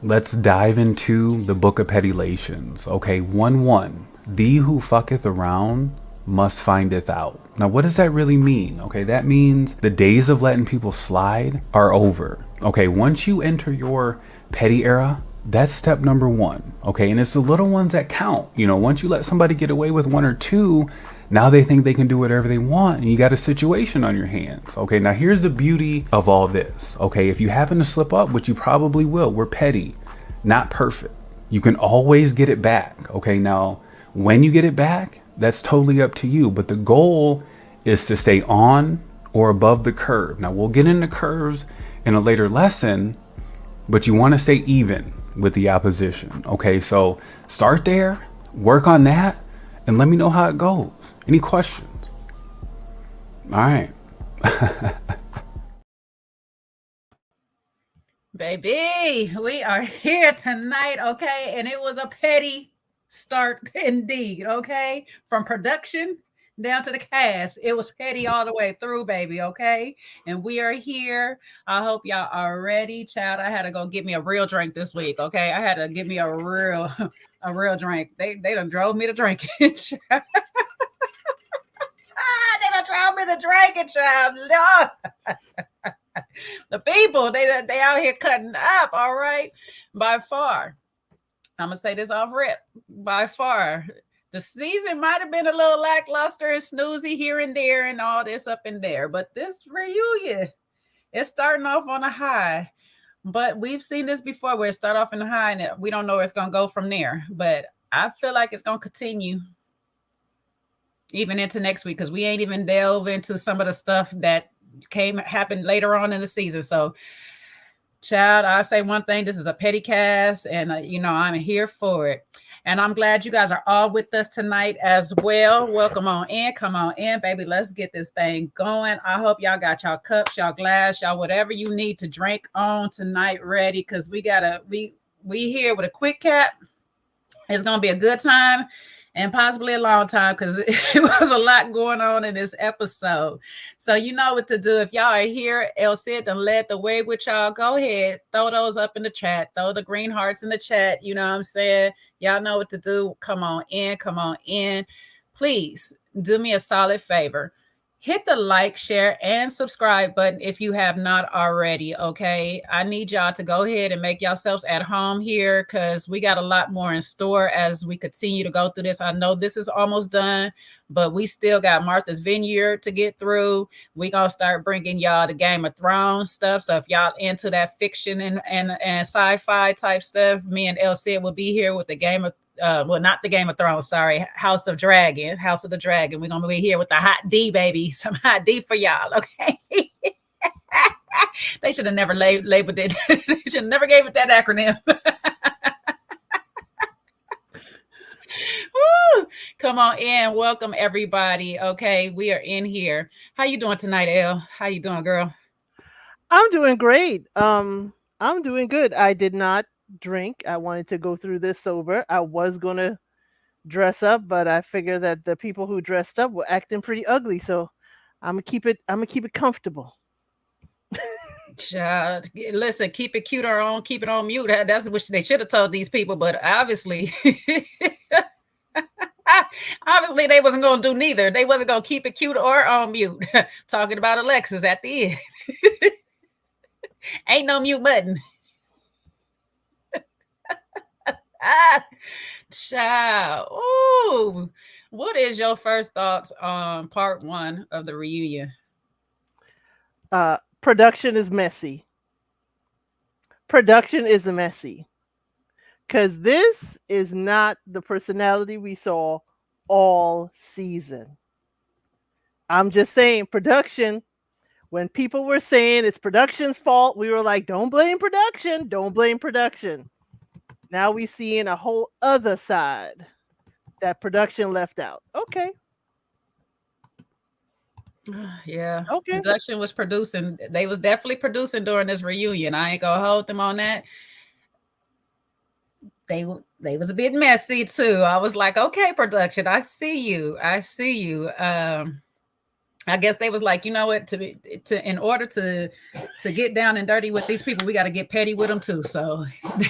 Let's dive into the book of Pettylations. Okay, 1-1. Thee who fucketh around must findeth out. Now, what does that really mean? Okay, that means the days of letting people slide are over. Okay, once you enter your petty era, that's step number one. Okay, and it's the little ones that count. You know, once you let somebody get away with one or two, now they think they can do whatever they want, and you got a situation on your hands. Okay, now here's the beauty of all this. Okay, if you happen to slip up, which you probably will, we're petty, not perfect. You can always get it back. Okay, now when you get it back, that's totally up to you. But the goal is to stay on or above the curve. Now we'll get into curves in a later lesson, but you want to stay even with the opposition. Okay, so start there, work on that, and let me know how it goes. Any questions? All right. Baby, we are here tonight, okay? And it was a petty start indeed, okay? From production down to the cast, it was petty all the way through, baby, okay? And we are here. I hope y'all are ready. Child, I had to go get me a real drink this week, okay? I had to get me a real a real drink. They done drove me to drinking. They done drove me to drinking, child. Lord. The people they out here cutting up, all right, by far. I'm gonna say this off rip. By far, the season might have been a little lackluster and snoozy here and there and all this up and there, but this reunion is starting off on a high. But we've seen this before where it start off in the high and we don't know where it's gonna go from there. But I feel like it's gonna continue even into next week because we ain't even delve into some of the stuff that happened later on in the season. So, child, I say one thing: this is a petty cast, and I'm here for it. And I'm glad you guys are all with us tonight as well. Welcome on in, come on in, baby. Let's get this thing going. I hope y'all got y'all cups, y'all glass, y'all whatever you need to drink on tonight ready, because we here with a quick cap. It's gonna be a good time. And possibly a long time because it was a lot going on in this episode. So you know what to do. If y'all are here, El Cid done led the way with y'all. Go ahead, throw those up in the chat. Throw the green hearts in the chat. You know what I'm saying? Y'all know what to do. Come on in. Come on in. Please do me a solid favor. Hit the like, share, and subscribe button if you have not already, okay? I need y'all to go ahead and make yourselves at home here because we got a lot more in store as we continue to go through this. I know this is almost done, but we still got Martha's Vineyard to get through. We're going to start bringing y'all the Game of Thrones stuff. So if y'all into that fiction and sci-fi type stuff, me and El Cid will be here with the not the Game of Thrones, sorry, House of the Dragon. We're gonna be here with the hot D, baby. Some hot D for y'all, okay? They should have never labeled it. They should have never gave it that acronym. Woo! Come on in. Welcome everybody. Okay, we are in here. How you doing tonight, Elle? How you doing, girl? I'm doing great. I'm doing good. I did not drink. I wanted to go through this sober. I was gonna dress up, but I figure that the people who dressed up were acting pretty ugly, so I'm gonna keep it comfortable. Child, listen, keep it cute or on, keep it on mute. That's what they should have told these people, but obviously, obviously they wasn't gonna do neither. They wasn't gonna keep it cute or on mute. Talking about Alexis at the end. Ain't no mute button. Child. Ooh. What is your first thoughts on part one of the reunion? Production is messy. Production is messy because this is not the personality we saw all season. I'm just saying, production. When people were saying it's production's fault, we were like, "Don't blame production. Don't blame production." Now we seeing a whole other side that production left out. Okay. Yeah, Okay. production was producing. They was definitely producing during this reunion. I ain't gonna hold them on that. They was a bit messy too. I was like, okay, production, I see you. I guess they was like, you know what, in order to get down and dirty with these people, we got to get petty with them too. So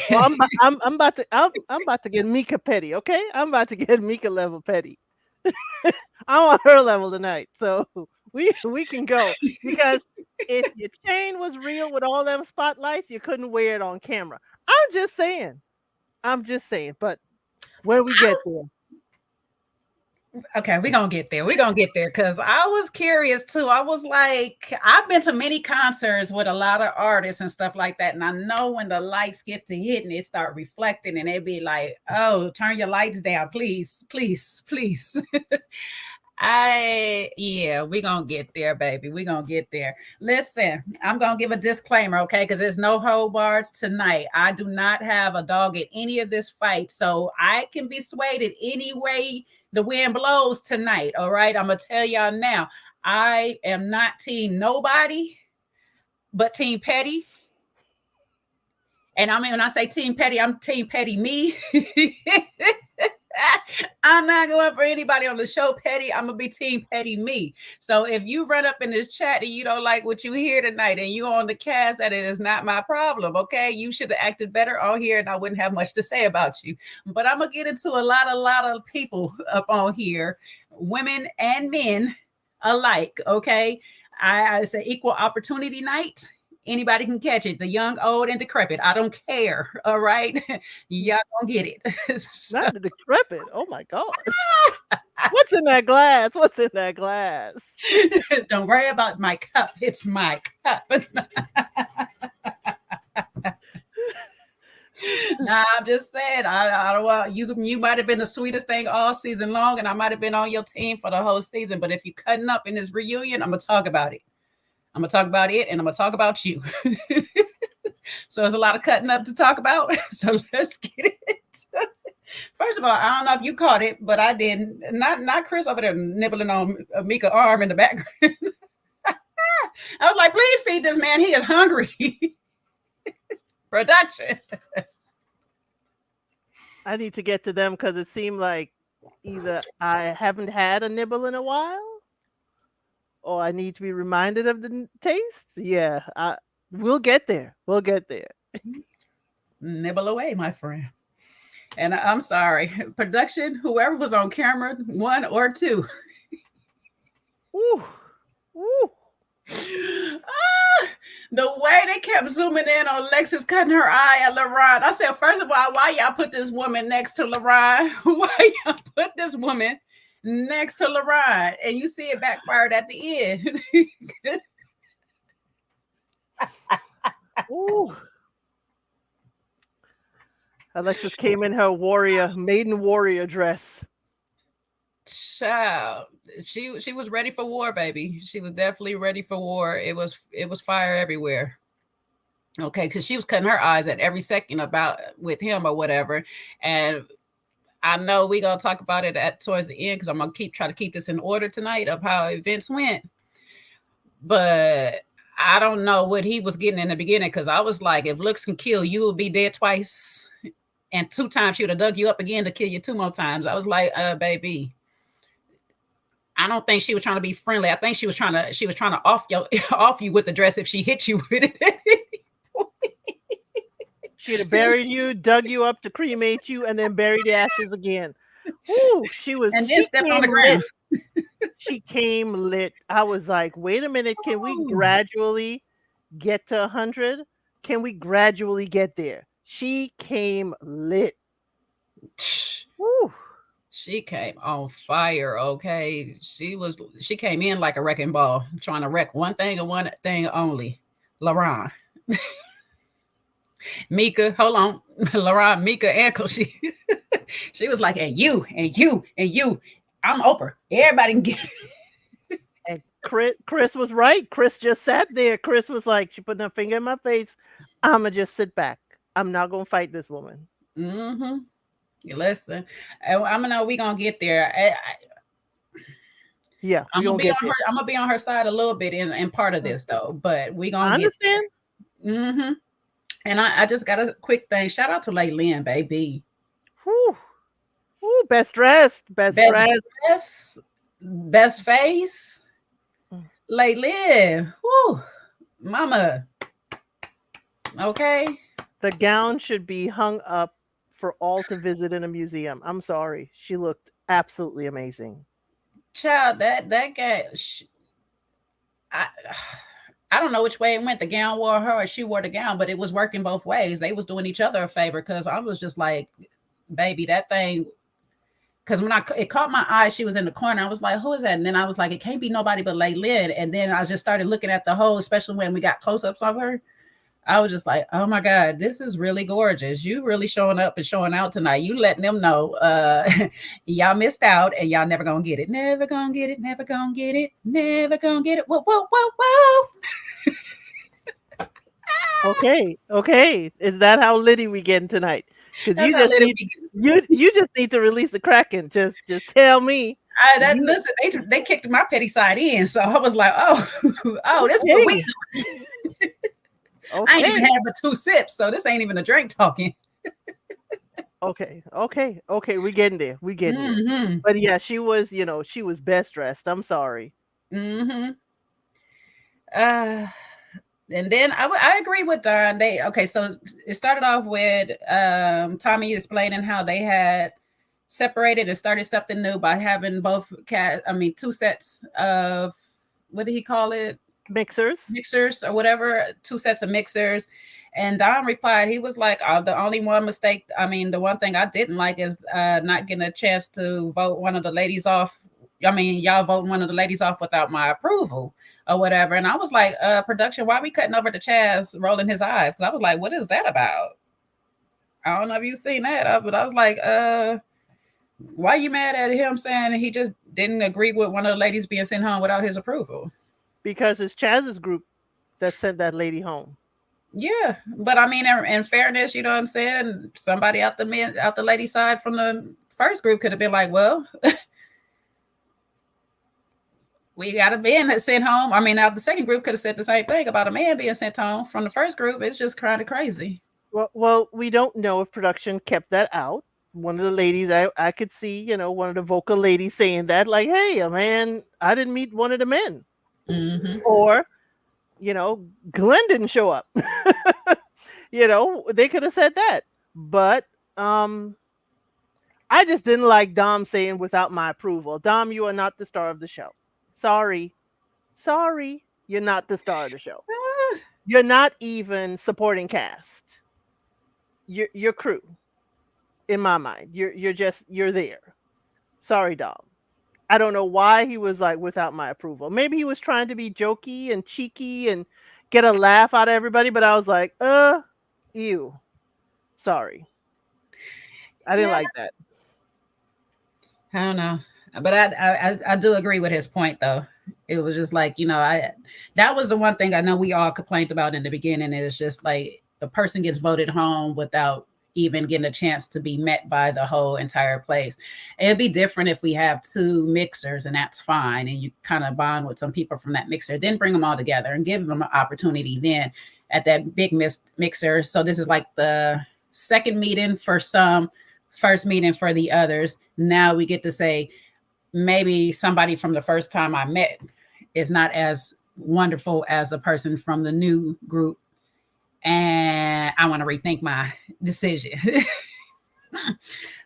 Well, I'm about to get Mika petty. Okay, I'm about to get Mika level petty. I want her level tonight, so we can go, because if your chain was real with all them spotlights, you couldn't wear it on camera. I'm just saying. But when we get there, okay, we're gonna get there. We're gonna get there because I was curious too. I was like, I've been to many concerts with a lot of artists and stuff like that. And I know when the lights get to hitting, it start reflecting and it be like, oh, turn your lights down, please, please, please. We're gonna get there, baby. We're gonna get there. Listen, I'm gonna give a disclaimer, okay? Because there's no hold bars tonight. I do not have a dog in any of this fight, so I can be swayed in any way the wind blows tonight. All right, I'm gonna tell y'all now. I am not team nobody, but team petty. And I mean, when I say team petty, I'm team petty me. I'm not going for anybody on the show petty. I'm gonna be team petty me. So if you run up in this chat and you don't like what you hear tonight and you on the cast, that it is not my problem. Okay, you should have acted better on here and I wouldn't have much to say about you. But I'm gonna get into a lot of people up on here, women and men alike. Okay, it's an equal opportunity night. Anybody can catch it, the young, old, and decrepit. I don't care. All right. Y'all don't get it. So, not the decrepit. Oh my God. What's in that glass? What's in that glass? Don't worry about my cup. It's my cup. Nah, I'm just saying. I don't want you might have been the sweetest thing all season long, and I might have been on your team for the whole season. But if you're cutting up in this reunion, I'm gonna talk about it. I'm going to talk about it and I'm going to talk about you. So there's a lot of cutting up to talk about. So let's get it. First of all, I don't know if you caught it, but I didn't. Not Chris over there nibbling on Mika's arm in the background. I was like, please feed this man. He is hungry. Production. I need to get to them because it seemed like either I haven't had a nibble in a while, or I need to be reminded of the taste. Yeah, we'll get there. We'll get there. Nibble away, my friend. And I'm sorry, production, whoever was on camera, 1 or 2. Ooh. Ooh. The way they kept zooming in on Lexus cutting her eye at LaRon. I said, first of all, why y'all put this woman next to LaRon? Why y'all put this woman next to LaRon? And you see it backfired at the end. Ooh. Alexis came in her maiden warrior dress. Child, she was ready for war, baby. She was definitely ready for war. It was fire everywhere. Okay, because she was cutting her eyes at every second about with him or whatever. And I know we're gonna talk about it towards the end because I'm gonna try to keep this in order tonight of how events went. But I don't know what he was getting in the beginning because I was like, if looks can kill, you will be dead twice. And 2 times she would have dug you up again to kill you 2 more times. I was like, baby. I don't think she was trying to be friendly. I think she was trying to off you with the dress if she hit you with it. She'd have buried you, dug you up to cremate you, and then buried the ashes again. Ooh, she was. And then stepped on the ground. She came lit. I was like, wait a minute, can we gradually get to 100? Can we gradually get there? She came lit. Woo. She came on fire, okay? She came in like a wrecking ball, trying to wreck one thing and one thing only. LaRon. Mika, hold on. LaRon, Mika, and she was like, and you. I'm Oprah. Everybody can get it. And Chris was right. Chris just sat there. Chris was like, she put her finger in my face. I'ma just sit back. I'm not gonna fight this woman. Mm-hmm. Listen, I'm gonna know we gonna get there. Yeah, I'm gonna be on her side a little bit in part of this though, but we gonna understand. Mm-hmm. And I just got a quick thing. Shout out to Laylin, baby. Whew. Ooh, best dressed, best face. lately. Whoo, mama. Okay. The gown should be hung up for all to visit in a museum. I'm sorry. She looked absolutely amazing. Child, that guy, I, I don't know which way it went. The gown wore her or she wore the gown, but it was working both ways. They was doing each other a favor because I was just like, baby, that thing. Because when it caught my eye, she was in the corner. I was like, who is that? And then I was like, it can't be nobody but Lay Lynn. And then I just started looking at the whole, especially when we got close-ups of her. I was just like, oh my God, this is really gorgeous. You really showing up and showing out tonight. You letting them know y'all missed out and y'all never gonna get it. Never gonna get it, never gonna get it, never gonna get it. Whoa, whoa, whoa, whoa. Okay. Is that how litty we getting tonight? Because That's how little you just need to release the Kraken. Just tell me. listen, they kicked my petty side in. So I was like, oh, this is what we do. Okay. I ain't even had but 2 sips, so this ain't even a drink talking. Okay. We getting there. Mm-hmm. But yeah, she was, she was best dressed. I'm sorry. Mm-hmm. And then I agree with Don. So it started off with Tommy explaining how they had separated and started something new by having 2 sets of, what did he call it? Mixers or whatever, 2 sets of mixers. And Don replied, he was like, the only one mistake, the one thing I didn't like is not getting a chance to vote one of the ladies off. Y'all voting one of the ladies off without my approval or whatever. And I was like, production, why are we cutting over to Chaz rolling his eyes? Because I was like, what is that about? I don't know if you've seen that, but I was like, why are you mad at him saying he just didn't agree with one of the ladies being sent home without his approval? Because it's Chaz's group that sent that lady home. Yeah, but in fairness, you know what I'm saying? Somebody out the lady side from the first group could have been like, well, we got a man sent home. Now the second group could have said the same thing about a man being sent home from the first group. It's just kind of crazy. Well, we don't know if production kept that out. One of the ladies, I could see, one of the vocal ladies saying that, like, hey, man, I didn't meet one of the men. Mm-hmm. Or, Glenn didn't show up. They could have said that. But I just didn't like Dom saying without my approval. Dom, you are not the star of the show. Sorry, you're not the star of the show. You're not even supporting cast. You're crew. In my mind, you're there. Sorry, Dom. I don't know why he was like without my approval. Maybe he was trying to be jokey and cheeky and get a laugh out of everybody, but I was like, ew. Sorry. I didn't like that. I don't know. But I do agree with his point though. It was just like, that was the one thing I know we all complained about in the beginning. It's just like the person gets voted home without even getting a chance to be met by the whole entire place. It'd be different if we have 2 mixers and that's fine. And you kind of bond with some people from that mixer, then bring them all together and give them an opportunity then at that big mixer. So this is like the second meeting for some, first meeting for the others. Now we get to say, maybe somebody from the first time I met is not as wonderful as the person from the new group. And I want to rethink my decision.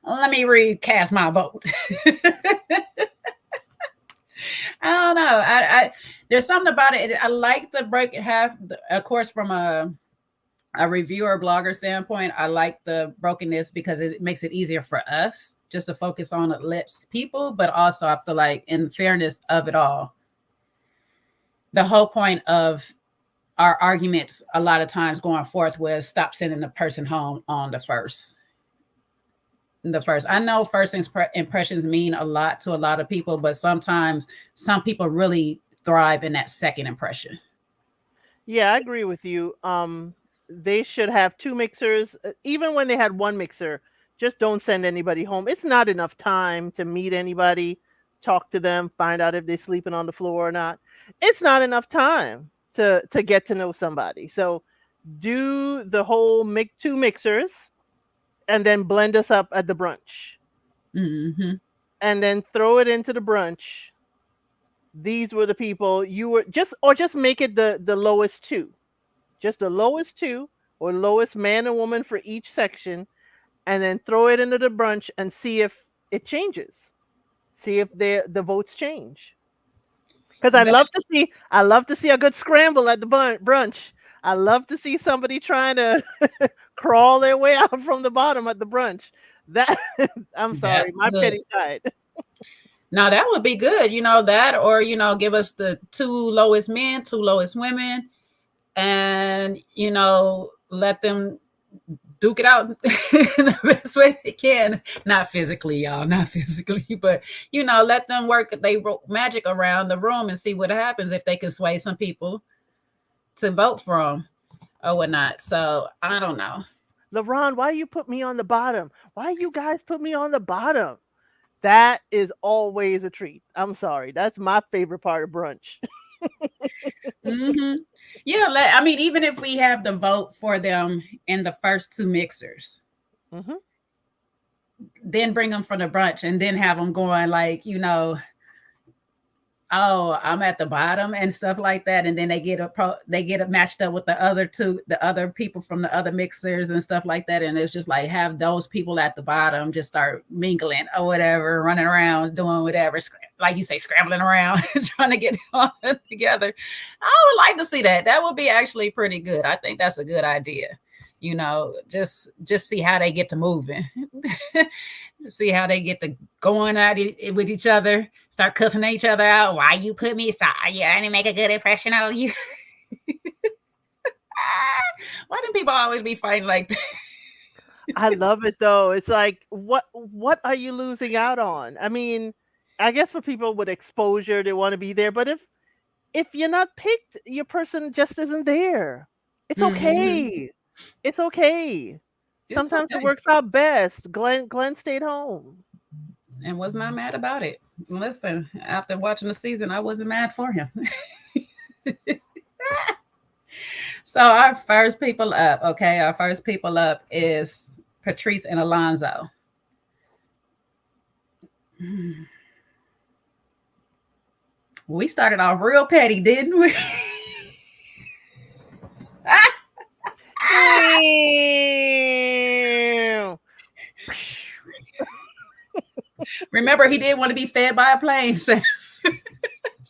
Let me recast my vote. I don't know. I there's something about it. I like the break half, of course, from a reviewer blogger standpoint. I like the brokenness because it makes it easier for us just to focus on the lips people, but also I feel like in fairness of it all, the whole point of our arguments a lot of times going forth was stop sending the person home on the first. I know first impressions mean a lot to a lot of people, but sometimes some people really thrive in that second impression. Yeah, I agree with you. They should have 2 mixers. Even when they had 1 mixer, just don't send anybody home. It's not enough time to meet anybody, talk to them, find out if they're sleeping on the floor or not. It's not enough time to get to know somebody. So do the whole 2 mixers and then blend us up at the brunch. Mm-hmm. And then throw it into the brunch these were the people you were just make it the lowest two, just the lowest two or lowest man and woman for each section, and then throw it into the brunch and see if it changes, see if the votes change. Because I love to see a good scramble at the brunch. I love to see somebody trying to crawl their way out from the bottom at the brunch. That I'm sorry, That's my good. petty side. Now that would be good, that, or give us the 2 lowest men, 2 lowest women, and let them duke it out in the best way they can. Not physically, y'all, not physically, but let them work they magic around the room and see what happens if they can sway some people to vote for them or whatnot. So I don't know. LeBron, why you put me on the bottom? Why you guys put me on the bottom? That is always a treat. I'm sorry. That's my favorite part of brunch. Mm-hmm. Yeah, I mean, even if we have to vote for them in the first 2 mixers, Mm-hmm. then bring them from the brunch and then have them going like, oh, I'm at the bottom and stuff like that, and then they get matched up with the other people from the other mixers and stuff like that, and it's just like have those people at the bottom just start mingling or whatever, running around doing whatever, like you say, scrambling around trying to get all together. I would like to see that. That would be actually pretty good. I think that's a good idea. Just see how they get to moving. To see how they get to going at it with each other, start cussing each other out. Why you put me aside? Yeah, I didn't make a good impression on you. Why do people always be fighting like that? I love it though. It's like what are you losing out on? I mean, I guess for people with exposure, they want to be there, but if you're not picked, your person just isn't there. It's okay. It's okay. Sometimes it works out best. Glenn stayed home. And was not mad about it. Listen, after watching the season, I wasn't mad for him. So our first people up, okay? Our first people up is Patrice and Alonzo. We started off real petty, didn't we? Remember, he didn't want to be fed by a plane, so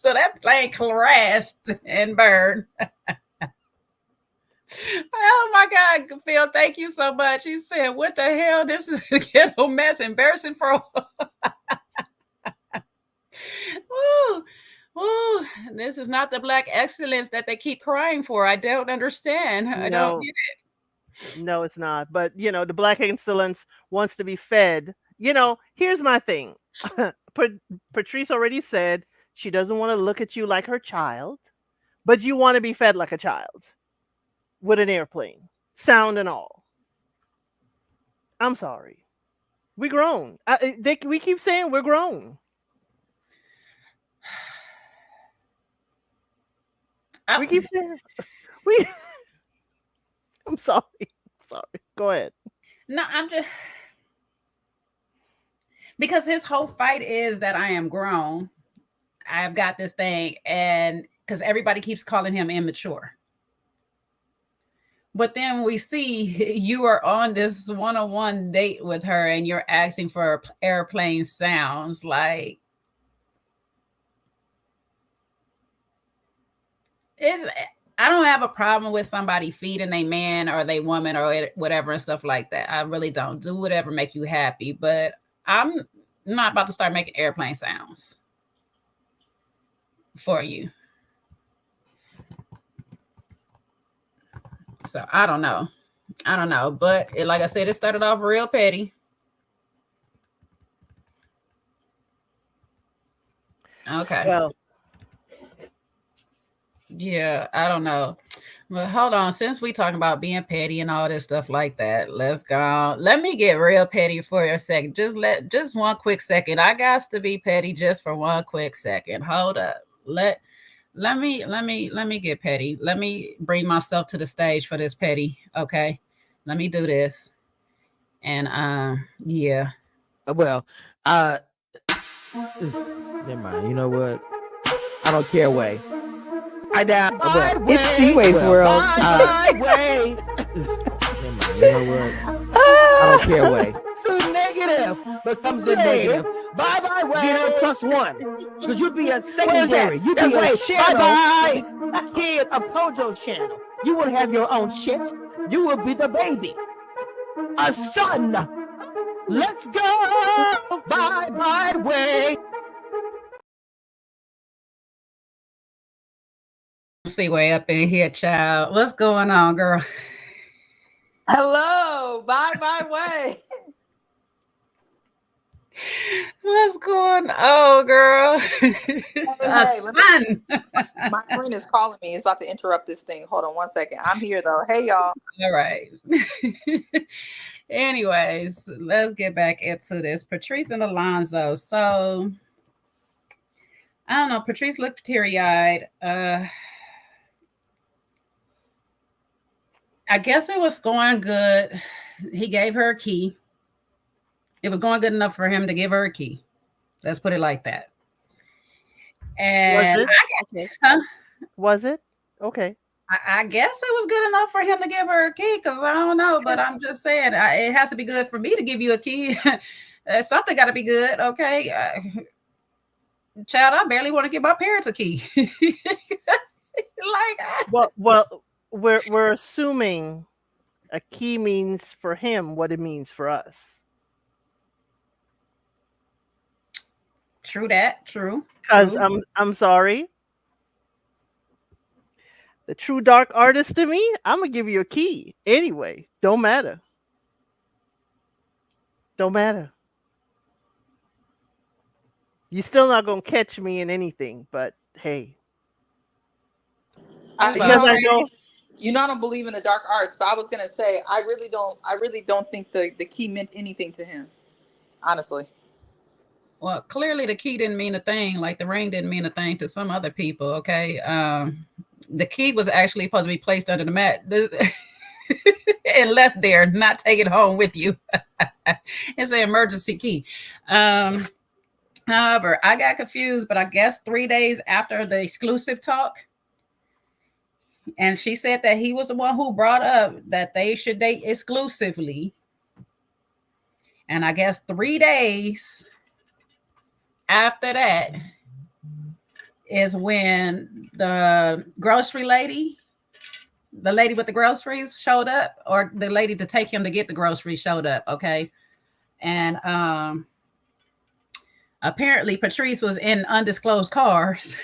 that plane crashed and burned. Oh my God, Phil, thank you so much. He said, what the hell? This is a ghetto mess, embarrassing for all. Ooh, this is not the Black excellence that they keep crying for. I don't understand. I don't get it. No, it's not. But, the Black excellence wants to be fed. Here's my thing. Patrice already said she doesn't want to look at you like her child, but you want to be fed like a child with an airplane, sound and all. I'm sorry. We grown. We keep saying we're grown. We keep saying I'm sorry. Go ahead. No, I'm just because his whole fight is that I am grown. I've got this thing, and because everybody keeps calling him immature. But then we see you are on this one-on-one date with her and you're asking for airplane sounds. Like, I don't have a problem with somebody feeding a man or they woman or whatever and stuff like that. I really don't. Do whatever make you happy. But I'm not about to start making airplane sounds for you. So I don't know. But like I said, it started off real petty. Okay. Well, yeah, I don't know. But hold on. Since we talking about being petty and all this stuff like that, let's go. Let me get real petty for a second. Just one quick second. I got to be petty just for one quick second. Hold up. Let me get petty. Let me bring myself to the stage for this petty. Okay. Let me do this. And yeah. Well, never mind. You know what? I don't care way. I doubt. It's Seaway's world. Way. You know what? I don't care way. So negative becomes a negative. Bye way. Get a +1. Because you'd be a secondary. You'd be a channel. Bye. A kid of Kojo's channel. You will have your own shit. You will be the baby. A son. Let's go. Bye way. Seaway up in here, child. What's going on, girl? Hello, bye way. What's going on, girl? Son. My friend is calling me. He's about to interrupt this thing. Hold on 1 second. I'm here though. Hey y'all. All right. Anyways, let's get back into this. Patrice and Alonzo. So I don't know. Patrice looked teary-eyed. I guess it was going good. He gave her a key. It was going good enough for him to give her a key. Let's put it like that. And Was it? Okay. I guess it was good enough for him to give her a key, because I don't know, but I'm just saying it has to be good for me to give you a key. Something got to be good, okay? Child, I barely want to give my parents a key. Well, we're assuming a key means for him what it means for us. True that. True. Because I'm sorry. The true dark artist to me, I'm gonna give you a key anyway. Don't matter. Don't matter. You're still not gonna catch me in anything, but hey. You know I don't believe in the dark arts, but I was gonna say I really don't think the key meant anything to him. Honestly. Well, clearly the key didn't mean a thing, like the ring didn't mean a thing to some other people, okay? The key was actually supposed to be placed under the mat and left there, not take it home with you. It's an emergency key. However, I got confused, but I guess 3 days after the exclusive talk, and she said that he was the one who brought up that they should date exclusively. And I guess 3 days after that is when the grocery lady, the lady with the groceries showed up, or the lady to take him to get the groceries showed up, okay? And apparently Patrice was in undisclosed cars.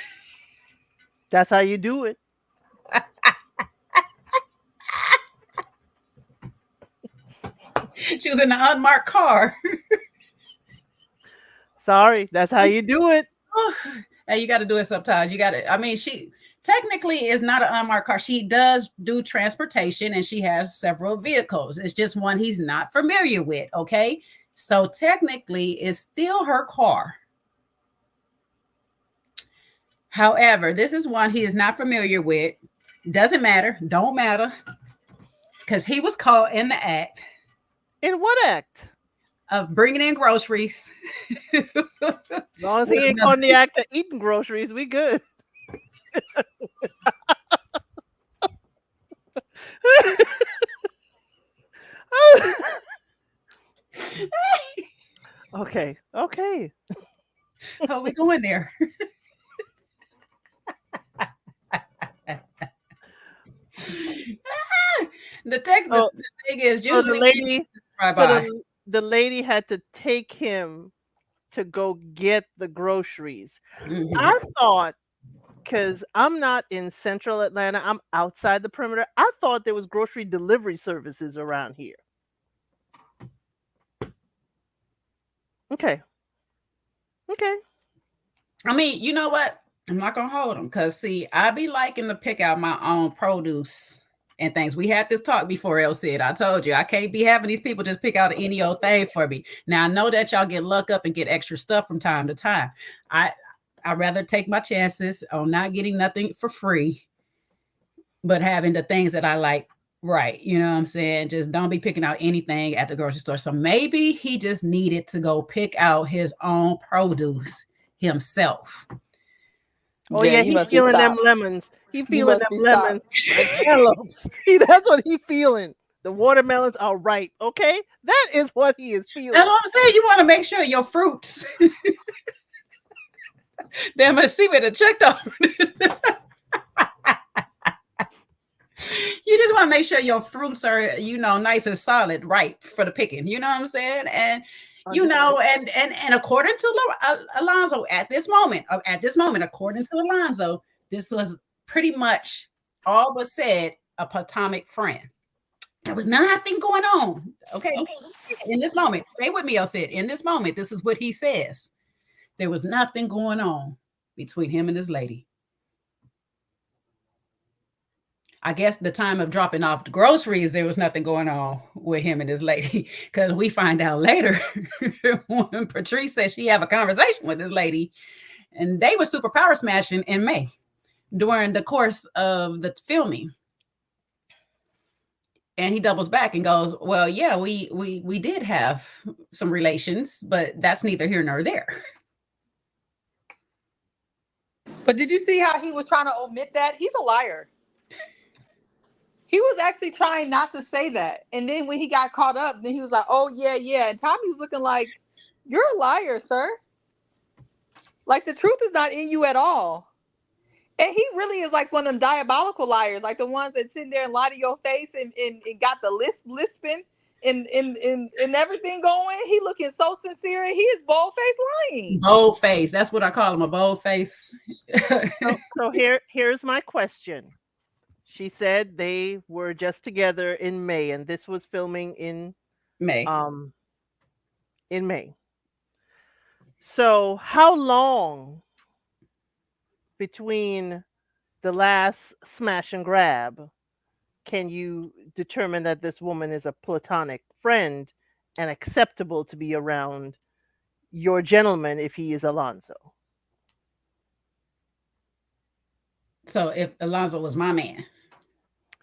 That's how you do it. She was in an unmarked car. Sorry, that's how you do it. And you got to do it sometimes. You got to, I mean, she technically is not an unmarked car. She does do transportation and she has several vehicles. It's just one he's not familiar with, okay? So technically it's still her car. However, this is one he is not familiar with. Doesn't matter. Don't matter. Because he was caught in the act. In what act? Of bringing in groceries. As long as he ain't on the act of eating groceries, we good. Okay. How are we going there? The thing is, usually the lady had to take him to go get the groceries. Mm-hmm. I thought, because I'm not in central Atlanta, I'm outside the perimeter. I thought there was grocery delivery services around here. Okay. I mean, you know what? I'm not going to hold them because, see, I be liking to pick out my own produce and things. We had this talk before, El Cid. I told you, I can't be having these people just pick out any old thing for me. Now, I know that y'all get luck up and get extra stuff from time to time. I'd rather take my chances on not getting nothing for free, but having the things that I like. Right. You know what I'm saying? Just don't be picking out anything at the grocery store. So maybe he just needed to go pick out his own produce himself. Oh Jay, yeah, you he must be feeling them stopped. lemons. He You feeling must them be lemons stopped. and cantaloupes. That's what he feeling. The watermelons are ripe. Okay, that is what he is That's feeling. what I'm saying. You want to make sure your fruits. Damn, I see where the checked off. You just want to make sure your fruits are, nice and solid, ripe for the picking. You know what I'm saying? And and according to Alonzo at this moment, according to Alonzo, this was pretty much all but said a platonic friend. There was nothing going on. Okay. In this moment, stay with me, Sid. In this moment, this is what he says. There was nothing going on between him and this lady. I guess the time of dropping off the groceries, there was nothing going on with him and this lady. Because we find out later when Patrice said she have a conversation with this lady, and they were super power smashing in May during the course of the filming. And he doubles back and goes, well, yeah, we did have some relations, but that's neither here nor there. But did you see how he was trying to omit that? He's a liar. He was actually trying not to say that. And then when he got caught up, then he was like, oh, yeah, yeah. And Tommy was looking like, you're a liar, sir. Like, the truth is not in you at all. And he really is like one of them diabolical liars, like the ones that sit there and lie to your face and got the lisping and everything going. He looking so sincere, and he is bold-faced lying. Bold face. That's what I call him, a bold face. So here's my question. She said they were just together in May, and this was filming in May. In May. So how long between the last smash and grab can you determine that this woman is a platonic friend and acceptable to be around your gentleman if he is Alonzo? So if Alonzo was my man.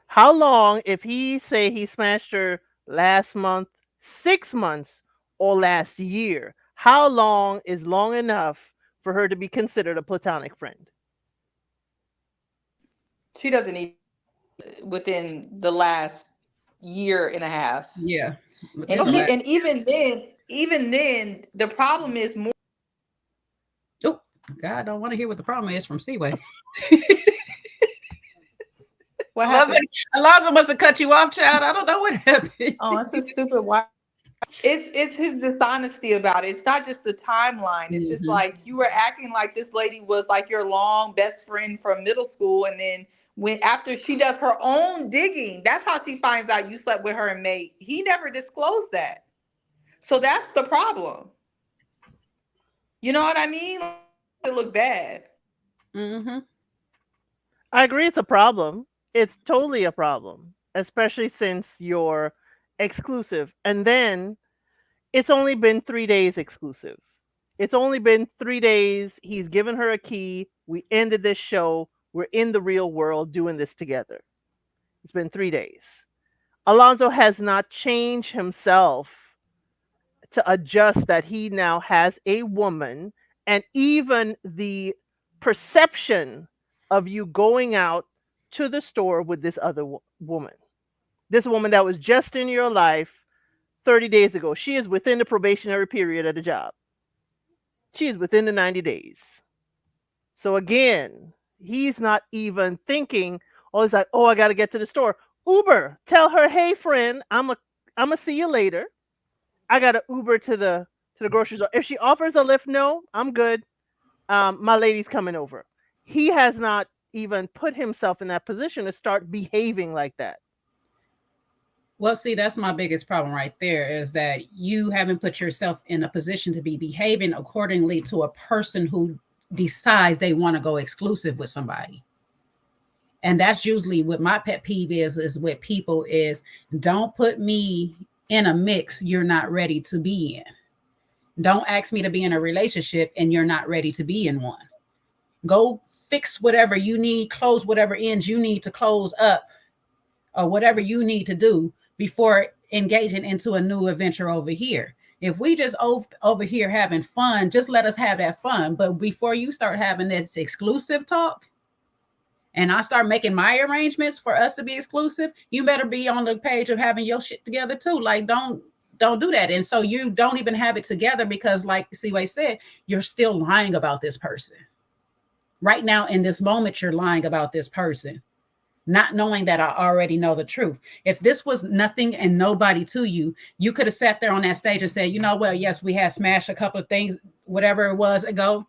How long, if he say he smashed her last month, 6 months, or last year, how long is long enough for her to be considered a platonic friend? She doesn't need within the last year and a half. Yeah. And even then, the problem is more. Oh, God, I don't want to hear what the problem is from Seaway. What happened? Alonzo must have cut you off, child. I don't know what happened. Oh, it's just stupid. Why? It's his dishonesty about it. It's not just the timeline. It's just like you were acting like this lady was like your long best friend from middle school, and then after she does her own digging, that's how she finds out you slept with her in May. He never disclosed that, so that's the problem. You know what I mean? It looked bad. I agree, it's a problem. It's totally a problem, especially since you're exclusive. And then it's only been 3 days exclusive. It's only been 3 days. He's given her a key. We ended this show. We're in the real world doing this together. It's been 3 days. Alonzo has not changed himself to adjust that he now has a woman, and even the perception of you going out to the store with this other woman. This woman that was just in your life 30 days ago. She is within the probationary period of the job. She is within the 90 days. So again, he's not even thinking, oh, he's like, oh, I got to get to the store. Uber, tell her, hey, friend, I'm gonna see you later. I got to Uber to the grocery store. If she offers a Lyft, no, I'm good. My lady's coming over. He has not even put himself in that position to start behaving like that. Well, see, that's my biggest problem right there, is that you haven't put yourself in a position to be behaving accordingly to a person who decides they want to go exclusive with somebody. And that's usually what my pet peeve is with people is, don't put me in a mix you're not ready to be in. Don't ask me to be in a relationship and you're not ready to be in one. Go fix whatever you need, close whatever ends you need to close up, or whatever you need to do before engaging into a new adventure over here. If we just over here having fun, just let us have that fun. But before you start having this exclusive talk, and I start making my arrangements for us to be exclusive, you better be on the page of having your shit together too. Like, don't do that. And so you don't even have it together because, like Seaway said, you're still lying about this person. Right now, in this moment, you're lying about this person, not knowing that I already know the truth. If this was nothing and nobody to you, you could have sat there on that stage and said, you know, well, yes, we had smashed a couple of things, whatever it was ago,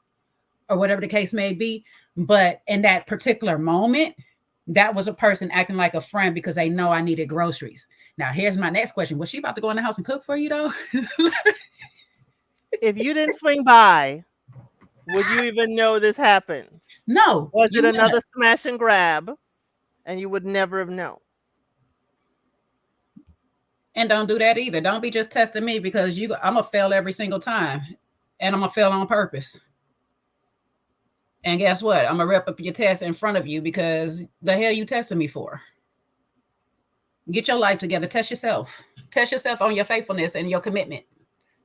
or whatever the case may be. But in that particular moment, that was a person acting like a friend because they know I needed groceries. Now, here's my next question. Was she about to go in the house and cook for you, though? If you didn't swing by, would you even know this happened? No. Was it another smash and grab? And you would never have known. And don't do that either. Don't be just testing me because I'm going to fail every single time. And I'm going to fail on purpose. And guess what? I'm going to rip up your test in front of you because the hell you testing me for? Get your life together. Test yourself. Test yourself on your faithfulness and your commitment.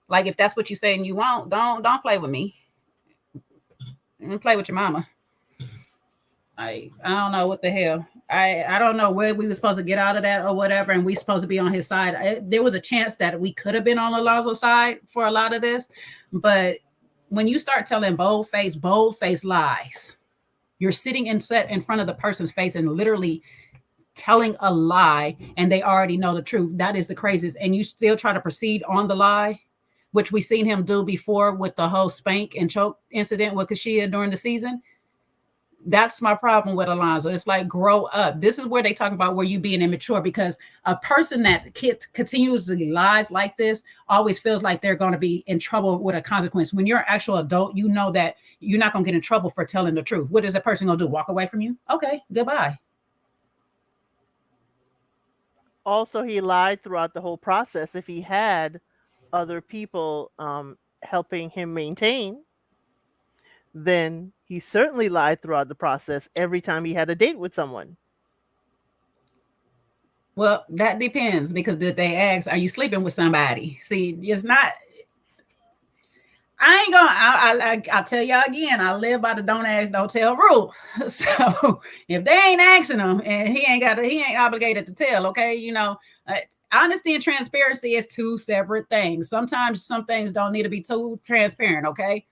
Like, if that's what you're saying you want, don't play with me. And play with your mama. I don't know what the hell. I don't know where we were supposed to get out of that or whatever, and we supposed to be on his side. There was a chance that we could have been on Alonzo's side for a lot of this, but when you start telling bold face lies, you're sitting in front of the person's face and literally telling a lie, and they already know the truth. That is the craziest. And you still try to proceed on the lie, which we seen him do before with the whole spank and choke incident with Kashia during the season. That's my problem with Alonzo. It's like, grow up. This is where they talk about where you being immature, because a person that continuously lies like this always feels like they're going to be in trouble with a consequence. When you're an actual adult, you know that you're not going to get in trouble for telling the truth. What is a person going to do? Walk away from you? Okay, goodbye. Also, he lied throughout the whole process. If he had other people helping him maintain, then he certainly lied throughout the process every time he had a date with someone. Well, that depends, because did they ask, are you sleeping with somebody? See, it's not, I ain't gonna, I'll tell y'all again, I live by the don't ask, don't tell rule. So if they ain't asking him and he ain't obligated to tell, okay, you know, honesty and transparency is two separate things. Sometimes some things don't need to be too transparent, okay?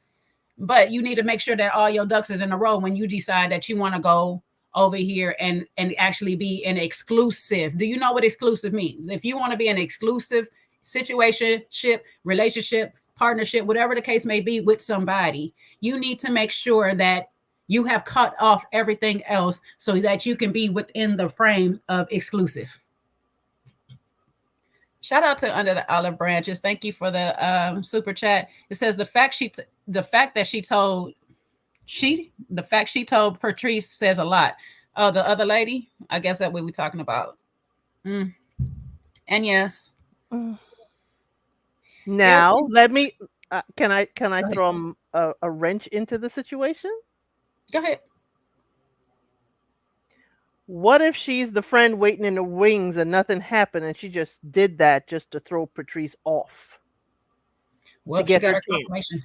But you need to make sure that all your ducks is in a row when you decide that you want to go over here and actually be an exclusive. Do you know what exclusive means? If you want to be an exclusive situationship, relationship, partnership, whatever the case may be with somebody, you need to make sure that you have cut off everything else so that you can be within the frame of exclusive. Shout out to Under the Olive Branches. Thank you for the super chat. It says the fact she told Patrice says a lot. Oh, the other lady? I guess that's what we're talking about. And yes. Now, let me can I throw a wrench into the situation? Go ahead. What if she's the friend waiting in the wings and nothing happened, and she just did that just to throw Patrice off? Well, she got her confirmation.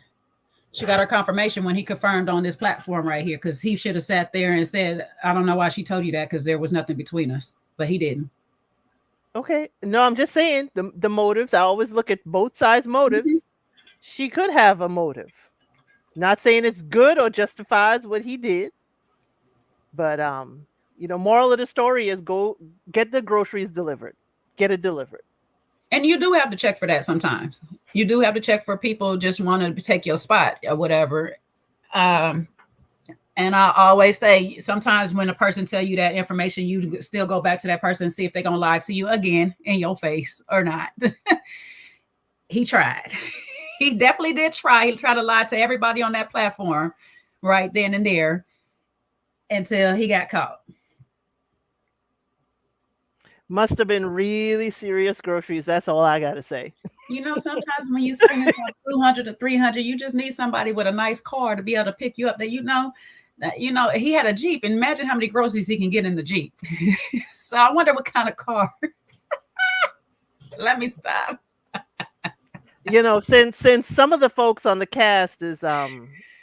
She got her confirmation when he confirmed on this platform right here, because he should have sat there and said, I don't know why she told you that, because there was nothing between us. But he didn't. Okay. No, I'm just saying the motives. I always look at both sides' motives. Mm-hmm. She could have a motive. Not saying it's good or justifies what he did. But you know, moral of the story is go get the groceries delivered. Get it delivered. And you do have to check for that sometimes. You do have to check for people just want to take your spot or whatever. And I always say, sometimes when a person tell you that information, you still go back to that person and see if they're going to lie to you again in your face or not. He tried. He definitely did try. He tried to lie to everybody on that platform right then and there until he got caught. Must have been really serious groceries. That's all I got to say. You know, sometimes when you spend like 200 to 300, you just need somebody with a nice car to be able to pick you up. That you know, he had a Jeep. And imagine how many groceries he can get in the Jeep. So I wonder what kind of car. Let me stop. You know, since some of the folks on the cast is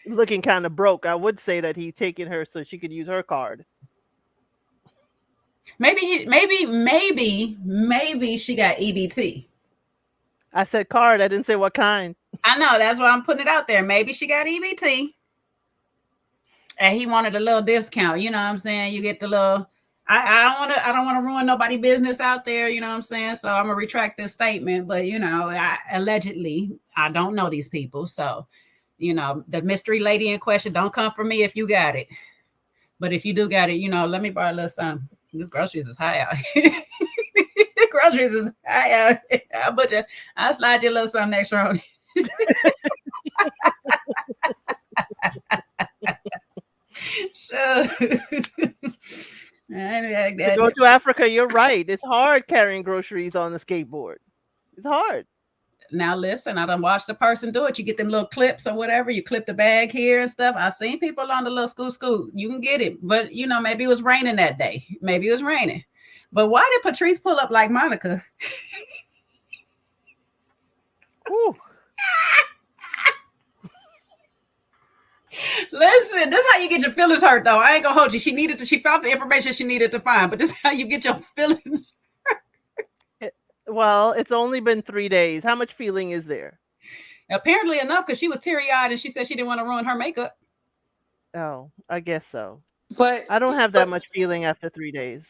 looking kind of broke, I would say that he's taking her so she could use her card. Maybe she got EBT. I said card. I didn't say what kind. I know, that's why I'm putting it out there. Maybe she got EBT. And he wanted a little discount. You know what I'm saying? You get the little. I don't want to ruin nobody's business out there. You know what I'm saying? So I'm gonna retract this statement. But allegedly, I don't know these people. So, the mystery lady in question, don't come for me if you got it. But if you do got it, let me borrow a little something. This groceries is high out here. Groceries is high out here. I'll slide you a little something extra on it. Sure. To go to Africa, you're right. It's hard carrying groceries on the skateboard. It's hard. Now listen, I done watched the person do it. You get them little clips or whatever. You clip the bag here and stuff. I seen people on the little scoot. You can get it, but maybe it was raining that day. Maybe it was raining. But why did Patrice pull up like Monica? Ooh. Listen, this is how you get your feelings hurt, though. I ain't gonna hold you. She found the information she needed to find, but this is how you get your feelings hurt. Well, it's only been 3 days. How much feeling is there? Apparently enough, because she was teary-eyed and she said she didn't want to ruin her makeup. Oh, I guess so. But I don't have that much feeling after 3 days.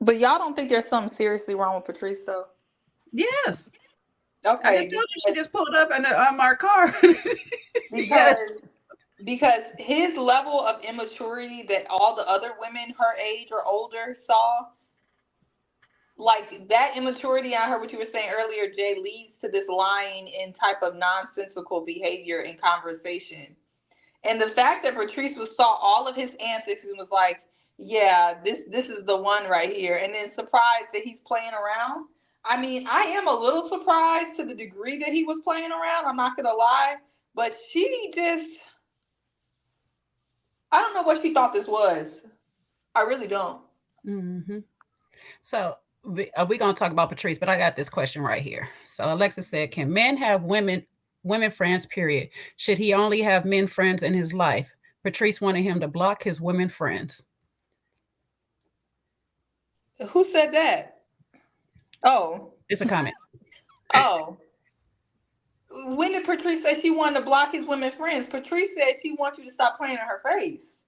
But y'all don't think there's something seriously wrong with Patrice, though? Yes. Okay. I told you she just pulled up in an unmarked car. Because his level of immaturity that all the other women her age or older saw, like that immaturity, I heard what you were saying earlier, Jay, leads to this lying and type of nonsensical behavior in conversation. And the fact that Patrice saw all of his antics and was like, yeah, this is the one right here, and then surprised that he's playing around. I mean, I am a little surprised to the degree that he was playing around. I'm not going to lie. But she just, I don't know what she thought this was. I really don't. Mm-hmm. So we're going to talk about Patrice, but I got this question right here. So Alexa said, can men have women friends, period? Should he only have men friends in his life? Patrice wanted him to block his women friends. Who said that? Oh. It's a comment. Oh. When did Patrice say she wanted to block his women friends? Patrice said she wants you to stop playing in her face.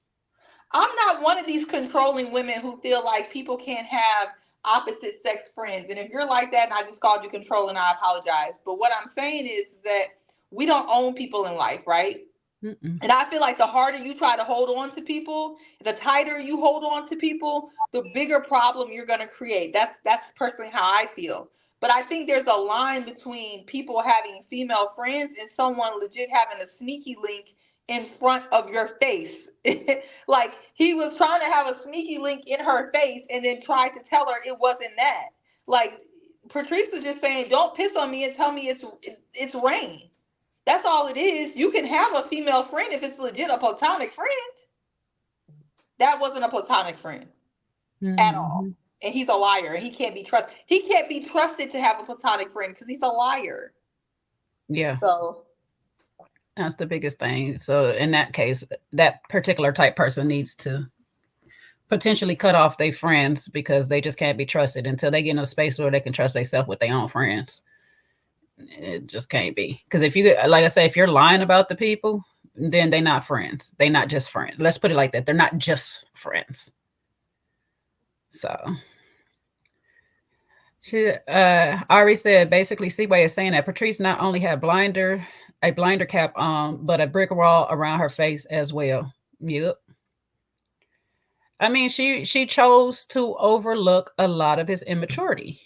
I'm not one of these controlling women who feel like people can't have opposite sex friends. And if you're like that and I just called you controlling, I apologize. But what I'm saying is that we don't own people in life, right? Mm-mm. And I feel like the harder you try to hold on to people, the tighter you hold on to people, the bigger problem you're going to create. That's personally how I feel. But I think there's a line between people having female friends and someone legit having a sneaky link in front of your face. Like he was trying to have a sneaky link in her face and then tried to tell her it wasn't that. Like Patrice was just saying, don't piss on me and tell me it's rain. That's all it is. You can have a female friend if it's legit a platonic friend. That wasn't a platonic friend at all. And he's a liar and he can't be trusted. He can't be trusted to have a platonic friend because he's a liar. Yeah. So that's the biggest thing. So in that case, that particular type person needs to potentially cut off their friends because they just can't be trusted until they get in a space where they can trust themselves with their own friends. It just can't be. Because if you, like I say, if you're lying about the people, then they're not friends. They're not just friends. Let's put it like that. They're not just friends. So she Ari said basically Seaway is saying that Patrice not only had a blinder cap on, but a brick wall around her face as well. Yep. I mean, she chose to overlook a lot of his immaturity.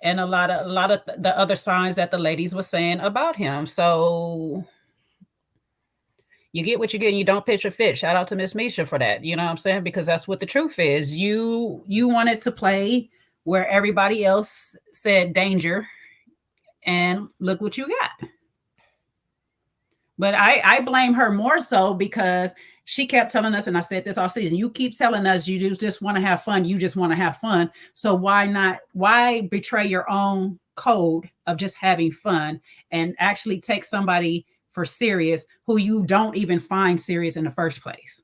And a lot of the other signs that the ladies were saying about him. So you get what you get and you don't pitch a fit. Shout out to Miss Misha for that. You know what I'm saying? Because that's what the truth is. You wanted to play where everybody else said danger. And look what you got. But I blame her more so because she kept telling us, and I said this all season, you keep telling us you just want to have fun. You just want to have fun. So why betray your own code of just having fun and actually take somebody for serious who you don't even find serious in the first place.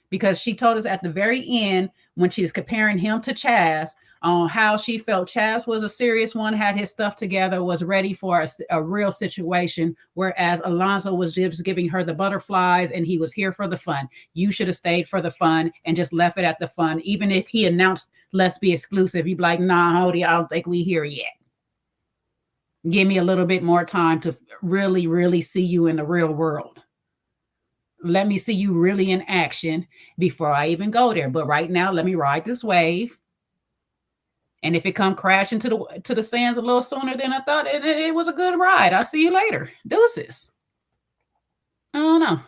Because she told us at the very end when she was comparing him to Chaz on how she felt Chaz was a serious one, had his stuff together, was ready for a real situation, whereas Alonzo was just giving her the butterflies and he was here for the fun. You should have stayed for the fun and just left it at the fun. Even if he announced, let's be exclusive, you'd be like, nah, Hody, I don't think we here yet. Give me a little bit more time to really, really see you in the real world. Let me see you really in action before I even go there. But right now, let me ride this wave. And if it come crashing to the sands a little sooner than I thought, it was a good ride. I'll see you later. Deuces. I don't know.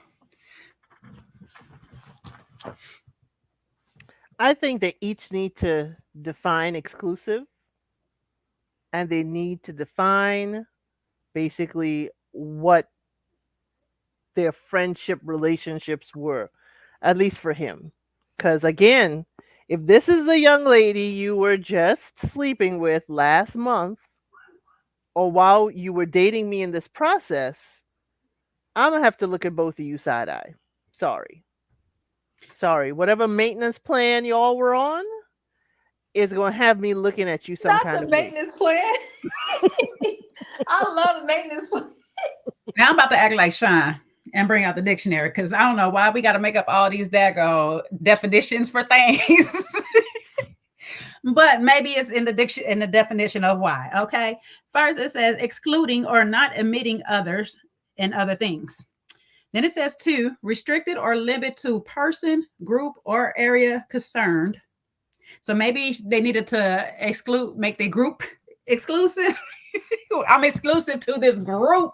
I think they each need to define exclusive, and they need to define basically what their friendship relationships were, at least for him. Because again, if this is the young lady you were just sleeping with last month, or while you were dating me in this process, I'm gonna have to look at both of you side eye. Sorry. Whatever maintenance plan y'all were on is gonna have me looking at you some Not kind the of way. maintenance plan. I love maintenance plan. Now I'm about to act like Sean and bring out the dictionary because I don't know why we got to make up all these daggone definitions for things. But maybe it's in the definition of why. Okay. First, it says excluding or not admitting others and other things. Then it says 2, restricted or limited to person, group, or area concerned. So maybe they needed to make the group exclusive. I'm exclusive to this group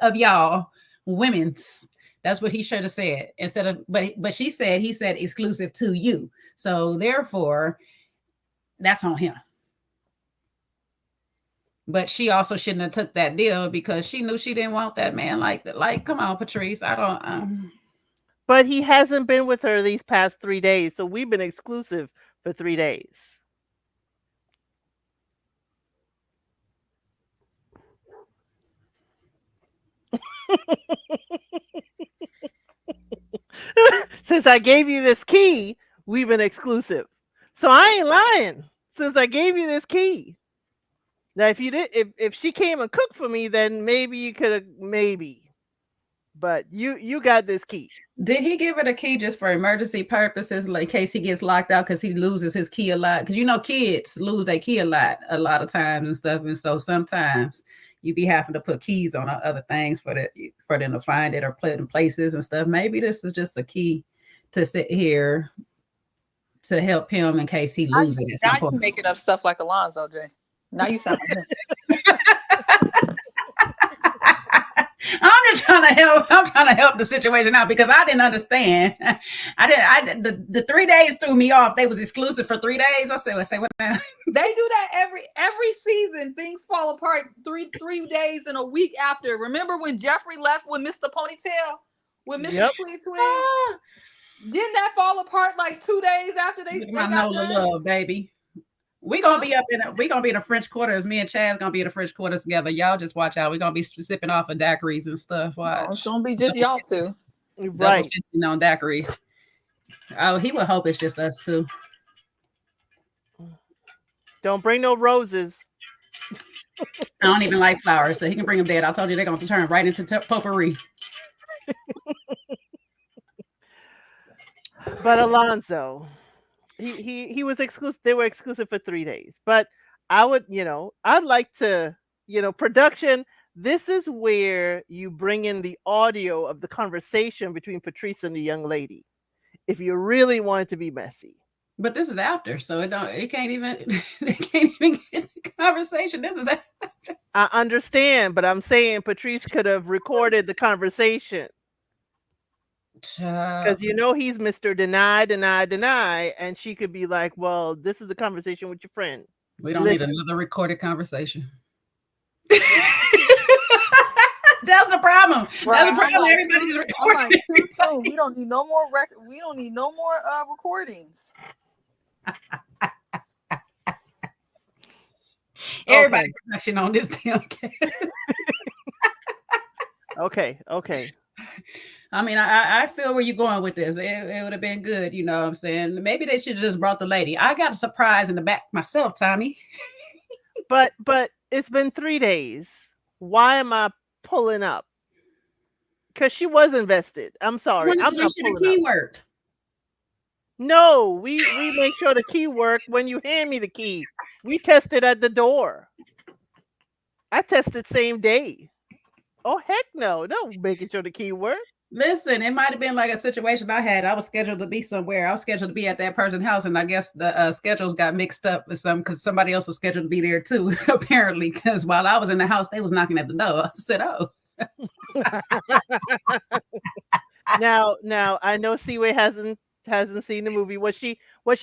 of y'all women's. That's what he should have said instead of, but he said exclusive to you. So therefore, that's on him. But she also shouldn't have took that deal because she knew she didn't want that man like that. Like, come on, Patrice. I don't. But he hasn't been with her these past 3 days, so we've been exclusive for 3 days. Since I gave you this key, we've been exclusive. So I ain't lying. Since I gave you this key. Now, if she came and cooked for me, then maybe you could have, maybe. But you got this key. Did he give her the key just for emergency purposes, like in case he gets locked out because he loses his key a lot? Because you know kids lose their key a lot of times and stuff, and so sometimes you be having to put keys on other things for them to find it or put it in places and stuff. Maybe this is just a key to sit here to help him in case he loses it. Now you making up stuff like Alonzo, Jay. Now you sound like him. I'm just trying to help. I'm trying to help the situation out because I didn't understand. The 3 days threw me off. They was exclusive for 3 days. I said, what now? They do that every season. Things fall apart 3 days and a week after. Remember when Jeffrey left with Mr. Ponytail? With Mr. Tweet Twin? Didn't that fall apart like 2 days after they got done? Love, baby. We're gonna be in the French Quarters. Me and Chad's gonna be in the French Quarters together. Y'all just watch out. We're gonna be sipping off of daiquiris and stuff. Watch. It's gonna be just y'all two. Right. On daiquiris. Oh, he would hope it's just us two. Don't bring no roses. I don't even like flowers, so he can bring them dead. I told you they're gonna turn right into potpourri. But Alonzo, he was exclusive. They were exclusive for 3 days. But I'd like to, production. This is where you bring in the audio of the conversation between Patrice and the young lady, if you really want it to be messy. But this is after, so it can't even get the conversation. This is after. I understand, but I'm saying Patrice could have recorded the conversation. Because he's Mr. Deny, and she could be like, well, this is the conversation with your friend. We don't need another recorded conversation. That's the problem. Right. That's the problem. Everybody's recording. Too soon. We don't need no more We don't need no more recordings. Everybody production on this damn case. Okay. I mean, I feel where you're going with this. It would have been good, you know what I'm saying? Maybe they should have just brought the lady. I got a surprise in the back myself, Tommy. But it's been 3 days. Why am I pulling up? Because she was invested. I'm sorry. I'm I'm not the pulling key up. worked. No, we make sure the key worked when you hand me the key. We tested at the door. I tested same day. Oh heck no making sure the key worked. Listen, it might have been like a situation I had. I was scheduled to be somewhere. I was scheduled to be at that person's house, and I guess the schedules got mixed up with some because somebody else was scheduled to be there too. Apparently, because while I was in the house, they was knocking at the door. I said, "Oh." Now I know Seaway hasn't seen the movie. Was she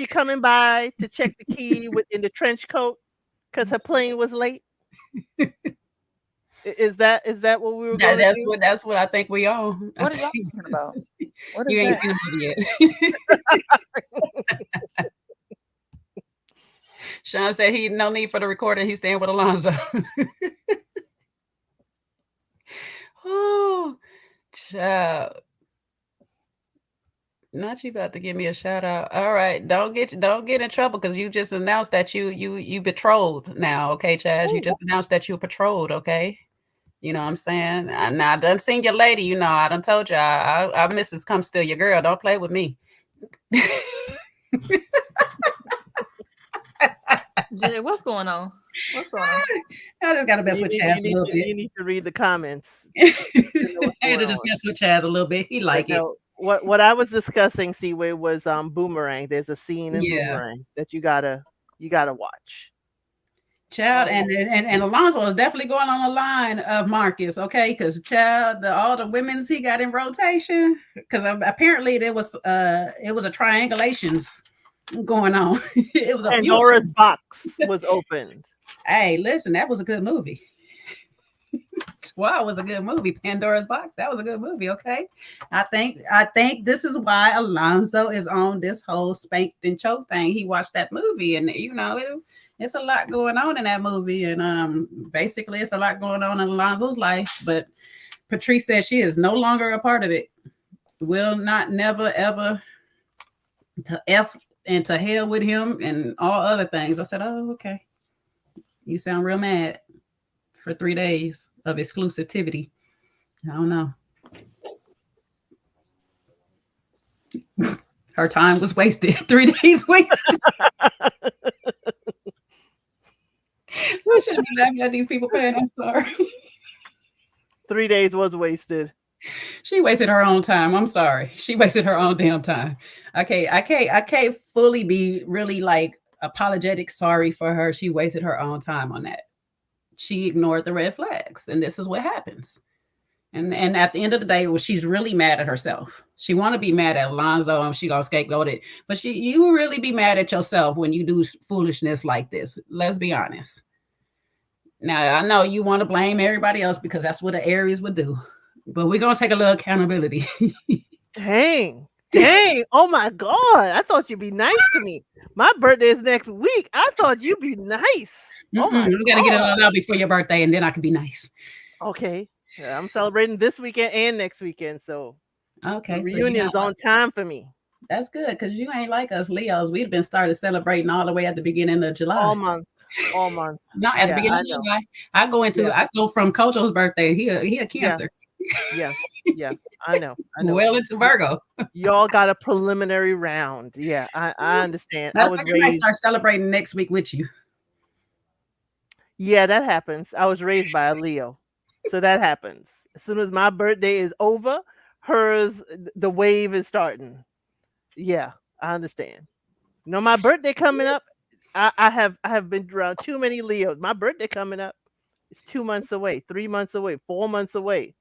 coming by to check the key in the trench coat because her plane was late? Is that what we were going to do? That's what I think we are. What are y'all talking about? What is You ain't that? seen the movie yet. Sean said he no need for the recording. He's staying with Alonzo. Oh, child. Not you about to give me a shout out. All right, don't get in trouble because you just announced that you betrothed now. Okay, Chaz, you just announced that you betrothed. Okay, you know what I'm saying. I done seen your lady. You know, I done told you I missus come steal your girl. Don't play with me. Jay, what's going on? What's going on? I just gotta mess with Chaz a little bit. You need to read the comments. I had to just mess with Chaz a little bit. He like it. What I was discussing, Seaway, was Boomerang. There's a scene in Boomerang that you gotta watch. Child, and Alonzo is definitely going on the line of Marcus, okay? Because child, all the women's he got in rotation, because apparently it was a triangulations going on. It was a Pandora's box was opened. Hey, listen, that was a good movie. Wow, it was a good movie. Pandora's Box. That was a good movie. Okay, I think this is why Alonzo is on this whole spanked and choke thing. He watched that movie, and you know it's a lot going on in that movie, and basically it's a lot going on in Alonzo's life. But Patrice says she is no longer a part of it. Will not, never, ever to F and to hell with him and all other things. I said, oh, okay. You sound real mad for 3 days of exclusivity. I don't know. Her time was wasted. 3 days wasted. I shouldn't be laughing at these people, Pat. I'm sorry. 3 days was wasted. She wasted her own time. I'm sorry. She wasted her own damn time. I can't fully be really like apologetic sorry for her. She wasted her own time on that. She ignored the red flags, and this is what happens. And at the end of the day, well, she's really mad at herself. She want to be mad at Alonzo, and she gonna scapegoat it. But you really be mad at yourself when you do foolishness like this. Let's be honest. Now I know you want to blame everybody else because that's what the Aries would do. But we're gonna take a little accountability. Dang. Oh my God. I thought you'd be nice to me. My birthday is next week. I thought you'd be nice. Oh my God. We gotta get it all out before your birthday, and then I can be nice. Okay. Yeah, I'm celebrating this weekend and next weekend. So okay, the reunion is on time for me. That's good because you ain't like us Leos. We've been started celebrating all the way at the beginning of July. All month. Not at the beginning of July. I go from Kojo's birthday. He a Cancer. Yeah. I know. Well into Virgo. Y'all got a preliminary round. Yeah, I understand. I might start celebrating next week with you. Yeah, that happens. I was raised by a Leo. So that happens. As soon as my birthday is over, hers, the wave is starting. Yeah, I understand. You know, my birthday coming up, I have been around too many Leos. My birthday coming up is 2 months away, 3 months away, 4 months away.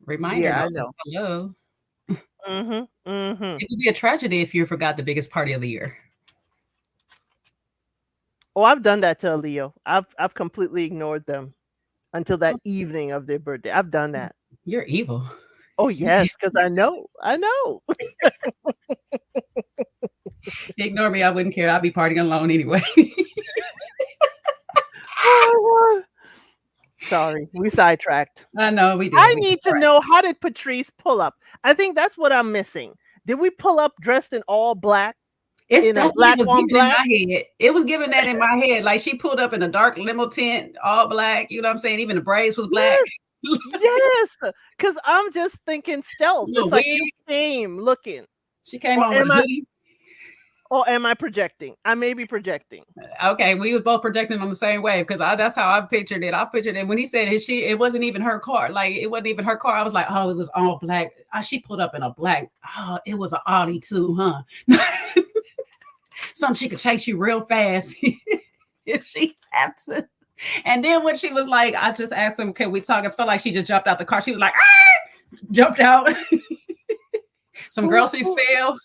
Reminder, I know. Hello. It would be a tragedy if you forgot the biggest party of the year. Oh, I've done that to a Leo. I've completely ignored them until that evening of their birthday. I've done that. You're evil. Oh yes, because I know. Ignore me. I wouldn't care. I'd be partying alone anyway. sorry. We sidetracked. I know we did. I We need did. to know, how did Patrice pull up? I think that's what I'm missing. Did we pull up dressed in all black? That's what black it was on giving in black? my head. It was giving that in my head. Like she pulled up in a dark limo tent, all black. You know what I'm saying? Even the braids was black. Yes, because I'm just thinking stealth. Little It's like wig. you came looking. She came Or on with a am I- hoodie. Or am I projecting? I may be projecting. Okay, we was both projecting on the same wave because that's how I pictured it. I pictured it when he said it wasn't even her car. Like it wasn't even her car. I was like, oh, it was all black. She pulled up in a black. Oh, it was an Audi too, huh? Something she could chase you real fast if she had to. And then when she was like, I just asked him, can we talk? I felt like she just jumped out the car. She was like, ah! Jumped out. Some groceries fell.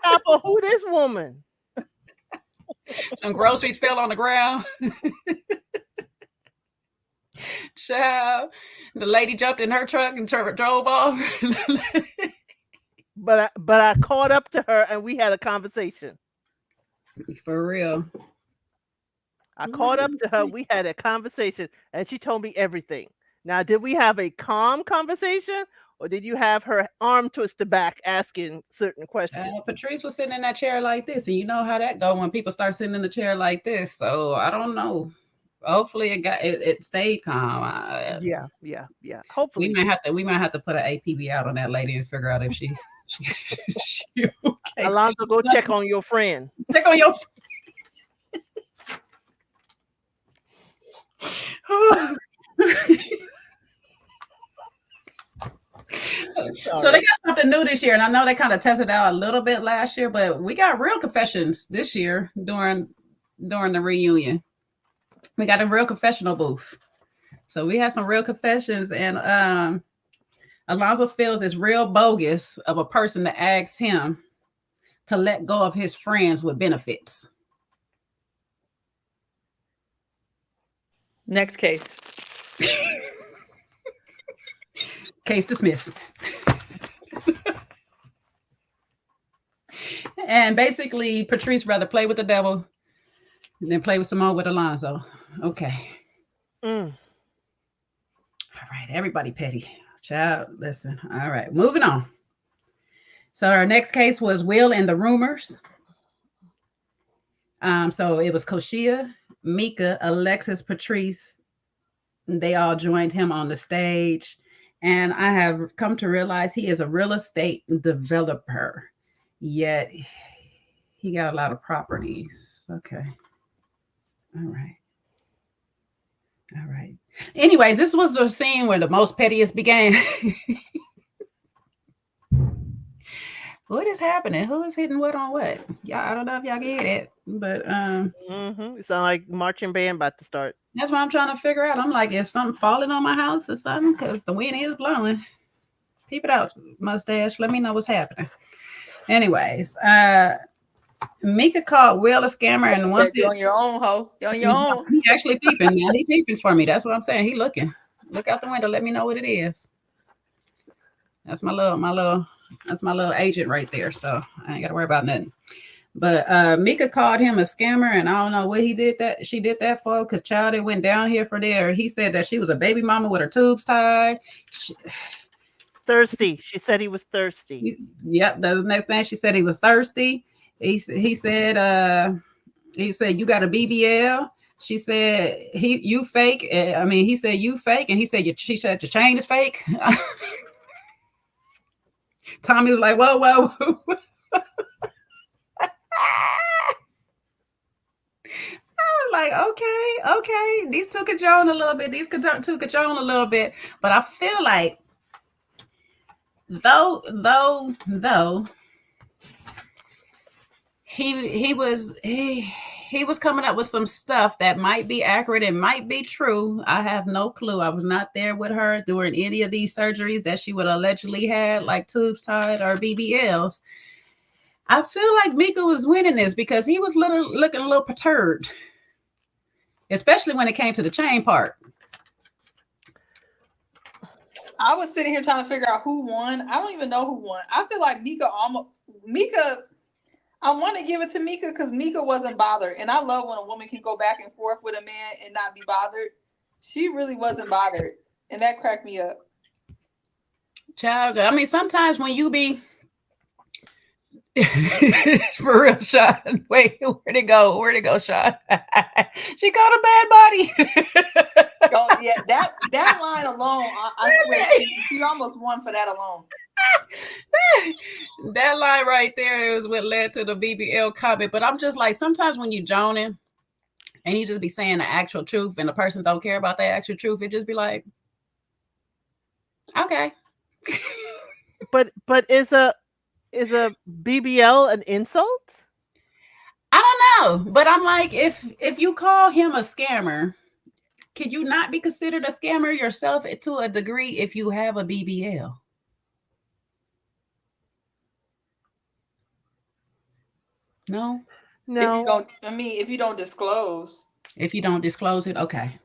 Papa, who this woman? Some groceries fell on the ground. Child, the lady jumped in her truck and drove off. But I caught up to her and we had a conversation. For real. I caught up to her. We had a conversation and she told me everything. Now, did we have a calm conversation or did you have her arm twisted back asking certain questions? Patrice was sitting in that chair like this, and you know how that go when people start sitting in the chair like this. So I don't know. Hopefully it stayed calm. Yeah. Hopefully. We might have to put an APB out on that lady and figure out if she okay. Alonzo, go check on your friend. Check on your So they got something new this year, and I know they kind of tested out a little bit last year, but we got real confessions this year during the reunion. We got a real confessional booth. So we had some real confessions, and Alonzo feels it's real bogus of a person to ask him to let go of his friends with benefits. Next case. Case dismissed. And basically, Patrice rather play with the devil than play with some more with Alonzo. Okay. All right, everybody petty. Child, listen. All right, moving on. So our next case was Will and the Rumors. So it was Koshia, Mika, Alexis, Patrice. They all joined him on the stage. And I have come to realize he is a real estate developer, yet he got a lot of properties. Okay. All right. Anyways, this was the scene where the most pettiest began. What is happening? Who is hitting what on what? Y'all, I don't know if y'all get it, but It sounds like marching band about to start. That's what I'm trying to figure out. I'm like, is something falling on my house or something? Because the wind is blowing. Peep it out, mustache. Let me know what's happening. Anyways, Mika called Will a scammer, and once you're on your own, ho. You're on your own. He actually peeping now. He peeping for me. That's what I'm saying. He looking. Look out the window. Let me know what it is. That's my little agent right there. So I ain't got to worry about nothing. But Mika called him a scammer, and I don't know what she did that for, because child, it went down here for there. He said that she was a baby mama with her tubes tied. Thirsty. She said he was thirsty. Yep, that was the next thing. She said he was thirsty. He said you got a BBL. She said you fake. He said you fake, and she said your chain is fake. Tommy was like, whoa. Like, okay, these two cajole a little bit. But I feel like though he was coming up with some stuff that might be accurate and might be true. I have no clue. I was not there with her during any of these surgeries that she would allegedly had, like tubes tied or BBLs. I feel like Mika was winning this because he was looking a little perturbed, especially when it came to the chain part. I was sitting here trying to figure out who won. I don't even know who won. I feel like Mika, I want to give it to Mika because Mika wasn't bothered. And I love when a woman can go back and forth with a man and not be bothered. She really wasn't bothered, and that cracked me up. Child, I mean, sometimes when you be for real, Sean. Wait, where'd it go? Where'd it go, Sean? She got a bad body. Oh yeah, that line alone, I swear, she almost won for that alone. That line right there is what led to the BBL comment. But I'm just like, sometimes when you joning and you just be saying the actual truth, and the person don't care about that actual truth, it just be like, okay. But is a BBL an insult? I don't know, but I'm like, if you call him a scammer, could you not be considered a scammer yourself to a degree if you have a BBL? No. No. If you don't, I mean, if you don't disclose. If you don't disclose it, okay.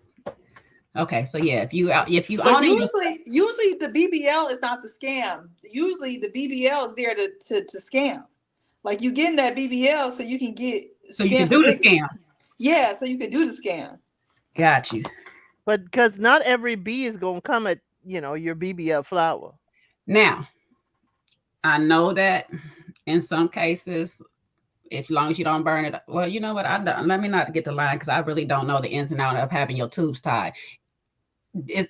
Okay, so yeah, if you but usually the BBL is not the scam. Usually the BBL is there to scam. Like you getting that BBL so you can get so you can do the scam. Yeah, so you can do the scam. Got you. But because not every bee is gonna come at your BBL flower. Now, I know that in some cases, as long as you don't burn it, well, you know what? Let me not get the line because I really don't know the ins and outs of having your tubes tied.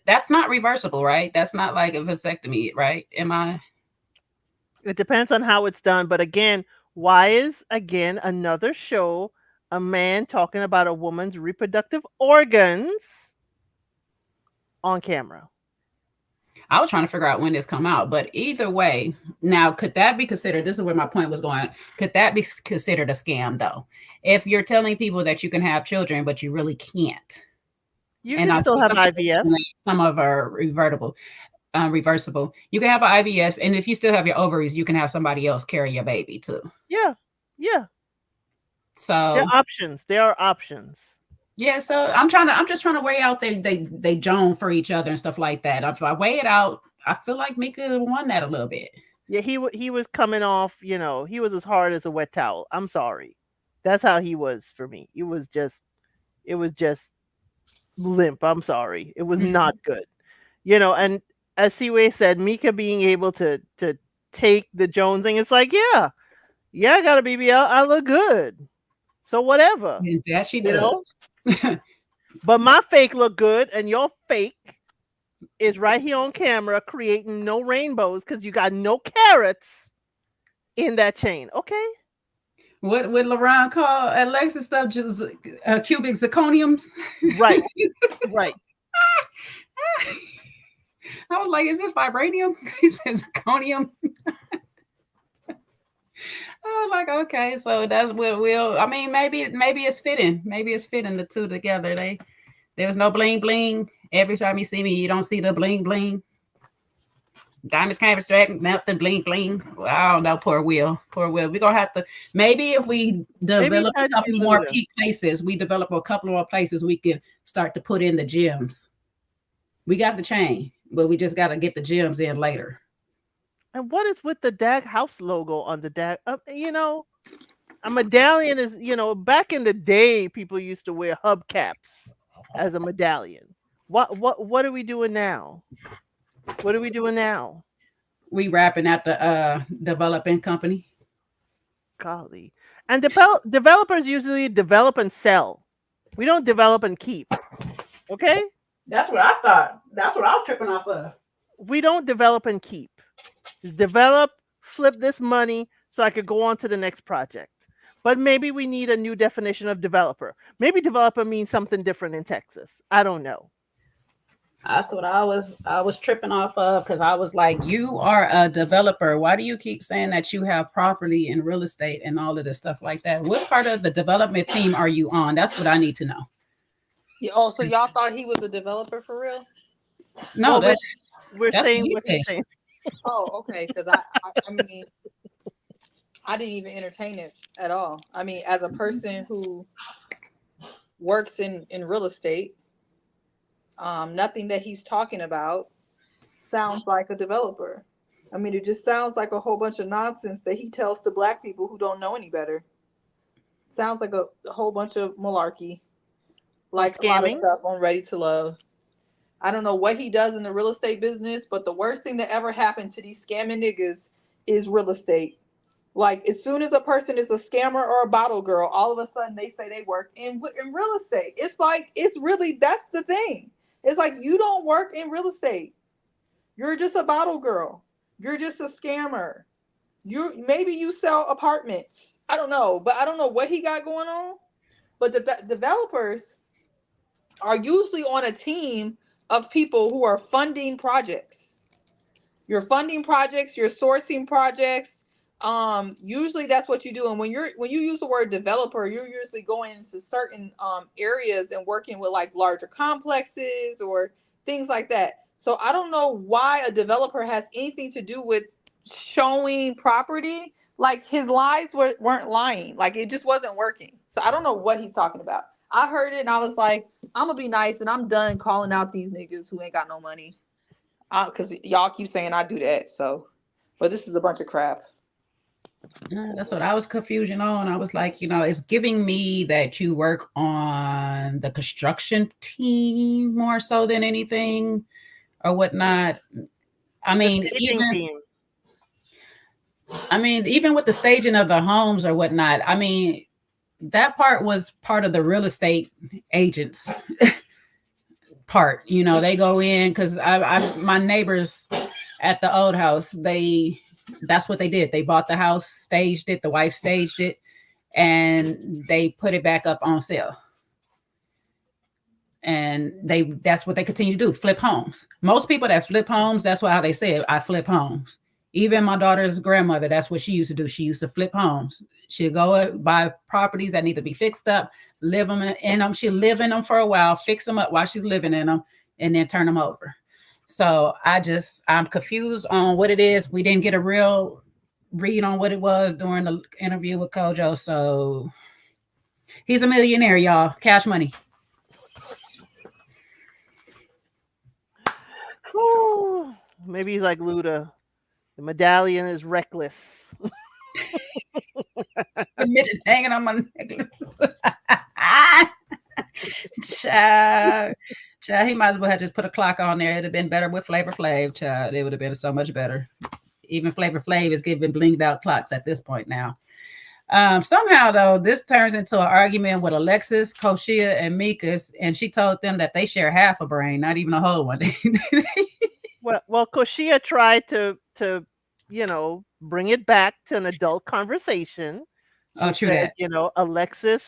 That's not reversible, right? That's not like a vasectomy, right? It depends on how it's done. But again, why is another show a man talking about a woman's reproductive organs on camera? I was trying to figure out when this come out, but either way, now could that be considered? This is where my point was going. Could that be considered a scam, though? If you're telling people that you can have children, but you really can't. You can still have IVF. Some of are reversible. You can have an IVF, and if you still have your ovaries, you can have somebody else carry your baby too. Yeah. So there are options. Yeah, so I'm just trying to weigh out they joan for each other and stuff like that. If I weigh it out, I feel like Mika won that a little bit. Yeah, he was coming off. He was as hard as a wet towel. I'm sorry, that's how he was for me. It was just limp. I'm sorry. It was not good. And as Seaway said, Mika being able to take the jonesing, it's like, yeah, I got a BBL. I look good. So whatever. Yeah, she does. But my fake look good, and your fake is right here on camera creating no rainbows because you got no carrots in that chain. Okay. What would LaRon call Alexis stuff? Just cubic zirconiums. Right. I was like, is this vibranium? He says zirconium. I was like, okay, so that's what maybe it's fitting. Maybe it's fitting the two together. There's no bling bling. Every time you see me, you don't see the bling bling. Diamonds can't distract, nothing bling bling. Well, I don't know, poor Will. We're gonna have to maybe if we develop a couple more peak places, we can start to put in the gems. We got the chain, but we just gotta get the gems in later. And what is with the DAG house logo on the DAG? A medallion is, back in the day, people used to wear hubcaps as a medallion. What are we doing now? What are we doing now? We wrapping at the developing company. Golly. And developers usually develop and sell. We don't develop and keep. Okay? That's what I thought. That's what I was tripping off of. We don't develop and keep. Develop, flip this money so I could go on to the next project. But maybe we need a new definition of developer. Maybe developer means something different in Texas. I don't know. That's what I was tripping off of, because I was like, you are a developer. Why do you keep saying that you have property and real estate and all of this stuff like that? What part of the development team are you on? That's what I need to know. Yeah, oh, so y'all thought he was a developer for real? No, well, we're saying what he's saying. Oh, okay. Because I mean, I didn't even entertain it at all. I mean, as a person who works in real estate, nothing that he's talking about sounds like a developer. I mean, it just sounds like a whole bunch of nonsense that he tells to Black people who don't know any better. Sounds like a whole bunch of malarkey, like scamming. A lot of stuff on Ready to Love. I don't know what he does in the real estate business, but the worst thing that ever happened to these scamming niggas is real estate. Like, as soon as a person is a scammer or a bottle girl, all of a sudden they say they work in real estate. It's like, it's really, that's the thing. It's like, you don't work in real estate. You're just a bottle girl. You're just a scammer. Maybe you sell apartments. I don't know, but I don't know what he got going on. But the developers are usually on a team of people who are funding projects. You're funding projects, you're sourcing projects. Usually that's what you do. And when you use the word developer, you're usually going into certain areas and working with like larger complexes or things like that. So I don't know why a developer has anything to do with showing property. Like, his lies weren't lying. Like, it just wasn't working. So I don't know what he's talking about. I heard it and I was like, I'm gonna be nice and I'm done calling out these niggas who ain't got no money. Because y'all keep saying I do that. So, but this is a bunch of crap. That's what I was confusion on. I was like, it's giving me that you work on the construction team more so than anything or whatnot. I mean, even with the staging of the homes or whatnot, I mean, that part was part of the real estate agents part. They go in because my neighbors at the old house, that's what they did. They bought the house, staged it, the wife staged it, and they put it back up on sale. And that's what they continue to do, flip homes. Most people that flip homes, that's how they say it, I flip homes. Even my daughter's grandmother, that's what she used to do. She used to flip homes. She'd go buy properties that need to be fixed up, live them in them. She'll live in them for a while, fix them up while she's living in them, and then turn them over. So I'm confused on what it is. We didn't get a real read on what it was during the interview with Kojo. So he's a millionaire, y'all. Cash money. Ooh, maybe he's like Luda. The medallion is reckless. A midget hanging on my necklace. Child, he might as well have just put a clock on there. It'd have been better with Flavor Flav, child. It would have been so much better. Even Flavor Flav is giving blinged out clocks at this point now. Somehow, though, this turns into an argument with Alexis, Koshia, and Mika's, and she told them that they share half a brain, not even a whole one. Well, Koshia tried to bring it back to an adult conversation. True that. Alexis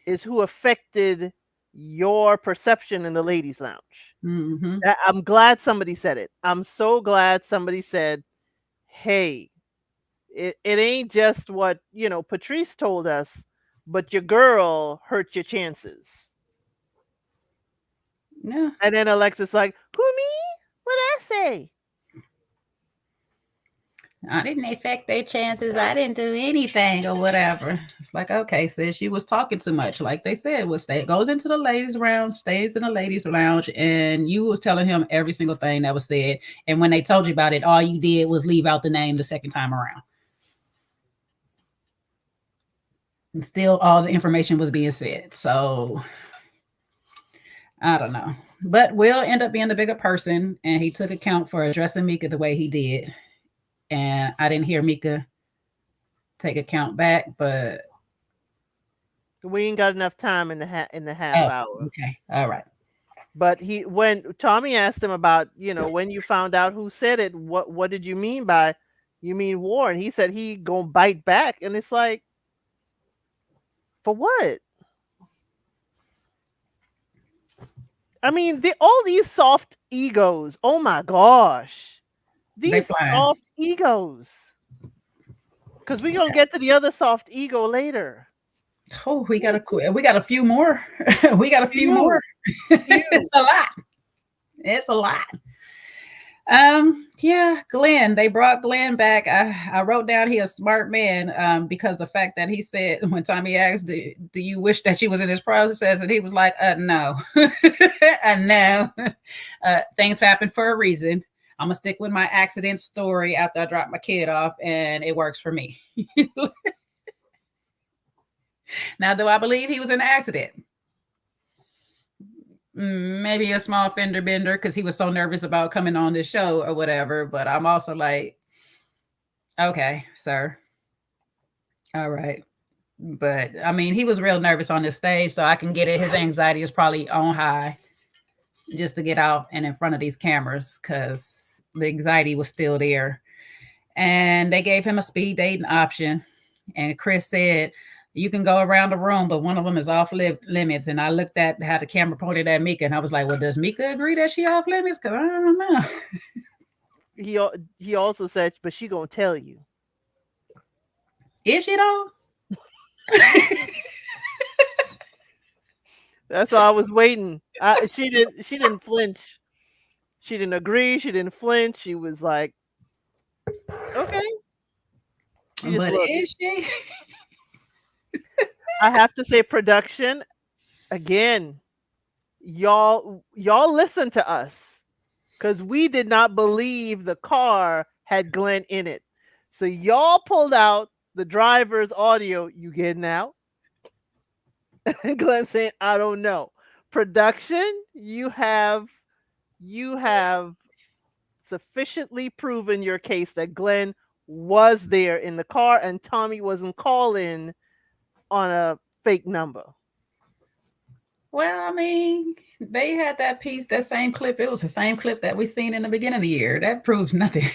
is who affected your perception in the ladies' lounge. Mm-hmm. I'm glad somebody said it. I'm so glad somebody said, hey, it ain't just what, Patrice told us, but your girl hurt your chances. Yeah. And then Alexis like, who, me? What I say? I didn't affect their chances. I didn't do anything or whatever. It's like, okay, sis, you was talking too much. Like they said, goes into the ladies' lounge, stays in the ladies' lounge, and you was telling him every single thing that was said. And when they told you about it, all you did was leave out the name the second time around. And still all the information was being said. So I don't know. But Will ended up being the bigger person, and he took account for addressing Mika the way he did. And I didn't hear Mika take account back, but we ain't got enough time in the half hour. Okay, all right. But when Tommy asked him about, when you found out who said it, what did you mean by, you mean war? And he said he gonna bite back, and it's like, for what? I mean, all these soft egos. Oh my gosh. These soft egos. Because we're going to get to the other soft ego later. Oh, we got a few more. We got a few more. It's a lot. It's a lot. Yeah, Glenn. They brought Glenn back. I wrote down he a smart man because the fact that he said when Tommy asked, do you wish that you was in this process? And he was like, no. No. Things happen for a reason. I'm going to stick with my accident story after I drop my kid off, and it works for me. Now, do I believe he was in an accident? maybe a small fender bender because he was so nervous about coming on the show or whatever. But I'm also like, okay, sir. All right. But I mean, he was real nervous on the stage, so I can get it. His anxiety is probably on high just to get out and in front of these cameras because the anxiety was still there. And they gave him a speed dating option. And Chris said, you can go around the room, but one of them is off limits. And I looked at how the camera pointed at Mika, and I was like, well, does Mika agree that she off limits? Because I don't know. He also said, but she gonna tell you. Is she though? That's why I was waiting. She didn't flinch. She didn't agree. She didn't flinch. She was like, okay. But is she? I have to say, production again. Y'all listen to us because we did not believe the car had Glenn in it. So y'all pulled out the driver's audio. You getting out? Glenn saying, I don't know. Production, you have sufficiently proven your case that Glenn was there in the car and Tommy wasn't calling on a fake number. Well, I mean, they had that piece, that same clip. It was the same clip that we seen in the beginning of the year. That proves nothing.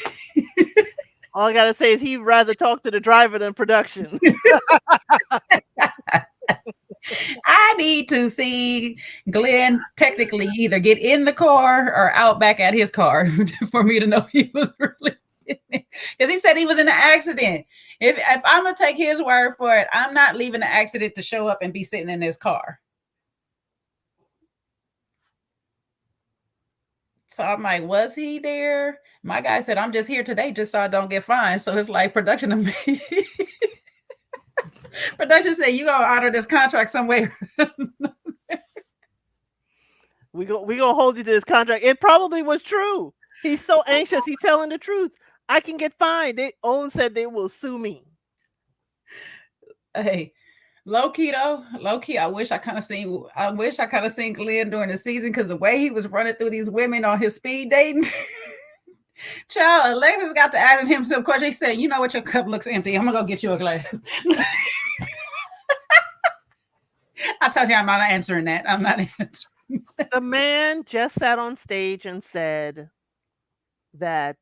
All I gotta say is he'd rather talk to the driver than production. I need to see Glenn technically either get in the car or out back at his car for me to know he was really in it. Because he said he was in an accident. If I'm gonna take his word for it, I'm not leaving the accident to show up and be sitting in his car. So I'm like, was he there? My guy said, I'm just here today just so I don't get fined. So it's like production of me. Production said, you gonna honor this contract somewhere. we gonna hold you to this contract. It probably was true. He's so anxious. He's telling the truth. I can get fined. Owen said they will sue me. Hey, low key, I wish I kind of seen Glenn during the season because the way he was running through these women on his speed dating. Child, Alexis got to asking him some questions. He said, you know what, your cup looks empty. I'm gonna go get you a glass. I told you I'm not answering that. I'm not answering that. The man just sat on stage and said that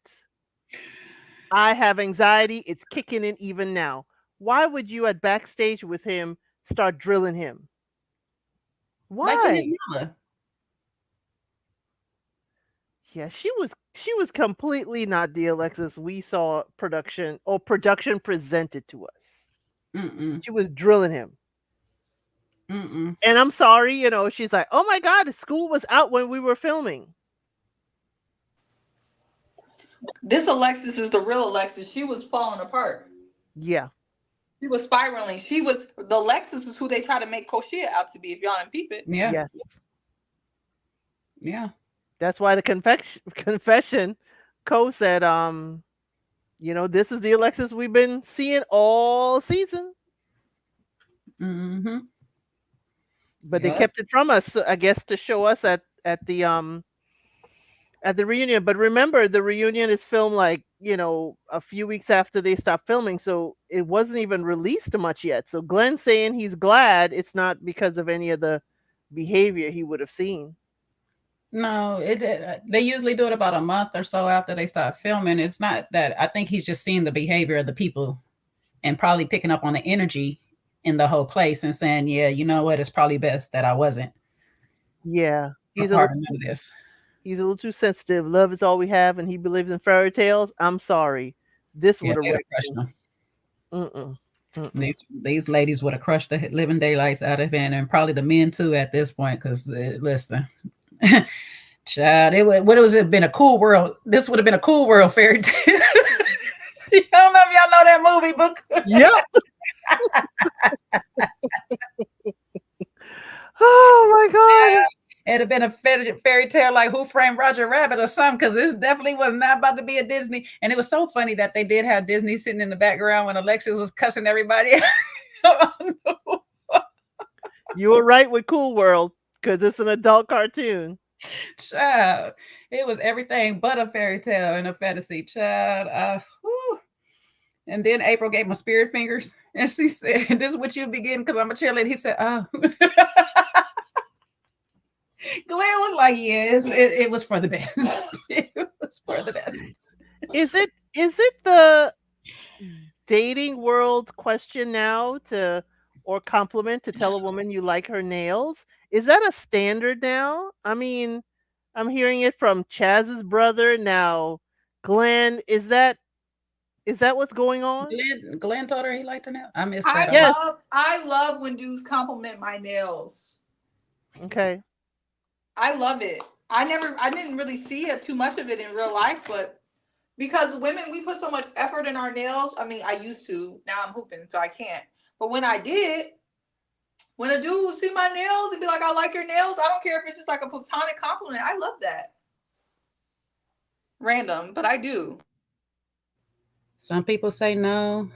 I have anxiety. It's kicking in even now. Why would you at backstage with him start drilling him? Why? Like his mother. Yeah, she was completely not the Alexis we saw production presented to us. Mm-mm. She was drilling him. Mm-mm. And I'm sorry, she's like, oh my God, school was out when we were filming. This Alexis is the real Alexis. She was falling apart. Yeah. She was spiraling. The Alexis is who they try to make Koshia out to be, if y'all didn't peep it. Yeah. Yes. Yeah. That's why the confession, Ko said, this is the Alexis we've been seeing all season. Mm-hmm. But they kept it from us, I guess, to show us at the reunion. But remember, the reunion is filmed a few weeks after they stopped filming, so it wasn't even released much yet. So Glenn's saying he's glad it's not because of any of the behavior he would have seen. No, they usually do it about a month or so after they start filming. It's not that. I think he's just seeing the behavior of the people and probably picking up on the energy in the whole place and saying, yeah, you know what, it's probably best that I wasn't. Yeah. He's a part of this. He's a little too sensitive. Love is all we have, and he believes in fairy tales. I'm sorry. This would have crushed him. These ladies would have crushed the living daylights out of him, and probably the men too at this point. Because listen, child, would have been a cool world. This would have been a cool world fairy tale. I don't know if y'all know that movie book. Yep. Oh my God. It'd have been a fairy tale like Who Framed Roger Rabbit or something, because this definitely was not about to be a Disney. And it was so funny that they did have Disney sitting in the background when Alexis was cussing everybody. You were right with Cool World. Because it's an adult cartoon. Child, it was everything but a fairy tale and a fantasy. Child, whew. And then April gave him spirit fingers, and she said, "This is what you begin because I'm a cheerleader." He said, "Oh." Glenn was like, "Yes, it was for the best. It was for the best." Is it the dating world question now or compliment to tell a woman you like her nails? Is that a standard now? I mean, I'm hearing it from Chaz's brother now. Glenn, is that what's going on? Glenn told her he liked her nails. I missed I that. Yes. I love when dudes compliment my nails. Okay. I love it. I didn't really see too much of it in real life, but because women, we put so much effort in our nails. I mean, I used to. Now I'm hooping, so I can't. But when I did, when a dude would see my nails and be like, "I like your nails," I don't care if it's just like a platonic compliment. I love that. Random, but I do. Some people say no.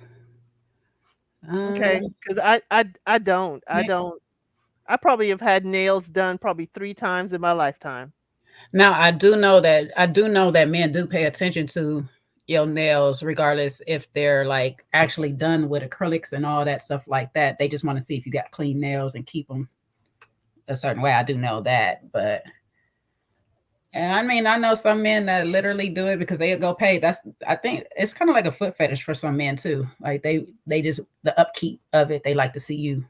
Okay. Because I don't. I probably have had nails done probably 3 times in my lifetime. Now I do know that men do pay attention to your nails, regardless if they're like actually done with acrylics and all that stuff like that. They just want to see if you got clean nails and keep them a certain way. I do know that, but and I mean, I know some men that literally do it because they go pay. I think it's kind of like a foot fetish for some men too. Like they just the upkeep of it. They like to see you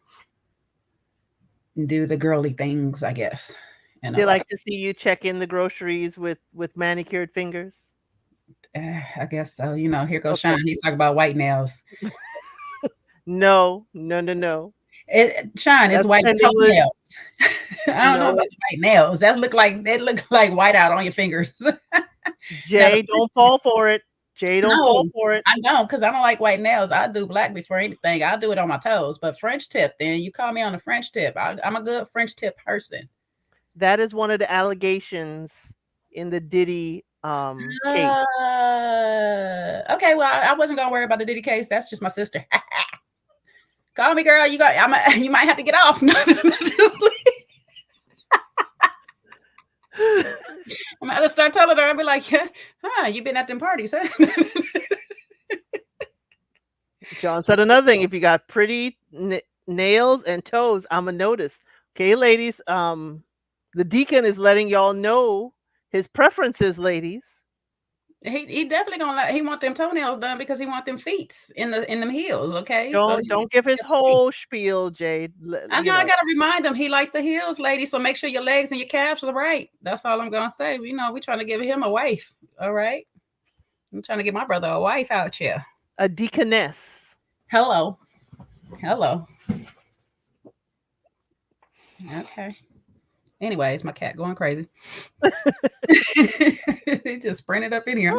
do the girly things, I guess. They like to see you check in the groceries with manicured fingers. I guess so. Here goes Sean. He's talking about white nails. No. Sean, it's white toenails. I don't know about the white nails. They look like white out on your fingers. Jay, don't fall for it. Fall for it. I don't, because I don't like white nails. I do black before anything. I'll do it on my toes. But French tip, then you call me on the French tip. I'm a good French tip person. That is one of the allegations in the Diddy case. Okay, well, I wasn't gonna worry about the Diddy case. That's just my sister. Call me, girl. You might have to get off. No, just I'm gonna start telling her. I'll be like, "Yeah, you been at them parties, huh?" John said another thing. If you got pretty nails and toes, I'ma notice. Okay, ladies. The deacon is letting y'all know his preferences, ladies. He definitely gonna he want them toenails done because he want them feet in them heels. Okay, don't give his whole spiel, Jade. I know. I gotta remind him he like the heels, lady. So make sure your legs and your calves are right. That's all I'm gonna say. We trying to give him a wife. All right, I'm trying to get my brother a wife out here. A deaconess. Hello. Okay. Anyways, my cat going crazy. He just sprinted up in here.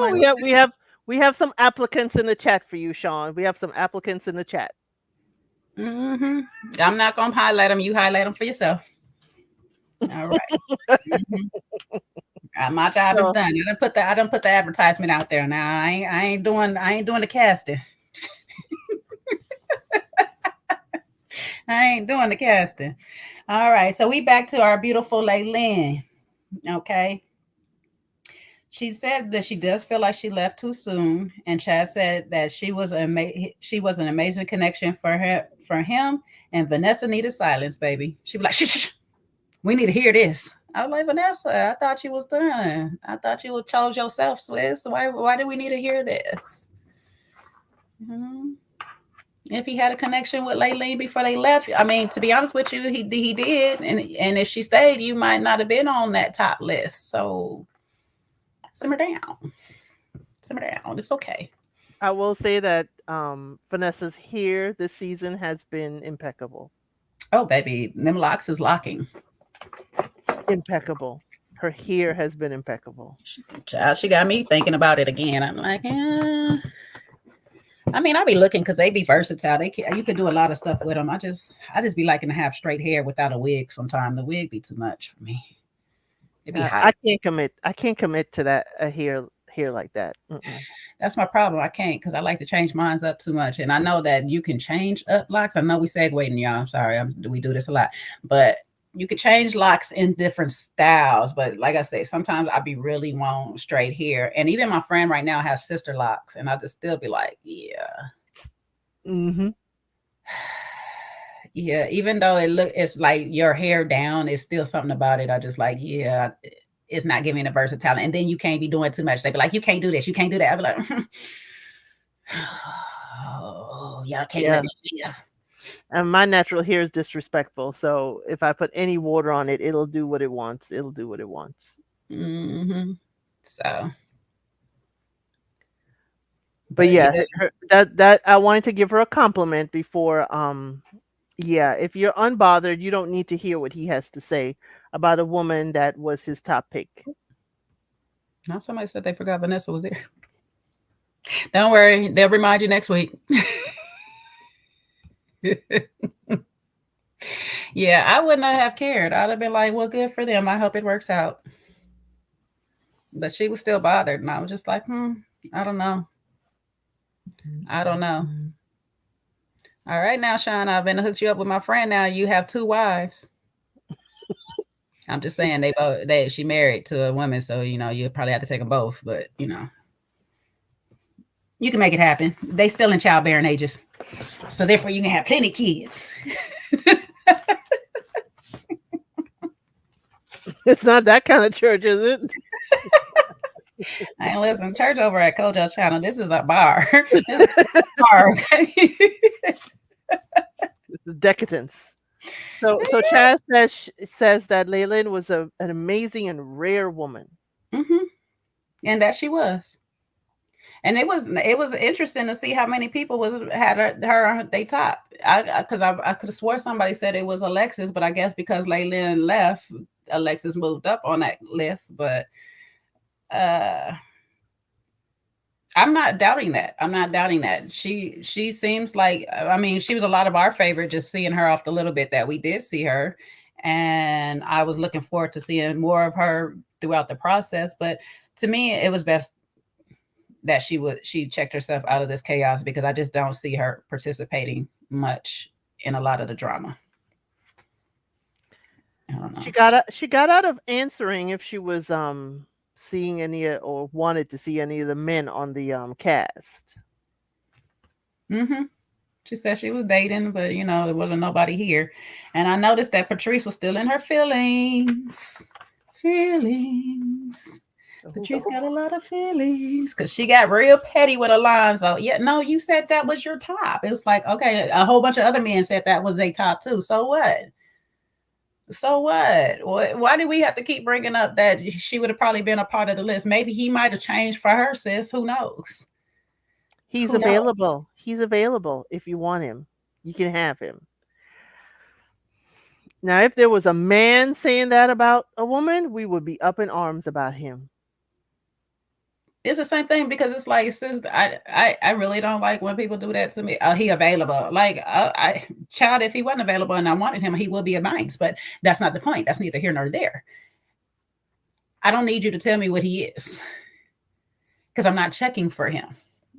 We have some applicants in the chat for you, Sean. We have some applicants in the chat. Mm-hmm. I'm not gonna highlight them. You highlight them for yourself. All right. Mm-hmm. My job is done. I done put the advertisement out there. Now I ain't doing the casting. I ain't doing the casting. All right, so we back to our beautiful Laylin. Okay. She said that she does feel like she left too soon, and Chad said that she was an amazing connection for him, and Vanessa needed silence, baby. She'd be like, shh, we need to hear this. I was like, Vanessa, I thought you was done. I thought you chose yourself, Swiss. Why do we need to hear this? Mm-hmm. If he had a connection with Laylin before they left, I mean, to be honest with you, he did, and if she stayed, you might not have been on that top list. So simmer down. It's okay. I will say that Vanessa's hair this season has been impeccable. Oh, baby, them locks is locking. Impeccable. Her hair has been impeccable. Child, she got me thinking about it again. I'm like, I mean, I'll be looking because they be versatile. You could do a lot of stuff with them. I just be liking to have straight hair without a wig. Sometimes the wig be too much for me. It'd be hot. I can't commit to that hair like that. Mm-mm. That's my problem. I can't because I like to change mine up too much. And I know that you can change up locks. I know we segueing, y'all. I'm sorry. We do this a lot, but you could change locks in different styles, but like I say, sometimes I be really want straight hair. And even my friend right now has sister locks, and I just still be like, yeah. Mm-hmm. Yeah, even though it's like your hair down, it's still something about it. I just like, yeah, it's not giving a versatility. And then you can't be doing too much. They be like, you can't do this, you can't do that. I be like, oh, y'all can't let me live. And my natural hair is disrespectful, so if I put any water on it, it'll do what it wants. It'll do what it wants. Mm-hmm. So, But yeah, that I wanted to give her a compliment before. Yeah, if you're unbothered, you don't need to hear what he has to say about a woman that was his top pick. now somebody said they forgot Vanessa was there. Don't worry, they'll remind you next week. Yeah, I would not have cared. I'd have been like, well, good for them. I hope it works out. But she was still bothered, and I was just like, I don't know. I don't know. All right, now, Sean, I've been hooked you up with my friend. Now you have 2 wives. I'm just saying she married to a woman, so you probably have to take them both. But you can make it happen. They still in childbearing ages, so therefore you can have plenty of kids. It's not that kind of church, is it? I ain't listening church over at Kojo Channel. This is a bar. This is a bar, okay? This is decadence. So Chaz says that Leylin was an amazing and rare woman. Mm-hmm. And that she was. And it was interesting to see how many people had her they top. Because I could have swore somebody said it was Alexis, but I guess because Leylin left, Alexis moved up on that list. But I'm not doubting that. She seems like, I mean, she was a lot of our favorite, just seeing her off the little bit that we did see her. And I was looking forward to seeing more of her throughout the process. But to me, it was best that she checked herself out of this chaos, because I just don't see her participating much in a lot of the drama. I don't know. She got out of answering if she was seeing any or wanted to see any of the men on the cast. Mm-hmm. She said she was dating, but it wasn't nobody here. And I noticed that Patrice was still in her feelings. Patrice got a lot of feelings because she got real petty with Alonzo. Yeah, no, you said that was your top. It was like, okay, a whole bunch of other men said that was their top too. So what? Why do we have to keep bringing up that she would have probably been a part of the list? Maybe he might have changed for her, sis. Who knows? He's available. He's available. If you want him, you can have him. Now, if there was a man saying that about a woman, we would be up in arms about him. It's the same thing, because it's like, sis, I really don't like when people do that to me. He available? Like, child, if he wasn't available and I wanted him, he would be a nice. But that's not the point. That's neither here nor there. I don't need you to tell me what he is, because I'm not checking for him.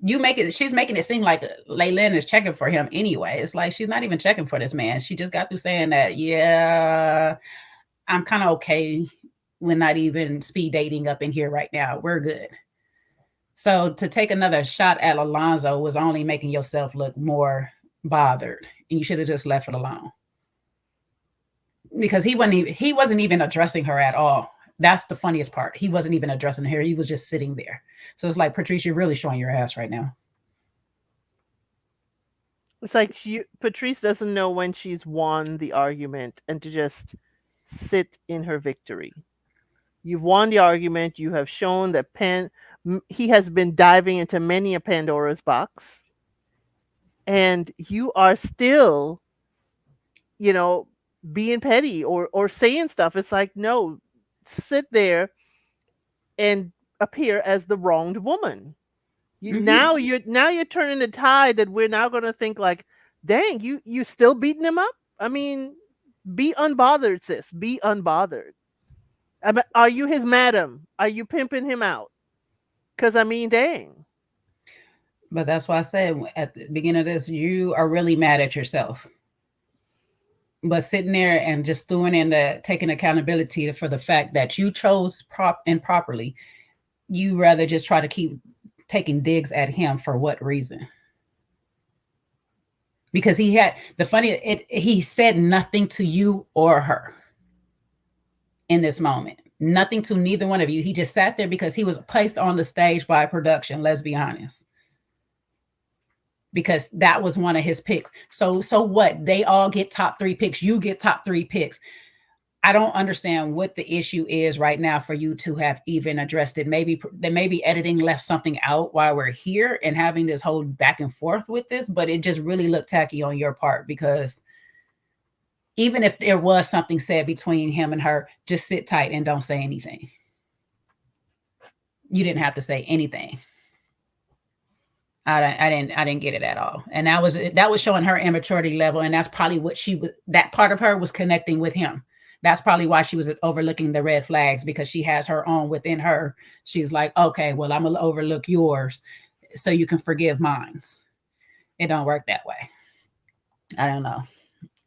She's making it seem like Leylin is checking for him anyway. It's like she's not even checking for this man. She just got through saying that, yeah, I'm kind of okay. We're not even speed dating up in here right now. We're good. So to take another shot at Alonzo was only making yourself look more bothered, and you should have just left it alone. Because he wasn't even addressing her at all. That's the funniest part. He wasn't even addressing her. He was just sitting there. So it's like, Patrice, you're really showing your ass right now. It's like Patrice doesn't know when she's won the argument and to just sit in her victory. You've won the argument. You have shown that he has been diving into many a Pandora's box. And you are still, being petty or saying stuff. It's like, no, sit there and appear as the wronged woman. Now you're turning the tide that we're now going to think like, dang, you still beating him up? I mean, be unbothered, sis. Be unbothered. Are you his madam? Are you pimping him out? Because, I mean, dang. But that's why I said at the beginning of this, you are really mad at yourself. But sitting there and just doing and taking accountability for the fact that you chose improperly, you rather just try to keep taking digs at him for what reason? Because he said nothing to you or her in this moment. Nothing to neither one of you. He just sat there because he was placed on the stage by production, let's be honest. Because that was one of his picks. So what? They all get top 3 picks. You get top 3 picks. I don't understand what the issue is right now for you to have even addressed it. Maybe editing left something out while we're here and having this whole back and forth with this, but it just really looked tacky on your part, because even if there was something said between him and her, just sit tight and don't say anything. You didn't have to say anything. I didn't get it at all. And that was showing her immaturity level. And that's probably what that part of her was connecting with him. That's probably why she was overlooking the red flags, because she has her own within her. She's like, okay, well, I'm going to overlook yours so you can forgive mine. It don't work that way. I don't know.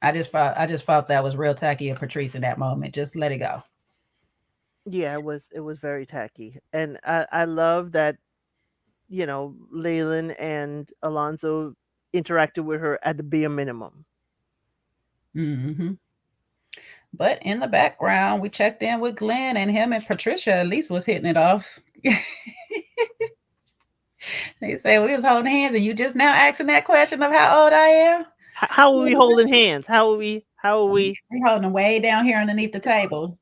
I just felt that was real tacky of Patrice in that moment. Just let it go. Yeah, it was very tacky. And I love that, Leyland and Alonzo interacted with her at the bare minimum. Mm-hmm. But in the background, we checked in with Glenn, and him and Patricia at least was hitting it off. They said we was holding hands, and you just now asking that question of how old I am. How are we holding hands? How are we? We holding them way down here underneath the table,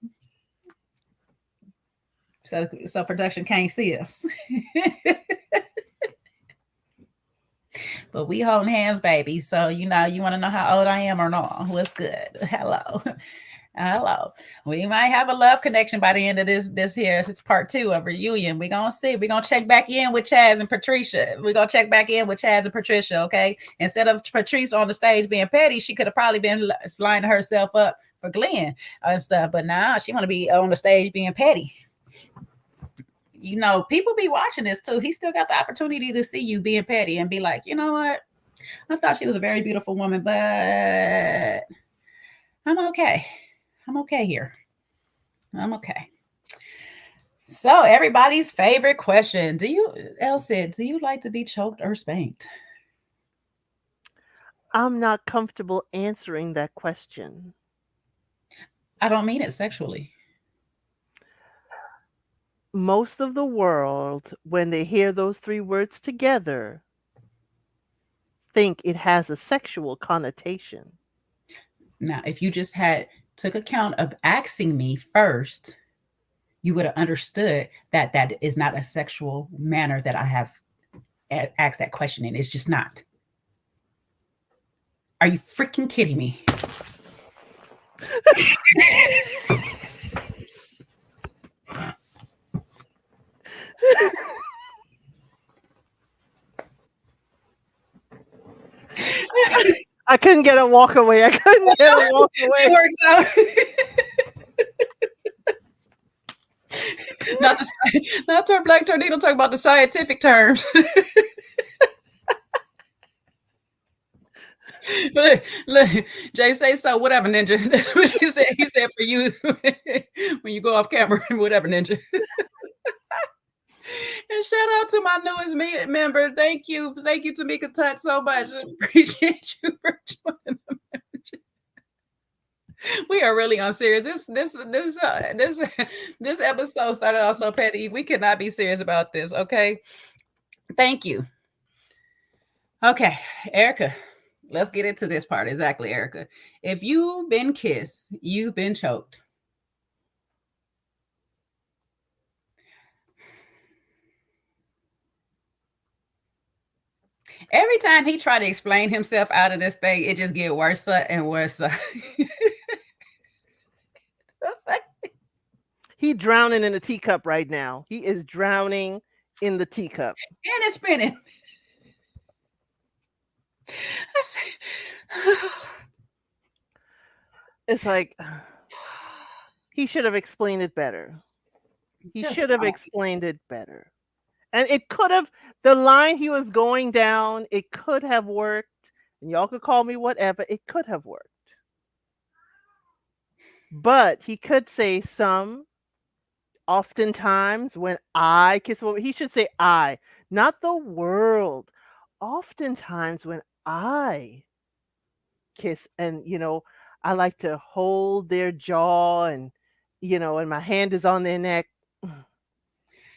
so production can't see us. But we holding hands, baby. So you want to know how old I am or not? What's good? Hello. We might have a love connection by the end of this here. It's part 2 of reunion. We're gonna see. We're gonna check back in with Chaz and Patricia. Okay. Instead of Patrice on the stage being petty, she could have probably been lining herself up for Glenn and stuff. But now she want to be on the stage being petty. People be watching this too. He still got the opportunity to see you being petty and be like, you know what? I thought she was a very beautiful woman, but I'm okay. I'm okay here. I'm okay. So everybody's favorite question. Do you like to be choked or spanked? I'm not comfortable answering that question. I don't mean it sexually. Most of the world, when they hear those 3 words together, think it has a sexual connotation. Now, if you just took account of asking me first, you would have understood that is not a sexual manner that I have asked that question in. It's just not. Are you freaking kidding me? I couldn't get a walk away. It works out. Not our Black Tornado talk about the scientific terms. Look, Jay say so. Whatever, Ninja. That's what he said. He said for you when you go off camera, whatever, Ninja. And shout out to my newest member. Thank you, Tamika Tut, so much. Appreciate you for joining the membership. We are really on serious. This episode started off so petty. We cannot be serious about this. Okay, thank you. Okay, Erica, let's get into this part. Exactly, Erica. If you've been kissed, you've been choked. Every time he tried to explain himself out of this thing, it just get worse and worse. He's drowning in a teacup right now. He is drowning in the teacup. And it's spinning. It's like he should have explained it better. Explained it better. And it could have, the line he was going down, it could have worked. And y'all could call me whatever. It could have worked. But he could say some. Oftentimes, when I kiss a woman, he should say I, not the world. Oftentimes, when I kiss, and I like to hold their jaw, and and my hand is on their neck.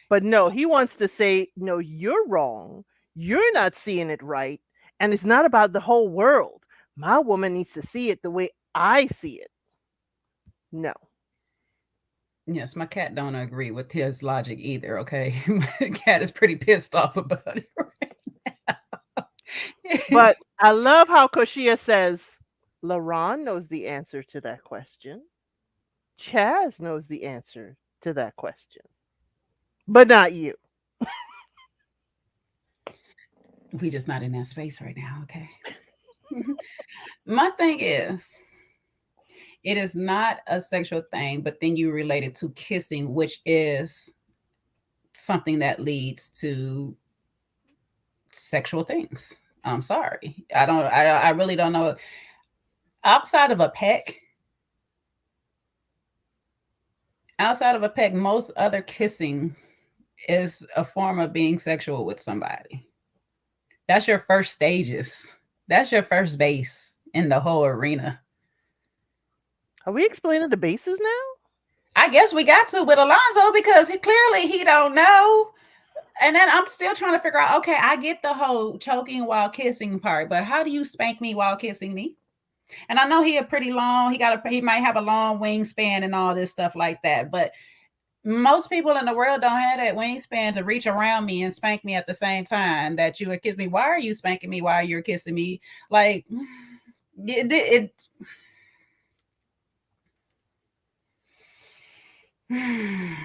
But no, he wants to say, no, you're wrong. You're not seeing it right. And it's not about the whole world. My woman needs to see it the way I see it. No. Yes, my cat don't agree with his logic either. Okay, my cat is pretty pissed off about it right now. But I love how Koshia says, LaRon knows the answer to that question. Chaz knows the answer to that question. But not you. We just not in that space right now. Okay. My thing is, it is not a sexual thing, but then you relate it to kissing, which is something that leads to sexual things. I'm sorry. I really don't know. Outside of a peck, most other kissing is a form of being sexual with somebody. That's your first stages. That's your first base in the whole arena. Are we explaining the bases now? I guess we got to with Alonzo because he don't know. And then I'm still trying to figure out, okay, I get the whole choking while kissing part, but how do you spank me while kissing me? And I know he might have a long wingspan and all this stuff like that, but most people in the world don't have that wingspan to reach around me and spank me at the same time that you would kiss me. Why are you spanking me while you're kissing me? Like it I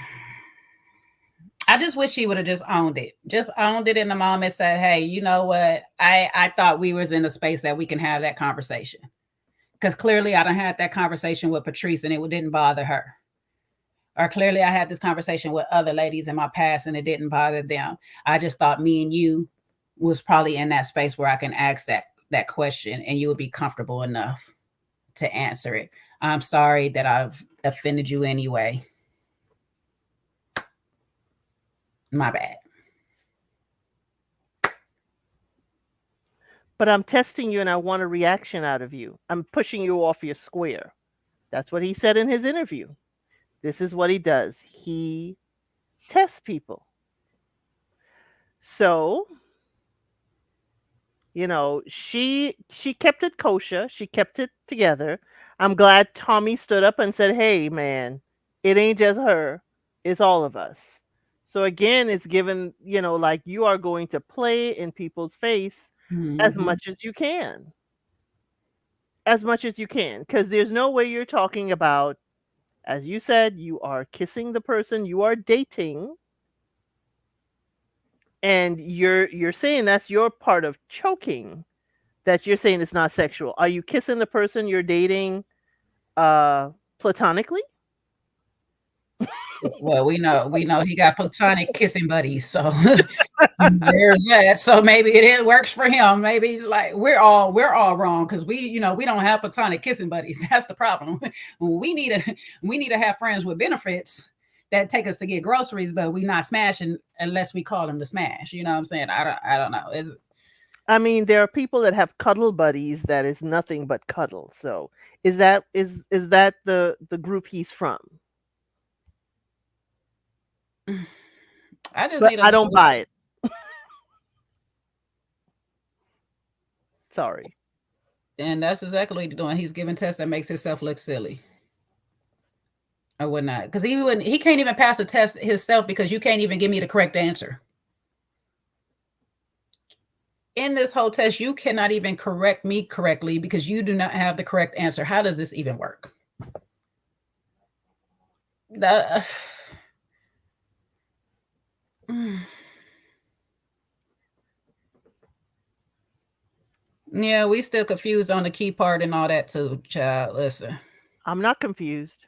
just wish he would have just owned it. Just owned it in the moment, said, hey, you know what? I thought we was in a space that we can have that conversation. Because clearly I done had that conversation with Patrice and it didn't bother her. Or clearly I had this conversation with other ladies in my past and it didn't bother them. I just thought me and you was probably in that space where I can ask that question and you would be comfortable enough to answer it. I'm sorry that I've offended you anyway. My bad. But I'm testing you and I want a reaction out of you. I'm pushing you off your square. That's what he said in his interview. This is what he does. He tests people. So, she kept it kosher. She kept it together. I'm glad Tommy stood up and said, hey, man, it ain't just her. It's all of us. So again, it's given, like you are going to play in people's face as much as you can. As much as you can. Because there's no way you're talking about, as you said, you are kissing the person you are dating. And you're saying that's your part of choking, that you're saying it's not sexual. Are you kissing the person you're dating platonically? Well, we know he got platonic kissing buddies, so there's that. So maybe it works for him. Maybe like we're all wrong because we don't have platonic kissing buddies. That's the problem. We need to have friends with benefits that take us to get groceries, but we not smashing unless we call them to smash. You know what I'm saying? I don't know. I mean, there are people that have cuddle buddies that is nothing but cuddle. So is that the group he's from? I don't buy it. Sorry. And that's exactly what he's doing. He's giving tests that makes himself look silly. I would not, because he can't even pass a test himself because you can't even give me the correct answer. In this whole test, you cannot even correct me correctly because you do not have the correct answer. How does this even work? Yeah, we still confused on the key part and all that too, child. Listen. I'm not confused.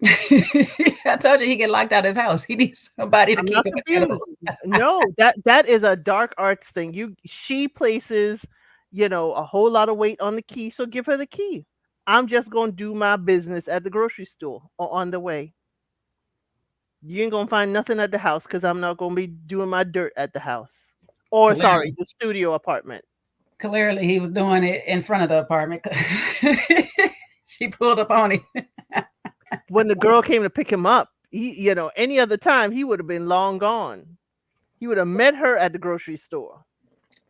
I told you he get locked out of his house. He needs somebody to keep him accountable. No, that is a dark arts thing. She places, a whole lot of weight on the key, so give her the key. I'm just gonna do my business at the grocery store or on the way. You ain't gonna find nothing at the house because I'm not gonna be doing my dirt at the house. Or sorry, Clearly, the studio apartment. clearly he was doing it in front of the apartment. She pulled up on him. When the girl came to pick him up, he, any other time he would have been long gone. He would have met her at the grocery store.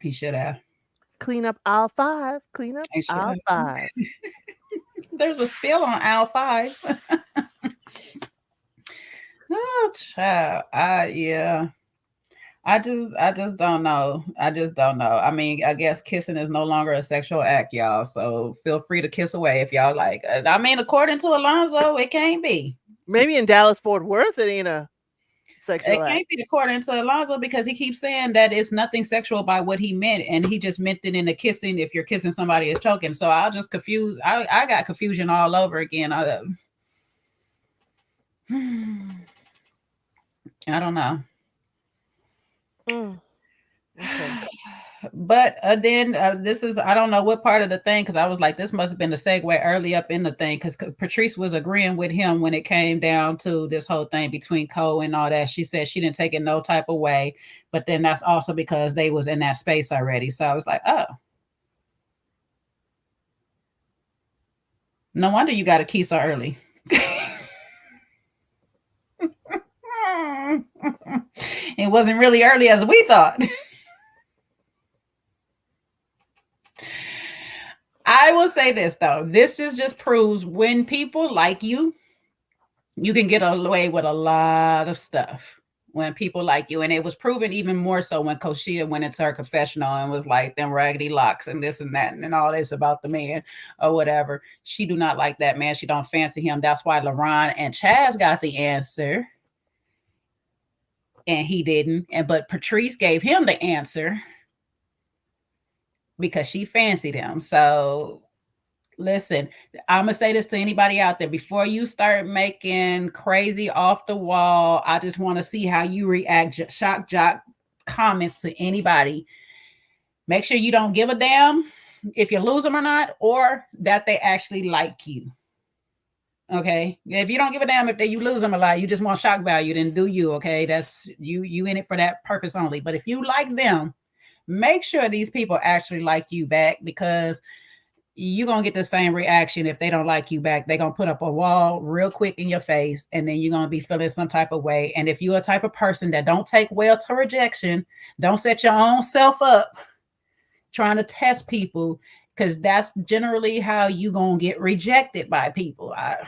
He should have. Clean up aisle 5. Clean up He should aisle have. 5. There's a spill on aisle 5. Oh, child. Yeah. I just don't know. I just don't know. I mean, I guess kissing is no longer a sexual act, y'all. So feel free to kiss away if y'all like. I mean, according to Alonzo, it can't be. Maybe in Dallas Fort Worth it ain't a sexual It can't act. be according to Alonzo because he keeps saying that it's nothing sexual by what he meant, and he just meant it in the kissing. If you're kissing somebody is choking. So I'll just confuse. I got confusion all over again. I don't know. Okay. But then this is, I don't know what part of the thing, because I was like, this must have been the segue early up in the thing, because Patrice was agreeing with him when it came down to this whole thing between Cole and all that. She said she didn't take it no type of way, but then that's also because they was in that space already. So I was like, oh. No wonder you got a key so early. It wasn't really early as we thought. I will say this though. This just proves when people like you, you can get away with a lot of stuff. When people like you, and it was proven even more so when Koshia went into her confessional and was like them raggedy locks and this and that and all this about the man or whatever. She do not like that man. She don't fancy him. That's why LaRon and Chaz got the answer. And he didn't. But Patrice gave him the answer because she fancied him. So listen, I'm going to say this to anybody out there. Before you start making crazy off the wall, I just want to see how you react. Shock jock comments to anybody. Make sure you don't give a damn if you lose them or not, or that they actually like you. Okay, if you don't give a damn if you lose them a lot, you just want shock value, then do you. Okay, that's you in it for that purpose only. But if you like them, make sure these people actually like you back, because you're gonna get the same reaction if they don't like you back. They're gonna put up a wall real quick in your face, and then you're gonna be feeling some type of way. And if you're a type of person that don't take well to rejection, don't set your own self up trying to test people, because that's generally how you gonna get rejected by people. I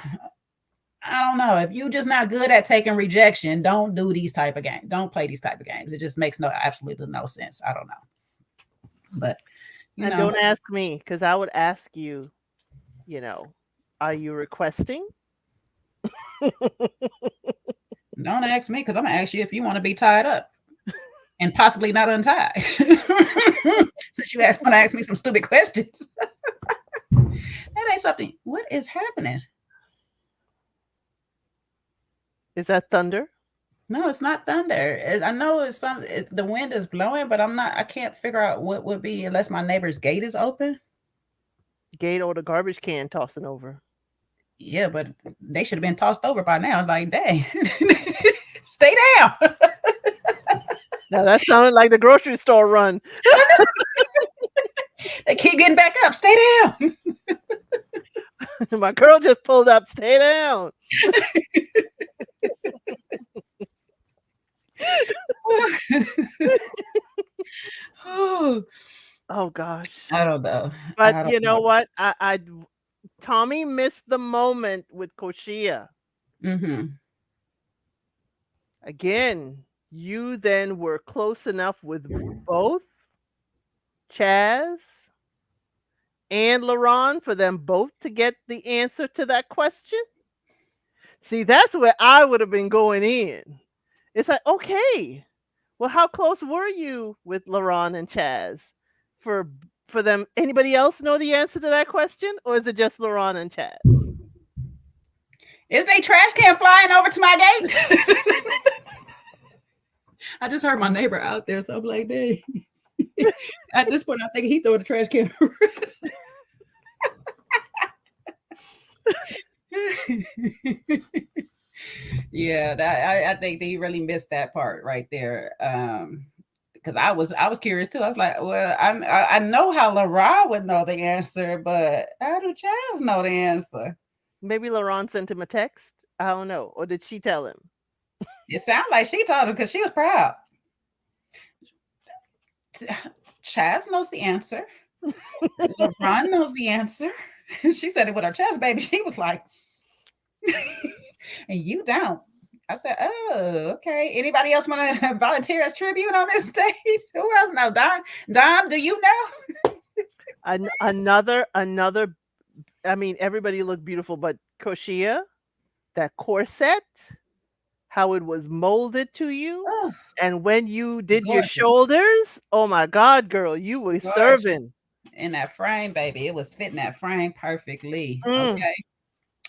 don't know. If you just not good at taking rejection, don't do these type of games. Don't play these type of games. It just makes absolutely no sense. I don't know. But and don't ask me, because I would ask you, are you requesting? Don't ask me, because I'm gonna ask you if you want to be tied up and possibly not untied. Since you want to ask me some stupid questions. That ain't something. What is happening? Is that thunder? No, it's not thunder. I know it's the wind is blowing, but I can't figure out what would be, unless my neighbor's gate is open. Gate or the garbage can tossing over. Yeah, but they should have been tossed over by now. Like, dang. Stay down. Now that sounded like the grocery store run. They keep getting back up. Stay down. My girl just pulled up. Stay down. Oh gosh. I don't know. But you know what? I Tommy missed the moment with Koshia. Mm-hmm. Again, you then were close enough with both Chaz and LaRon for them both to get the answer to that question. See, that's where I would have been going in. It's like, okay, well, how close were you with LaRon and Chaz for them? Anybody else know the answer to that question, or is it just LaRon and Chaz? Is they trash can flying over to my gate? I just heard my neighbor out there, so I'm like, dang. At this point, I think he threw the trash can. Yeah, I think they really missed that part right there. Because I was curious too. I was like, well, I know how LaRon would know the answer, but how do Chaz know the answer? Maybe LaRon sent him a text. I don't know. Or did she tell him? It sounded like she told him because she was proud. Chaz knows the answer. LaRon knows the answer. She said it with her chest, baby. She was like, and you don't. I said, oh, okay. Anybody else want to volunteer as tribute on this stage? Who else know? Dom, do you know? Another. I mean, everybody looked beautiful, but Koshia, that corset, how it was molded to you, Oh, and when you did your gorgeous. shoulders, oh my God, girl, you were Gorgeous. serving. In that frame, baby. It was fitting that frame perfectly. Mm. Okay.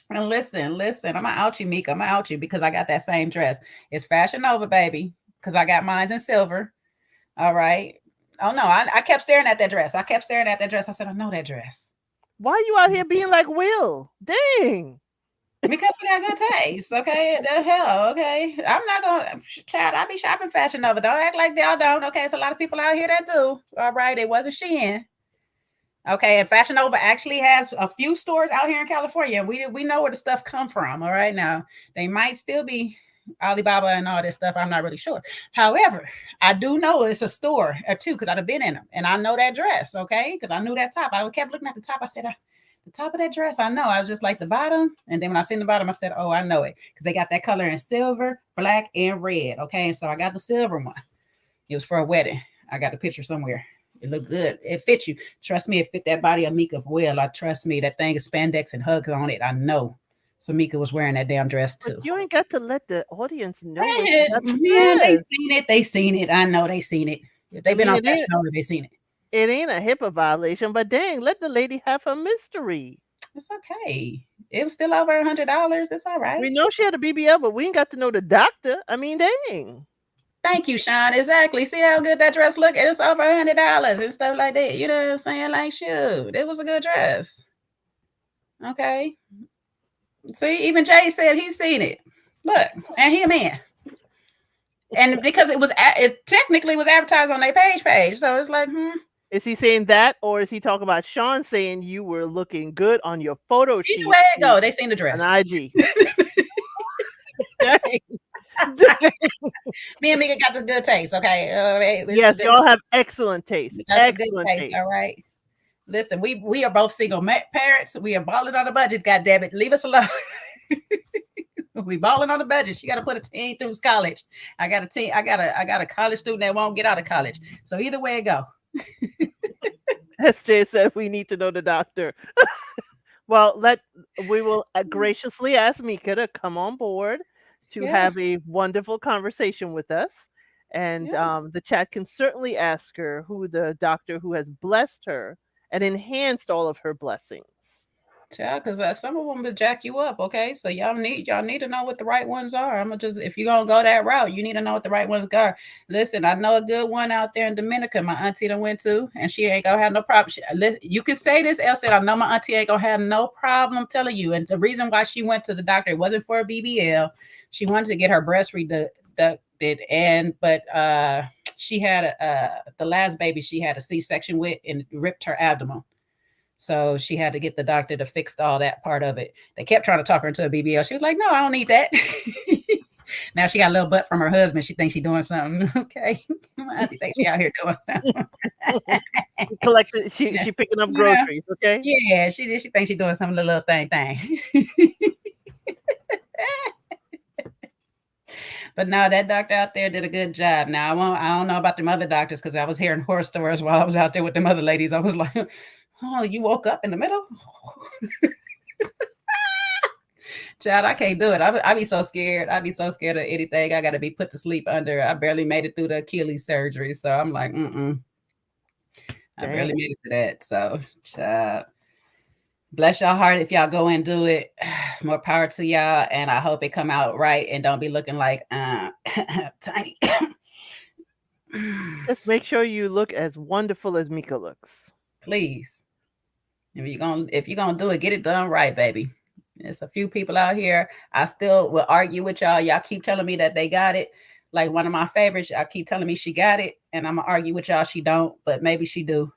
And listen, I'm gonna out you, Mika. I'm gonna out you because I got that same dress. It's Fashion Nova, baby, because I got mine in silver. All right. Oh no, I kept staring at that dress. I said, I know that dress. Why are you out here being like Will? Dang. Because we got good taste, okay? The hell, okay? I'm not gonna, child. I be shopping Fashion Nova. Don't act like y'all don't. Okay, it's a lot of people out here that do. All right, it wasn't Shein. Okay, and Fashion Nova actually has a few stores out here in California. We know where the stuff come from. All right, now they might still be Alibaba and all this stuff. I'm not really sure. However, I do know it's a store or two because I've been in them, and I know that dress. Okay, because I knew that top. I kept looking at the top. I said, the top of that dress, I know. I was just like the bottom, and then when I seen the bottom, I said, oh, I know it because they got that color in silver, black, and red. Okay, and so I got the silver one. It was for a wedding. I got the picture somewhere. It looked good. It fit you. Trust me, it fit that body of Mika well. I trust me. That thing is spandex and hugs on it. I know. So Mika was wearing that damn dress too. But you ain't got to let the audience know. Yeah, they seen it. They seen it. I know they seen it. If they've been on Fashion Nova, they seen it. It ain't a HIPAA violation, but dang, let the lady have her mystery. It's okay. It was still over $100. It's all right. We know she had a BBL, but we ain't got to know the doctor. I mean, dang. Thank you, Sean. Exactly. See how good that dress looked? It's over $100 and stuff like that. You know what I'm saying? Like, shoot, it was a good dress. Okay. See, even Jay said he's seen it. Look, and he a man. And because it technically was advertised on their page. So it's like, Is he saying that, or is he talking about Sean saying you were looking good on your photo sheet? Either way it go, they seen the dress. On IG. Dang. Me and Mika got the good taste, okay? Yes, y'all have excellent taste. Excellent taste, all right? Listen, we are both single parents. We are balling on a budget, goddamn it. Leave us alone. We balling on a budget. She got to put a teen through college. I got a college student that won't get out of college. So either way it go. SJ said we need to know the doctor. Well, we will graciously ask Mika to come on board to have a wonderful conversation with us. And the chat can certainly ask her who the doctor who has blessed her and enhanced all of her blessings. Yeah, because some of them will jack you up, okay? So y'all need to know what the right ones are. If you're gonna go that route, you need to know what the right ones are. Listen, I know a good one out there in Dominica, my auntie done went to, and she ain't gonna have no problem. You can say this, Elle said, I know my auntie ain't gonna have no problem telling you. And the reason why she went to the doctor, it wasn't for a BBL. She wanted to get her breast reducted, but she had the last baby she had a C-section with and ripped her abdomen. So she had to get the doctor to fix all that part of it. They kept trying to talk her into a BBL. She was like, no, I don't need that. Now she got a little butt from her husband. She thinks she's doing something. Okay. I think she out here doing something. She picking up groceries, okay? Yeah, she did. She thinks she's doing some little thing. But no, that doctor out there did a good job. Now, I don't know about them other doctors because I was hearing horror stories while I was out there with them other ladies. I was like, oh, you woke up in the middle? Child, I can't do it. I be so scared. I be so scared of anything. I got to be put to sleep under. I barely made it through the Achilles surgery. So I'm like, I barely made it to that. So, child, bless your heart if y'all go and do it. More power to y'all. And I hope it come out right and don't be looking like tiny. Just make sure you look as wonderful as Mika looks. Please. If you're gonna do it, get it done right, baby. There's a few people out here. I still will argue with y'all. Y'all keep telling me that they got it. Like one of my favorites, I keep telling me she got it, and I'm gonna argue with y'all she don't, but maybe she do.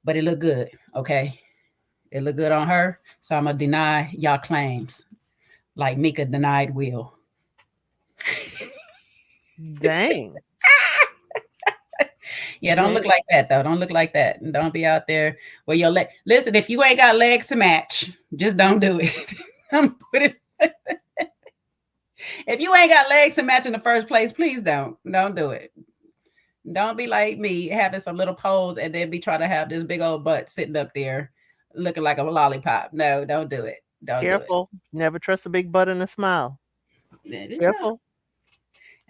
But it look good, okay? It look good on her, so I'm gonna deny y'all claims, like Mika denied Will. Dang. Yeah, don't look like that though. Don't look like that. And don't be out there where your leg. Listen, if you ain't got legs to match, just don't do it. I'm put it. If you ain't got legs to match in the first place, please don't do it. Don't be like me having some little pose and then be trying to have this big old butt sitting up there looking like a lollipop. No, don't do it. Don't Careful. Never trust a big butt and a smile. do it. Careful.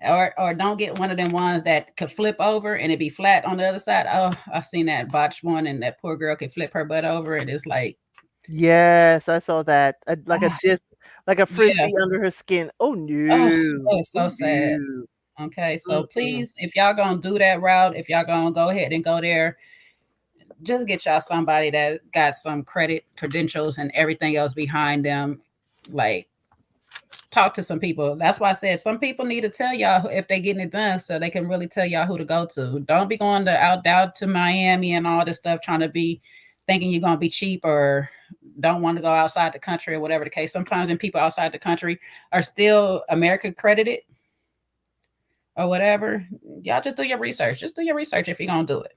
Or don't get one of them ones that could flip over and it be flat on the other side. Oh, I seen that botched one, and that poor girl could flip her butt over, and it's like, yes, I saw that. Like a disc, like a frisbee under her skin. Oh no. Oh, it's so sad. Okay, so please, if y'all gonna do that route, if y'all gonna go ahead and go there, just get y'all somebody that got some credentials, and everything else behind them. Like, talk to some people. That's why I said some people need to tell y'all if they getting it done, so they can really tell y'all who to go to. Don't be going out to Miami and all this stuff, trying to be thinking you're gonna be cheap, or don't want to go outside the country, or whatever the case. Sometimes when people outside the country are still America credited or whatever, y'all just do your research. Just do your research if you're gonna do it.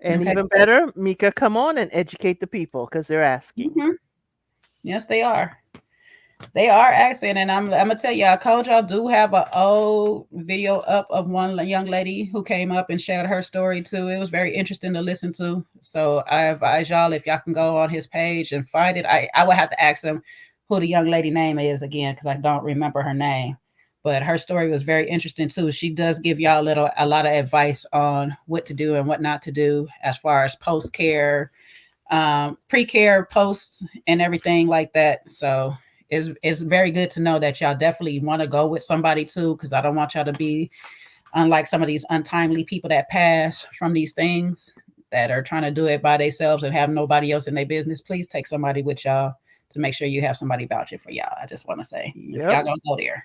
And even better, Mika, come on and educate the people, because they're asking. Mm-hmm. Yes, they are. They are asking, and I'm gonna tell y'all, Kojo do have an old video up of one young lady who came up and shared her story too. It was very interesting to listen to. So I advise y'all, if y'all can go on his page and find it. I would have to ask him who the young lady name is again, because I don't remember her name. But her story was very interesting too. She does give y'all a lot of advice on what to do and what not to do as far as post care, pre-care, post, and everything like that. So it's very good to know that y'all definitely want to go with somebody too, because I don't want y'all to be unlike some of these untimely people that pass from these things, that are trying to do it by themselves and have nobody else in their business. Please take somebody with y'all to make sure you have somebody vouching for y'all. I just want to say, if y'all gonna go there,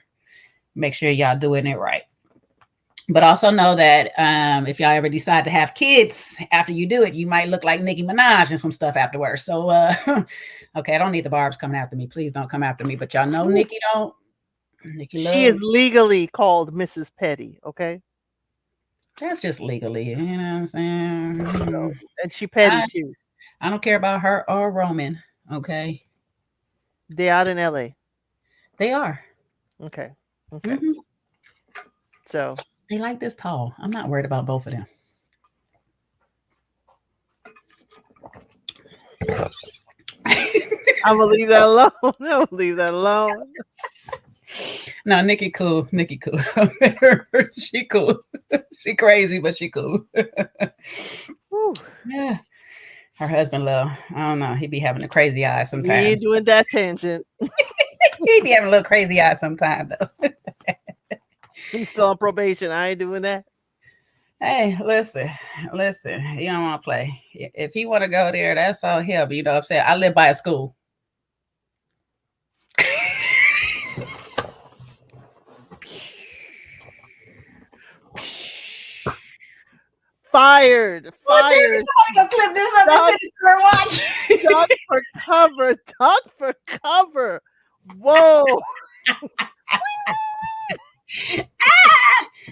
make sure y'all doing it right. But also know that if y'all ever decide to have kids after you do it, you might look like Nicki Minaj and some stuff afterwards. So, okay, I don't need the barbs coming after me. Please don't come after me. But y'all know Nicki don't. Nicki she is legally called Mrs. Petty, okay? That's just legally, you know what I'm saying? So, and she petty too. I don't care about her or Roman, okay? They out in LA. They are. Okay. Okay. Mm-hmm. So they like this tall. I'm not worried about both of them. I'm gonna leave that alone. I'm gonna leave that alone. No, Nikki cool. Nikki cool. She cool. She crazy, but she cool. Yeah. Her husband, love. I don't know. He be having a crazy eye sometimes. He ain't doing that tangent. He be having a little crazy eye sometimes, though. He's still on probation. I ain't doing that. Hey, listen. You don't want to play. If he want to go there, that's all him. You know what I'm saying? I live by a school. Fired. Somebody go clip this up and send it to her watch. Duck for cover. Duck for cover. Whoa.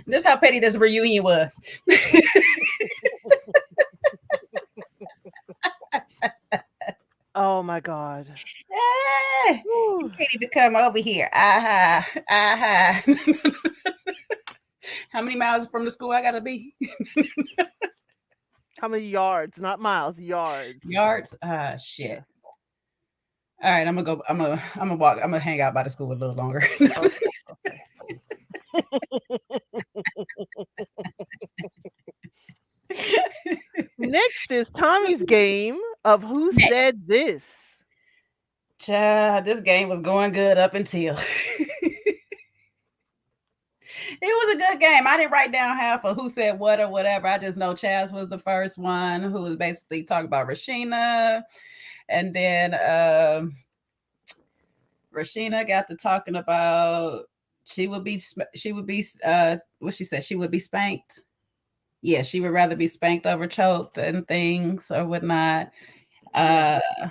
This is how petty this reunion was. Oh my God. You can't even come over here. Aha. How many miles from the school I gotta be? How many yards? Not miles, yards. Yards? Shit. All right, I'm gonna walk. I'm gonna hang out by the school a little longer. Okay. Next is Tommy's game of Who Said This. This game was going good up until it was a good game. I didn't write down half of who said what or whatever. I just know Chaz was the first one who was basically talking about Rashina, and then Rashina got to talking about she would be what she said, she would be spanked. Yeah, she would rather be spanked over choked and things or whatnot. Yeah. Uh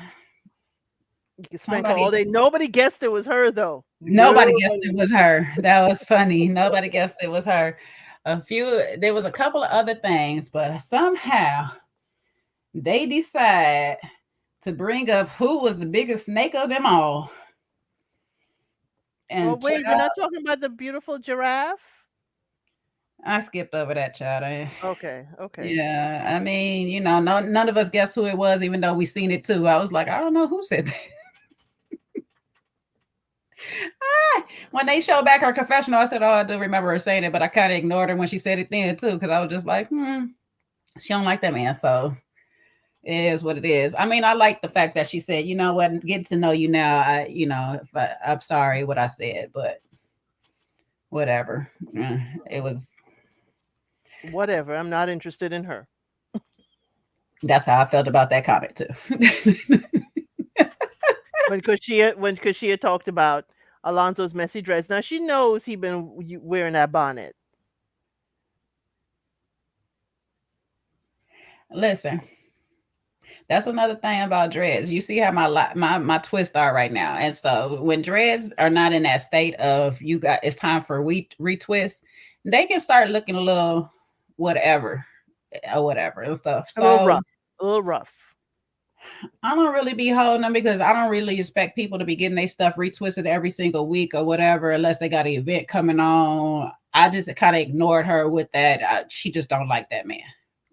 You can spank her somebody all day. Nobody guessed it was her though. nobody guessed Nobody. it was her. That was funny. Nobody guessed it was her. There was a couple of other things, but somehow they decide to bring up who was the biggest snake of them all. Well, And wait, we're not talking about the beautiful giraffe. I skipped over that child. Okay, okay. Yeah, I mean, none of us guessed who it was, even though we seen it too. I was like, I don't know who said that. When they showed back her confessional, I said, "Oh, I do remember her saying it," but I kind of ignored her when she said it then too, because I was just like, she don't like that man, so it is what it is. I mean, I like the fact that she said, "You know what? Getting to know you now, I'm sorry what I said, but whatever." It was. Whatever. I'm not interested in her. That's how I felt about that comment too. When Kashia talked about Alonzo's messy dress. Now she knows he been wearing that bonnet. Listen, that's another thing about dreads. You see how my twists are right now, and so when dreads are not in that state of it's time for retwist, they can start looking a little whatever or whatever and stuff. A little So rough. A little rough. I don't really be holding them because I don't really expect people to be getting their stuff retwisted every single week or whatever, unless they got an event coming on. I just kind of ignored her with that. She just don't like that man.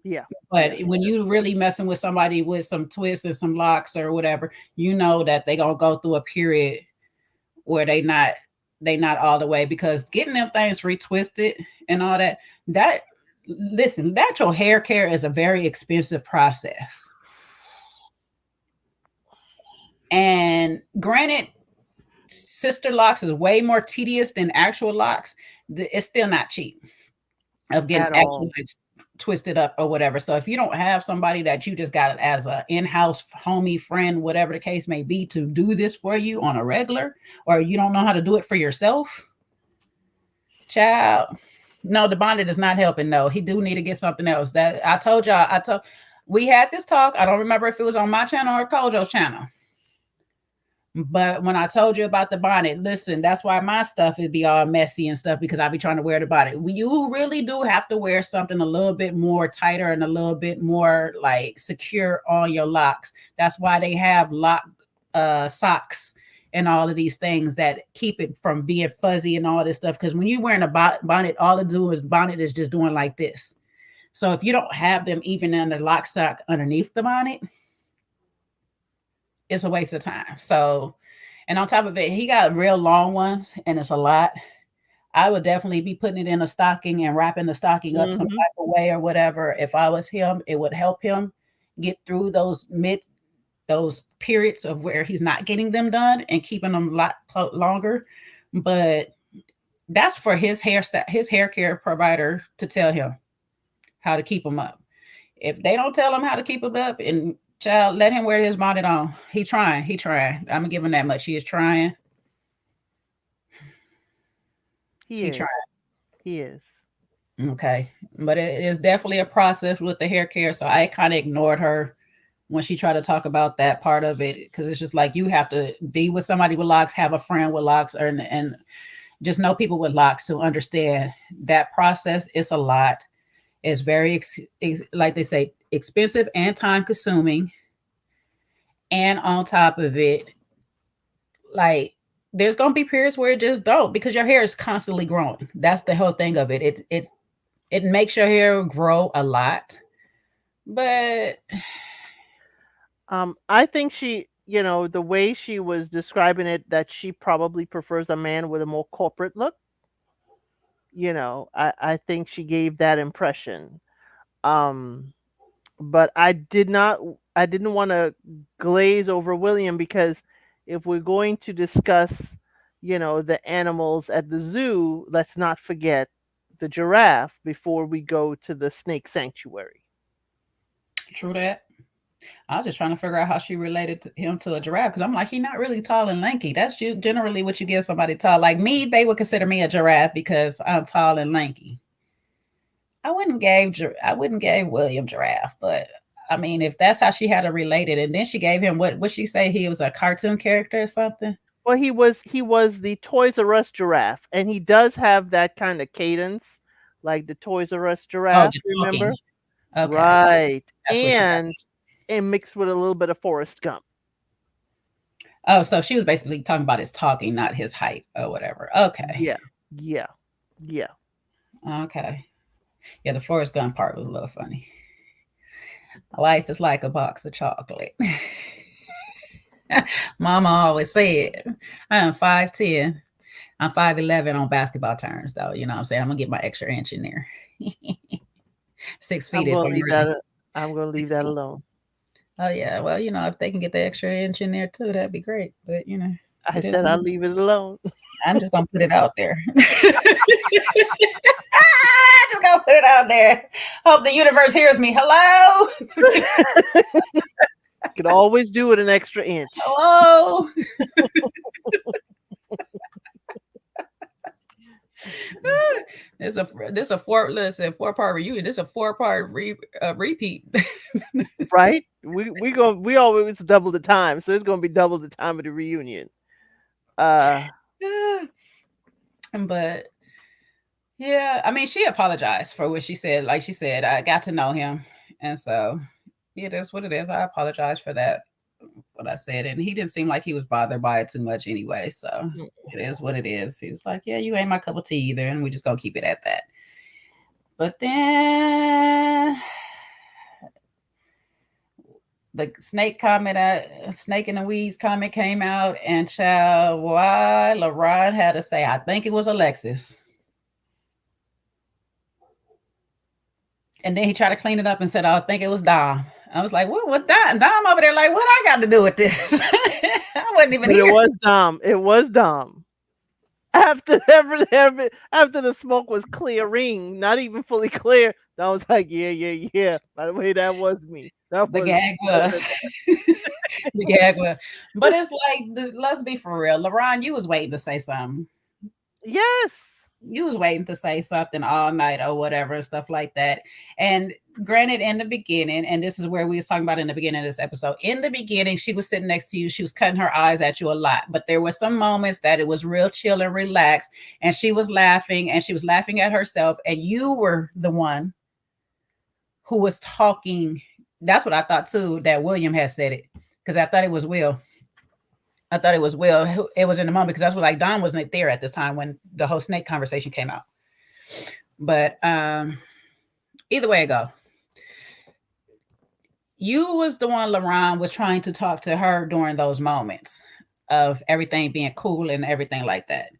Yeah. But when you really messing with somebody with some twists and some locks or whatever, you know that they gonna go through a period where they not all the way, because getting them things retwisted and all that, natural hair care is a very expensive process. And granted, sister locks is way more tedious than actual locks. It's still not cheap of getting actual twisted up or whatever. So if you don't have somebody that you just got as an in-house homie, friend, whatever the case may be, to do this for you on a regular, or you don't know how to do it for yourself, child, no, the bonnet is not helping. No, he do need to get something else. That I told y'all, we had this talk. I don't remember if it was on my channel or Kojo's channel. But when I told you about the bonnet, listen, that's why my stuff would be all messy and stuff, because I be trying to wear the bonnet. You really do have to wear something a little bit more tighter and a little bit more like secure on your locks. That's why they have lock socks and all of these things that keep it from being fuzzy and all this stuff. Because when you're wearing a bonnet, all it do is bonnet is just doing like this. So if you don't have them even in the lock sock underneath the bonnet, it's a waste of time. So, and on top of it, he got real long ones and it's a lot. I would definitely be putting it in a stocking and wrapping the stocking up some type of way or whatever. If I was him, it would help him get through those periods of where he's not getting them done and keeping them a lot longer. But that's for his hair care provider to tell him how to keep them up. If they don't tell him how to keep them up, and child, let him wear his bonnet on. He trying. I'm gonna give him that much. He is trying. He trying. He is. Okay. But it is definitely a process with the hair care. So I kind of ignored her when she tried to talk about that part of it, because it's just like you have to be with somebody with locks, have a friend with locks, and just know people with locks to understand that process. It's a lot. It's very, like they say, expensive and time consuming. And on top of it, like there's going to be periods where it just don't, because your hair is constantly growing. That's the whole thing of it. It makes your hair grow a lot. But I think she, the way she was describing it, that she probably prefers a man with a more corporate look. I think she gave that impression. But I didn't want to glaze over William, because if we're going to discuss, the animals at the zoo, let's not forget the giraffe before we go to the snake sanctuary. True that. I was just trying to figure out how she related to him to a giraffe because I'm like, he's not really tall and lanky. That's generally what you give somebody tall. Like me, they would consider me a giraffe because I'm tall and lanky. I wouldn't gave William giraffe, but I mean, if that's how she had to relate it, and then she gave him what she say he was a cartoon character or something. Well, he was the Toys R Us giraffe, and he does have that kind of cadence, like the Toys R Us Oh, giraffe. the Remember? talking. Okay, Right, that's what she got. and mixed with a little bit of Forrest Gump. Oh, so she was basically talking about his talking, not his height or whatever. Okay, Yeah, yeah, yeah. okay, yeah. The Forrest Gump part was a little funny. Life is like a box of chocolate. Mama always said, I am 5'10". I'm 5'11" on basketball terms, though. You know what I'm saying? I'm going to get my extra inch in there. 6 feet I'm if gonna I'm leave really that. I'm gonna leave 6 that feet. alone. Oh, yeah. Well, if they can get the extra inch in there, too, that'd be great. But, I it is said what I'll it is. leave it alone. I'm just going to put it out there. Just going to put it out there. Hope the universe hears me. Hello? Could always do with an extra inch. Hello? This a 4-part reunion. This a 4-part repeat. Right? We always double the time, so it's gonna be double the time of the reunion. But yeah, I mean, she apologized for what she said. Like she said, I got to know him, and so it is what it is. I apologize for that, what I said, and he didn't seem like he was bothered by it too much anyway. So it is what it is. He's like, yeah, you ain't my cup of tea either, and we're just gonna keep it at that. But then the snake snake in the weeds comment came out, and child, why LaRon had to say, I think it was Alexis. And then he tried to clean it up and said, I think it was Dom. I was like, what Dom over there? Like, what I got to do with this? I wasn't even here. It was Dom. It was Dom. After the smoke was clearing, not even fully clear, Dom was like, yeah. By the way, that was me. The gag was. The gag was. But it's like, let's be for real. LaRon, you was waiting to say something. Yes. You was waiting to say something all night or whatever and stuff like that. And granted, in the beginning, and this is where we was talking about in the beginning of this episode, in the beginning, she was sitting next to you. She was cutting her eyes at you a lot. But there were some moments that it was real chill and relaxed. And she was laughing, and she was laughing at herself. And you were the one who was talking. That's what I thought, too, that William had said it. Because I thought it was Will. It was in the moment because that's what, like, Don wasn't there at this time when the whole snake conversation came out. But either way it go, you was the one LaRon was trying to talk to her during those moments of everything being cool and everything like that.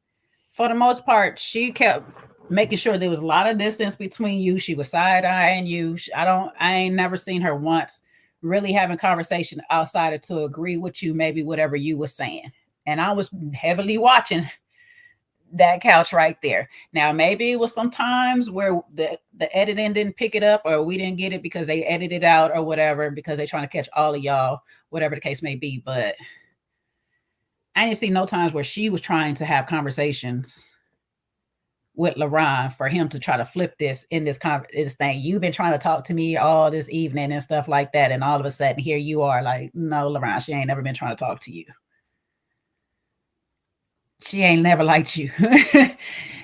For the most part, she kept making sure there was a lot of distance between you. She was side-eyeing you. I ain't never seen her once really having conversation outside of to agree with you, maybe whatever you were saying. And I was heavily watching that couch right there. Now, maybe it was some times where the editing didn't pick it up, or we didn't get it because they edited it out or whatever, because they're trying to catch all of y'all, whatever the case may be. But I didn't see no times where she was trying to have conversations with LaRon for him to try to flip this in this thing. You've been trying to talk to me all this evening and stuff like that, and all of a sudden here you are like, no, LaRon, she ain't never been trying to talk to you. She ain't never liked you.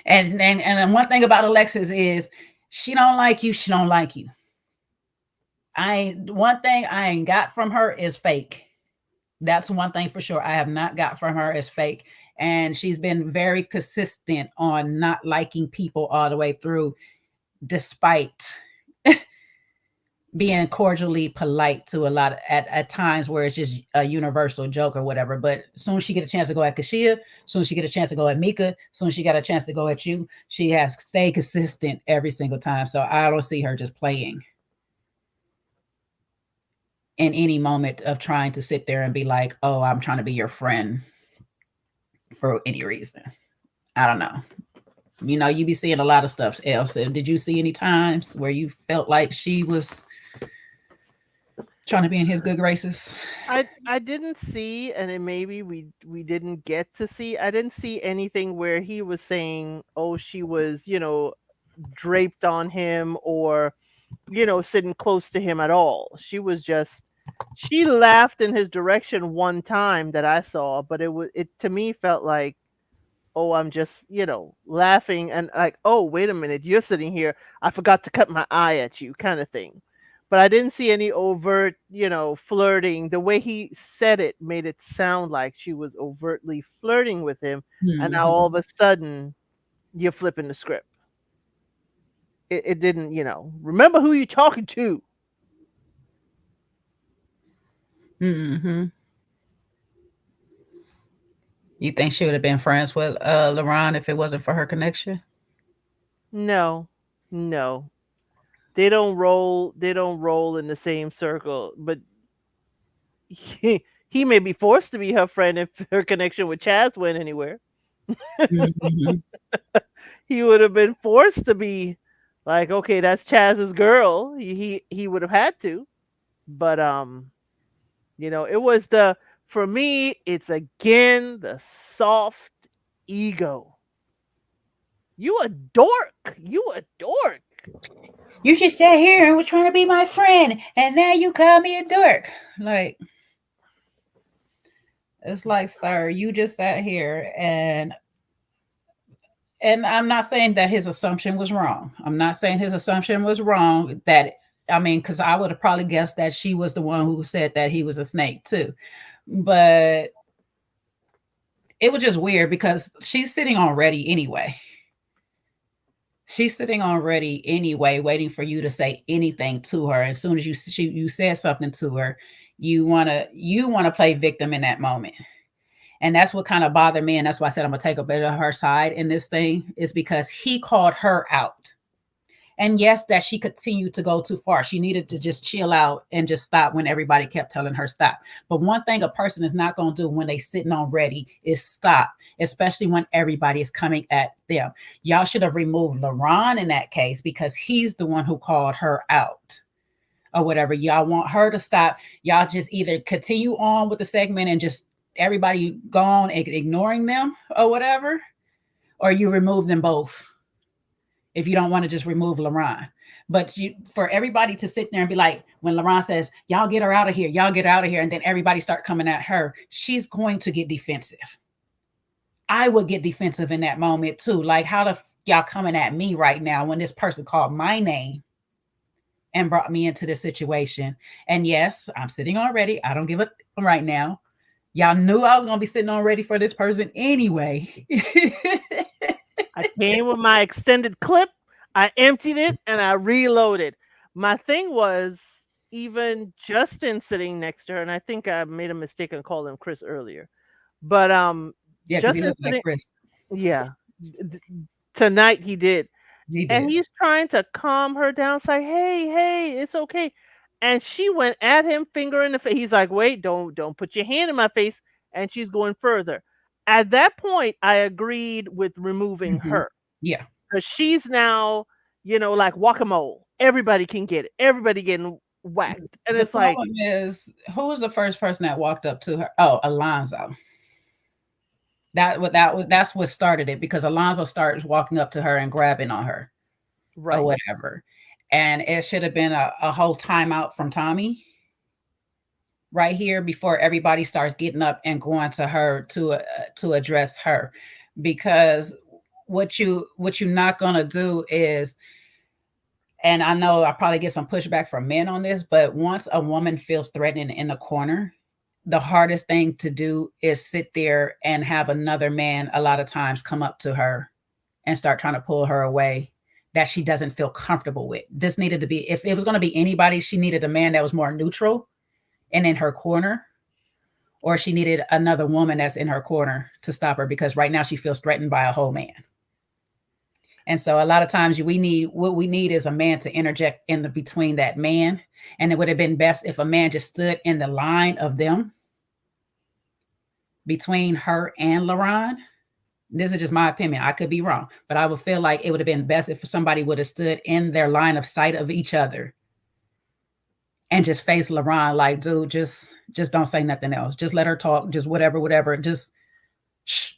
and one thing about Alexis is she don't like you. She don't like you. One thing I ain't got from her is fake. That's one thing for sure I have not got from her is fake. And she's been very consistent on not liking people all the way through, despite being cordially polite to a lot of, at times where it's just a universal joke or whatever. But as soon as she get a chance to go at Kashia, as soon as she get a chance to go at Mika, as soon as she got a chance to go at you, she has stayed consistent every single time. So I don't see her just playing in any moment of trying to sit there and be like, oh, I'm trying to be your friend for any reason. I don't know. You be seeing a lot of stuff else. Did you see any times where you felt like she was Trying to be in his good graces. I didn't see, and then maybe we didn't get to see. I didn't see anything where he was saying, "Oh, she was, draped on him," or sitting close to him at all. She laughed in his direction one time that I saw, but it to me felt like, oh, I'm just, laughing and like, oh, wait a minute, you're sitting here. I forgot to cut my eye at you, kind of thing. But I didn't see any overt, flirting. The way he said it made it sound like she was overtly flirting with him. And now all of a sudden, you're flipping the script. It didn't, remember who you're talking to. Mm-hmm. You think she would have been friends with LaRon if it wasn't for her connection? No, no. They don't roll. They don't roll in the same circle. But he may be forced to be her friend if her connection with Chaz went anywhere. Mm-hmm. He would have been forced to be like, okay, that's Chaz's girl. He would have had to. But it was for me, it's again the soft ego. You a dork. You a dork. You just sat here and was trying to be my friend, and now you call me a dork. Like, it's like, sir, you just sat here and I'm not saying that his assumption was wrong. I'm not saying his assumption was wrong. Because I would have probably guessed that she was the one who said that he was a snake too. But it was just weird because she's sitting on ready anyway. She's sitting on ready anyway, waiting for you to say anything to her. As soon as you said something to her, you wanna play victim in that moment. And that's what kind of bothered me. And that's why I said I'm gonna take a bit of her side in this thing, is because he called her out. And yes, that she continued to go too far. She needed to just chill out and just stop when everybody kept telling her stop. But one thing a person is not going to do when they sitting on ready is stop, especially when everybody is coming at them. Y'all should have removed LaRon in that case because he's the one who called her out or whatever. Y'all want her to stop. Y'all just either continue on with the segment and just everybody go on ignoring them or whatever, or you remove them both. If you don't want to just remove LaRon. But for everybody to sit there and be like, when LaRon says, y'all get her out of here, y'all get out of here, and then everybody start coming at her, she's going to get defensive. I would get defensive in that moment too. Like, how the y'all coming at me right now when this person called my name and brought me into this situation? And yes, I'm sitting on ready. I don't give a right now. Y'all knew I was going to be sitting on ready for this person anyway. I came with my extended clip, I emptied it, and I reloaded. My thing was, even Justin sitting next to her, and I think I made a mistake and called him Chris earlier. But yeah, because he looks like Chris. Yeah. Tonight he did. He did. And he's trying to calm her down, say, hey, it's okay. And she went at him, finger in the face. He's like, wait, don't put your hand in my face. And she's going further. At that point, I agreed with removing her. Yeah. Because she's now, like whack-a-mole. Everybody can get it. Everybody getting whacked. And the it's like, problem is, who was the first person that walked up to her? Oh, Alonzo. That's what started it, because Alonzo started walking up to her and grabbing on her. Right. Or whatever. And it should have been a whole timeout from Tommy right here before everybody starts getting up and going to her to address her. Because what you're not going to do is, and I know I probably get some pushback from men on this, but once a woman feels threatened in the corner, the hardest thing to do is sit there and have another man a lot of times come up to her and start trying to pull her away that she doesn't feel comfortable with. This needed to be, if it was going to be anybody, she needed a man that was more neutral and in her corner, or she needed another woman that's in her corner to stop her, because right now she feels threatened by a whole man. And so a lot of times what we need is a man to interject in between that man. And it would have been best if a man just stood in the line of them between her and LaRon. This is just my opinion. I could be wrong, but I would feel like it would have been best if somebody would have stood in their line of sight of each other and just face LaRon like, dude, just don't say nothing else. Just let her talk. Just whatever. Just shh.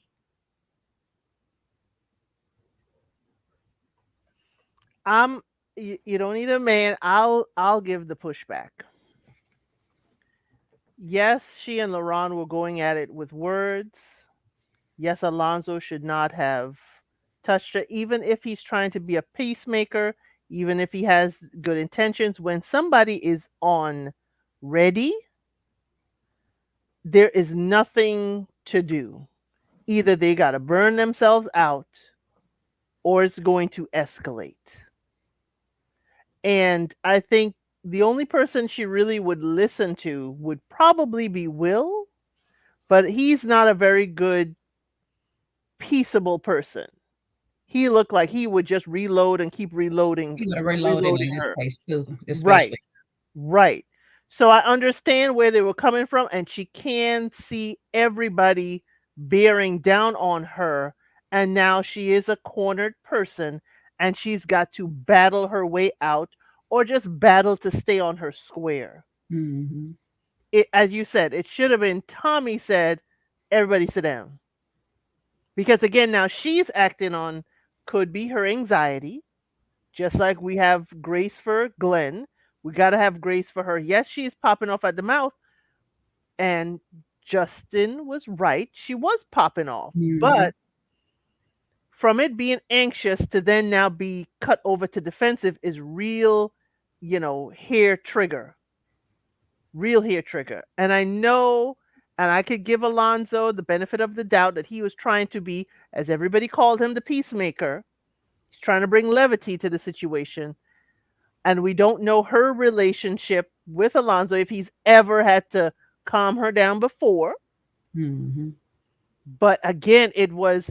You don't need a man. I'll give the pushback. Yes, she and LaRon were going at it with words. Yes, Alonzo should not have touched her, even if he's trying to be a peacemaker, even if he has good intentions. When somebody is on ready, there is nothing to do. Either they got to burn themselves out or it's going to escalate. And I think the only person she really would listen to would probably be Will, but he's not a very good, peaceable person. He looked like he would just reload and keep reloading. He would have reloaded in this her. case too, especially. Right. So I understand where they were coming from, and she can see everybody bearing down on her, and now she is a cornered person, and she's got to battle her way out or just battle to stay on her square. Mm-hmm. As you said, it should have been Tommy said, everybody sit down. Because again, now she's acting on could be her anxiety, just like we have grace for Glenn. We got to have grace for her. Yes, she's popping off at the mouth, and Justin was right. She was popping off, but from it being anxious to then now be cut over to defensive is real, hair trigger. Real hair trigger. And I know, and I could give Alonzo the benefit of the doubt that he was trying to be, as everybody called him, the peacemaker. He's trying to bring levity to the situation. And we don't know her relationship with Alonzo, if he's ever had to calm her down before. Mm-hmm. But again, it went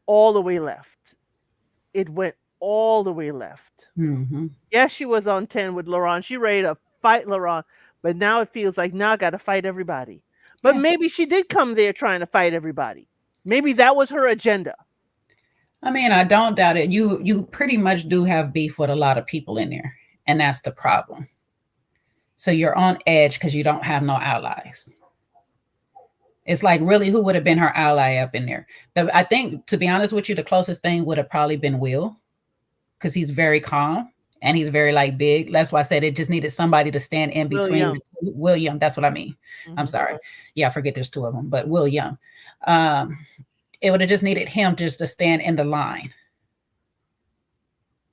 all the way left. It went all the way left. Mm-hmm. Yes, she was on 10 with LaRon. She ready to fight LaRon, but now it feels like now I got to fight everybody. But maybe she did come there trying to fight everybody. Maybe that was her agenda. I mean, I don't doubt it. You pretty much do have beef with a lot of people in there, and that's the problem. So you're on edge because you don't have no allies. It's like, really, who would have been her ally up in there? I think, to be honest with you, the closest thing would have probably been Will, because he's very calm and he's very big. That's why I said it just needed somebody to stand in between. William, that's what I mean. Mm-hmm. I'm sorry. Yeah, I forget there's two of them, but William. It would have just needed him just to stand in the line,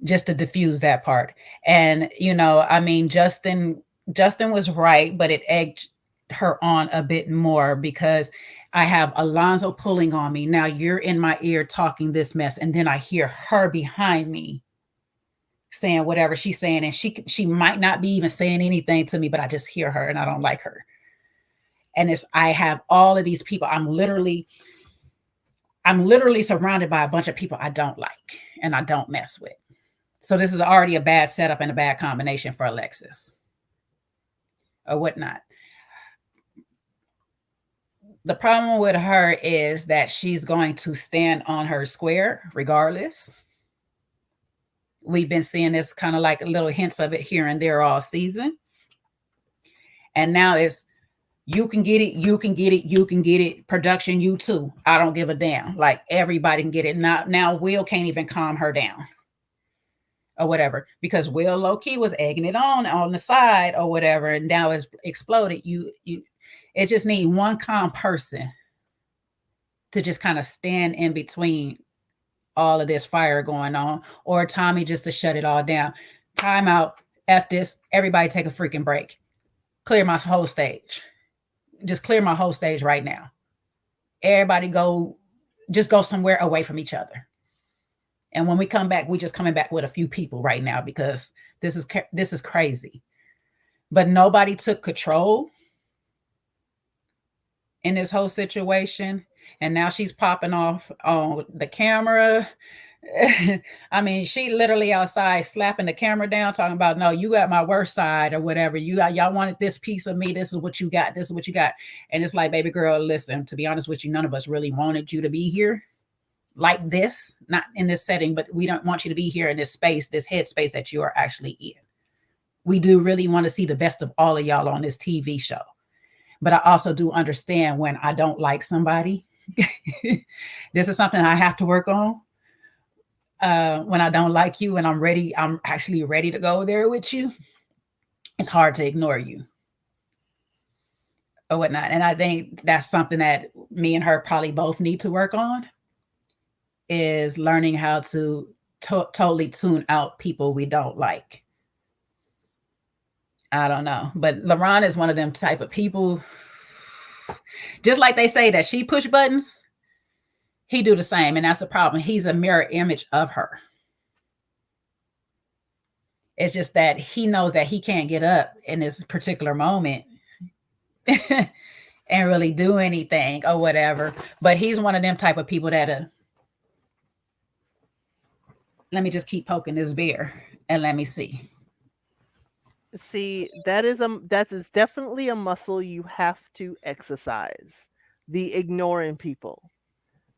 just to diffuse that part. And, I mean, Justin was right, but it egged her on a bit more because I have Alonzo pulling on me. Now you're in my ear talking this mess. And then I hear her behind me saying whatever she's saying. And she might not be even saying anything to me, but I just hear her and I don't like her. And I have all of these people. I'm literally surrounded by a bunch of people I don't like and I don't mess with. So this is already a bad setup and a bad combination for Alexis or whatnot. The problem with her is that she's going to stand on her square regardless. We've been seeing this kind of like little hints of it here and there all season. And now it's, you can get it, you can get it, you can get it. Production, you too. I don't give a damn. Like, everybody can get it. Now Will can't even calm her down or whatever, because Will low-key was egging it on the side or whatever, and now it's exploded. It just need one calm person to just kind of stand in between all of this fire going on, or Tommy just to shut it all down. Time out. F this. Everybody take a freaking break. Clear my whole stage. Just clear my whole stage right now. Everybody go somewhere away from each other. And when we come back, we just coming back with a few people right now because this is crazy. But nobody took control in this whole situation. And now she's popping off on the camera. I mean, she literally outside slapping the camera down, talking about, no, you got my worst side or whatever. Y'all wanted this piece of me. This is what you got. This is what you got. And it's like, baby girl, listen, to be honest with you, none of us really wanted you to be here like this, not in this setting, but we don't want you to be here in this space, this headspace that you are actually in. We do really want to see the best of all of y'all on this TV show. But I also do understand when I don't like somebody. This is something I have to work on. When I don't like you and I'm actually ready to go there with you, it's hard to ignore you or whatnot. And I think that's something that me and her probably both need to work on, is learning how to totally tune out people we don't like. I don't know. But LaRon is one of them type of people, just like they say that she push buttons, he do the same. And that's the problem. He's a mirror image of her. It's just that he knows that he can't get up in this particular moment and really do anything or whatever. But he's one of them type of people that let me just keep poking this bear and let me see. See, that is definitely a muscle you have to exercise. The ignoring people.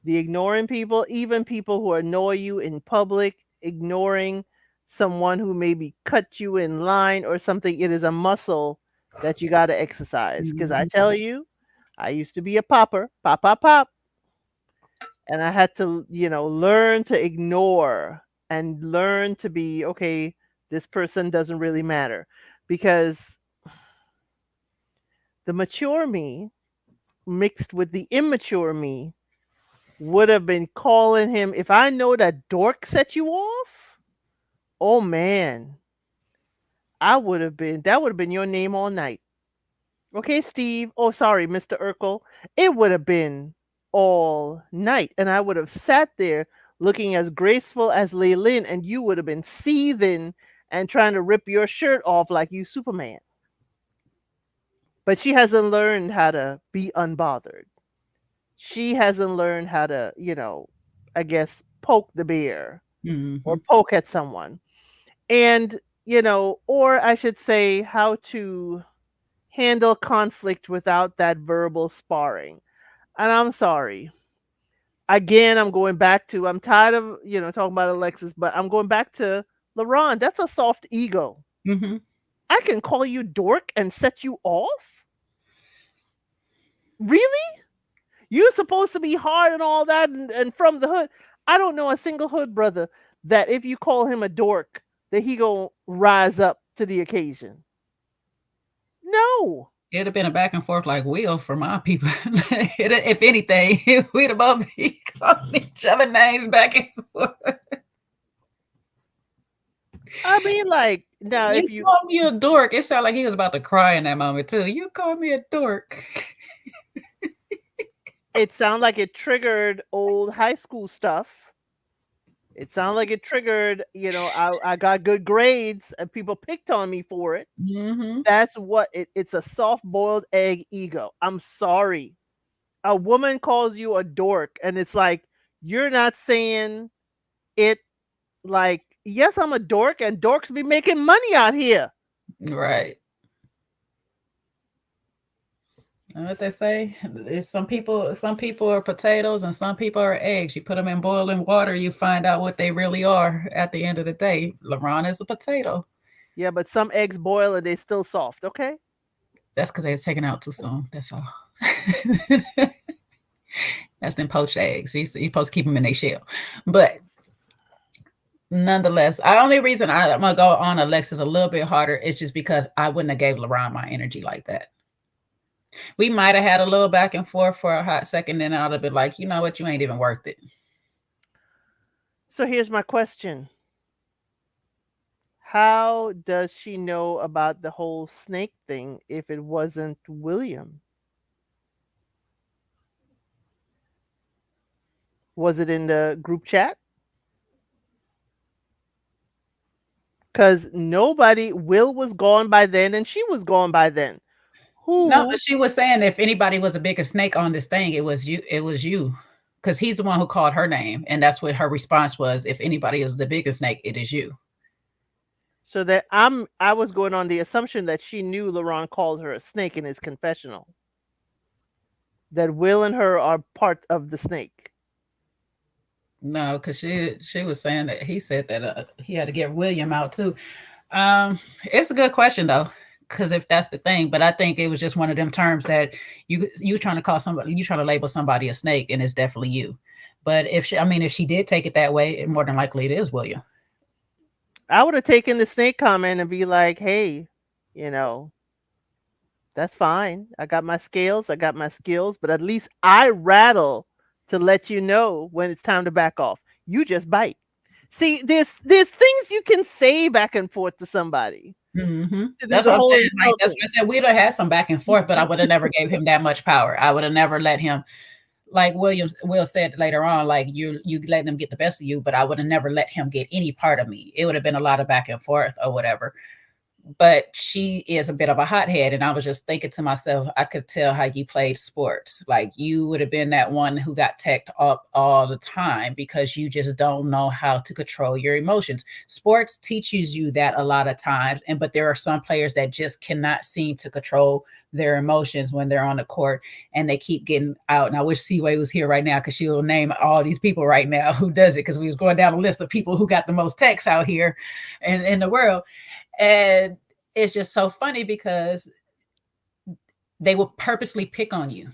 The ignoring people, even people who annoy you in public, ignoring someone who maybe cut you in line or something. It is a muscle that you got to exercise. Because I tell you, I used to be a popper, pop, pop, pop. And I had to, learn to ignore and learn to be, okay, this person doesn't really matter. Because the mature me mixed with the immature me would have been calling him. If I know that dork set you off, oh man, that would have been your name all night. Okay, Steve. Oh, sorry, Mr. Urkel. It would have been all night. And I would have sat there looking as graceful as Leylin, and you would have been seething and trying to rip your shirt off like you Superman. But she hasn't learned how to be unbothered. She hasn't learned how to, I guess, poke the bear or poke at someone. And, or I should say, how to handle conflict without that verbal sparring. And I'm sorry. Again, I'm tired of, talking about Alexis, but I'm going back to LaRon. That's a soft ego. Mm-hmm. I can call you dork and set you off? Really? You're supposed to be hard and all that and from the hood. I don't know a single hood brother that if you call him a dork, that he gonna rise up to the occasion. No. It'd have been a back and forth like Will for my people. If anything, we'd have both be calling each other names back and forth. I mean, like, now if you call me a dork, it sounded like he was about to cry in that moment too. You call me a dork. It sounded like it triggered old high school stuff. It sounded like it triggered, I got good grades and people picked on me for it. Mm-hmm. That's what it's a soft-boiled egg ego. I'm sorry. A woman calls you a dork and it's like, you're not saying it like, yes, I'm a dork and dorks be making money out here. Right. What they say, there's some people are potatoes and some people are eggs. You put them in boiling water, you find out what they really are at the end of the day. LaRon is a potato. Yeah, but some eggs boil and they're still soft, okay? That's because they was taken out too soon. That's all. That's them poached eggs. You're supposed to keep them in their shell. But nonetheless, the only reason I'm going to go on Alexis a little bit harder is just because I wouldn't have gave LaRon my energy like that. We might have had a little back and forth for a hot second, and I'd have been like, you know what, you ain't even worth it. So here's my question. How does she know about the whole snake thing if it wasn't William? Was it in the group chat? Because Will was gone by then, and she was gone by then. No, but she was saying if anybody was a bigger snake on this thing, it was you. It was you, because he's the one who called her name, and that's what her response was. If anybody is the bigger snake, it is you. So that I was going on the assumption that she knew LaRon called her a snake in his confessional. That Will and her are part of the snake. No, because she was saying that he said that he had to get William out too. It's a good question though, because if that's the thing, but I think it was just one of them terms that you trying to call somebody, you trying to label somebody a snake, and it's definitely you. But if she did take it that way, more than likely it is William. I would have taken the snake comment and be like, hey, that's fine. I got my scales, I got my skills, but at least I rattle to let you know when it's time to back off. You just bite. See, there's things you can say back and forth to somebody. Mm-hmm. That's what I'm saying. Like, that's what I said. We'd have had some back and forth, but I would have never gave him that much power. I would have never let him, like Will said later on, like you let them get the best of you, but I would have never let him get any part of me. It would have been a lot of back and forth or whatever. But she is a bit of a hothead. And I was just thinking to myself, I could tell how you played sports. Like you would have been that one who got teched up all the time because you just don't know how to control your emotions. Sports teaches you that a lot of times. But there are some players that just cannot seem to control their emotions when they're on the court and they keep getting out. And I wish Seaway was here right now because she will name all these people right now who does it, because we was going down a list of people who got the most texts out here in the world. And it's just so funny because they will purposely pick on you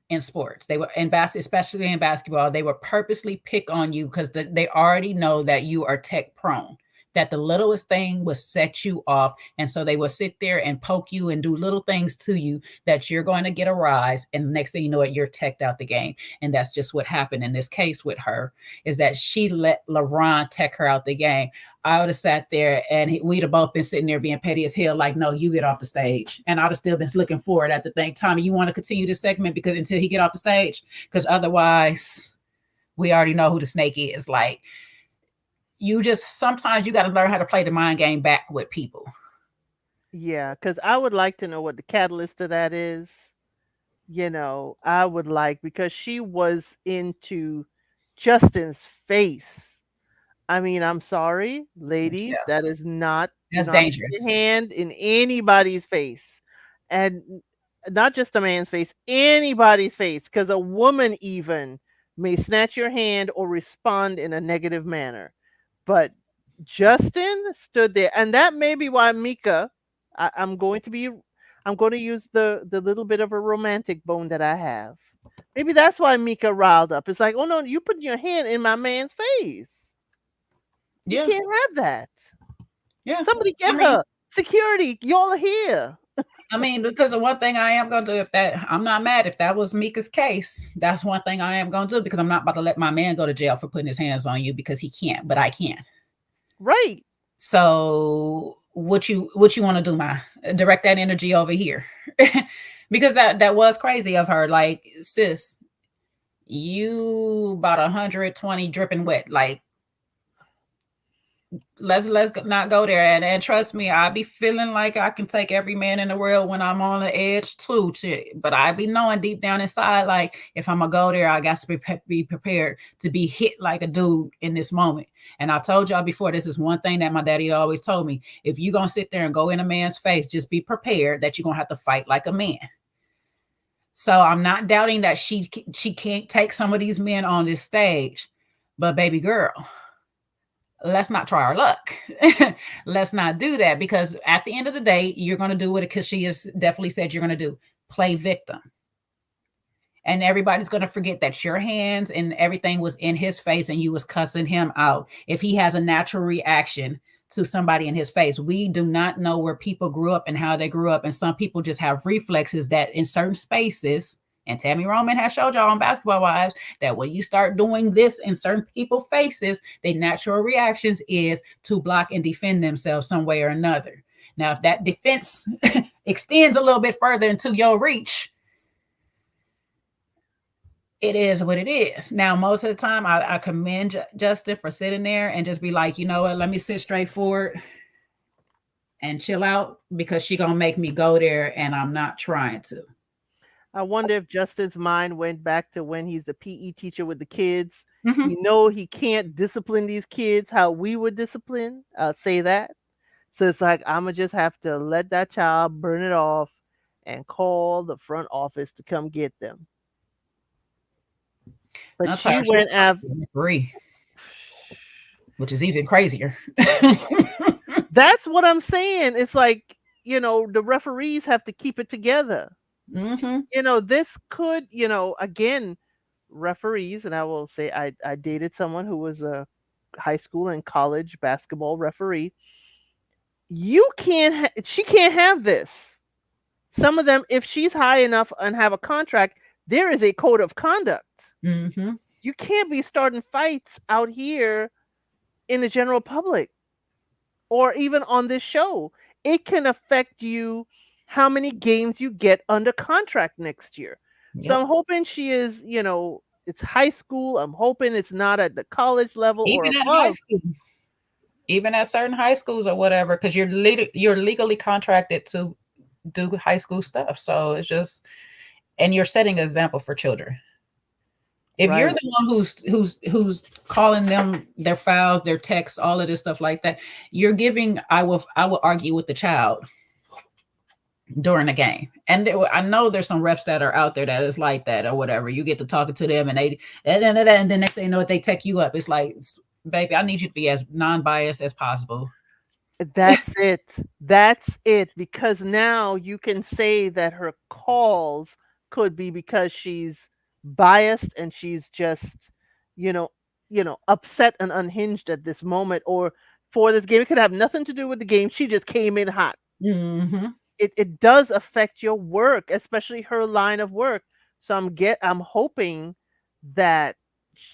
in sports. They were especially in basketball, they will purposely pick on you because they already know that you are tech prone, that the littlest thing will set you off. And so they will sit there and poke you and do little things to you that you're going to get a rise. And the next thing you know it, you're teched out the game. And that's just what happened in this case with her, is that she let LeBron tech her out the game. I would have sat there and we'd have both been sitting there being petty as hell, like, no, you get off the stage. And I'd have still been looking forward at the thing. Tommy, you want to continue this segment because until he get off the stage? Because otherwise, we already know who the snake is. Like, sometimes you got to learn how to play the mind game back with people. Yeah, because I would like to know what the catalyst of that is. I would like, because she was into Justin's face. I mean, I'm sorry, ladies, that is not That's dangerous. Your hand in anybody's face, and not just a man's face, anybody's face, because a woman even may snatch your hand or respond in a negative manner. But Justin stood there, and that may be why Mika. I'm going to use the little bit of a romantic bone that I have. Maybe that's why Mika riled up. It's like, oh no, you put your hand in my man's face. You can't have that. Yeah. Somebody get her. Security, y'all are here. I mean, because the one thing I am going to do, I'm not mad if that was Mika's case. That's one thing I am going to do, because I'm not about to let my man go to jail for putting his hands on you because he can't, but I can. Right. So what you want to do, direct that energy over here. Because that was crazy of her. Like, sis, you about 120 dripping wet. Like, let's not go there. And trust me, I be feeling like I can take every man in the world when I'm on the edge too. But I be knowing deep down inside, like, if I'm gonna go there, I got to be prepared to be hit like a dude in this moment. And I told y'all before, this is one thing that my daddy always told me: if you're gonna sit there and go in a man's face, just be prepared that you're gonna have to fight like a man. So I'm not doubting that she can't take some of these men on this stage, but baby girl, let's not try our luck. Let's not do that, because at the end of the day, you're going to do it, because she has definitely said you're going to play victim. And everybody's going to forget that your hands and everything was in his face and you was cussing him out. If he has a natural reaction to somebody in his face, we do not know where people grew up and how they grew up. And some people just have reflexes that in certain spaces, and Tammy Roman has showed y'all on Basketball Wives that when you start doing this in certain people's faces, their natural reactions is to block and defend themselves some way or another. Now, if that defense extends a little bit further into your reach, it is what it is. Now, most of the time, I commend Justin for sitting there and just be like, you know what, let me sit straight forward and chill out, because she's going to make me go there and I'm not trying to. I wonder if Justin's mind went back to when he's a PE teacher with the kids. Mm-hmm. You know, he can't discipline these kids how we would discipline. I'll say that. So it's like, I'm going to just have to let that child burn it off and call the front office to come get them. But I'll she went after free, which is even crazier. That's what I'm saying. It's like, the referees have to keep it together. This could, again, referees, and I will say I dated someone who was a high school and college basketball referee. She can't have this. Some of them, if she's high enough and have a contract, there is a code of conduct. You can't be starting fights out here in the general public or even on this show. It can affect you how many games you get under contract next year. So I'm hoping she is, it's high school. I'm hoping it's not at the college level or Even at above. high school. Even at certain high schools or whatever, because you're legally contracted to do high school stuff. So it's just, and you're setting an example for children. If you're the one who's calling them their fouls, their texts, all of this stuff like that, you're giving. I will argue with the child during the game, and I know there's some reps that are out there that is like that or whatever. You get to talking to them, and then next thing you know, if they tech you up, it's like, baby, I need you to be as non-biased as possible. That's it. That's it. Because now you can say that her calls could be because she's biased and she's just, upset and unhinged at this moment, or for this game. It could have nothing to do with the game. She just came in hot. It does affect your work, especially her line of work. So I'm hoping that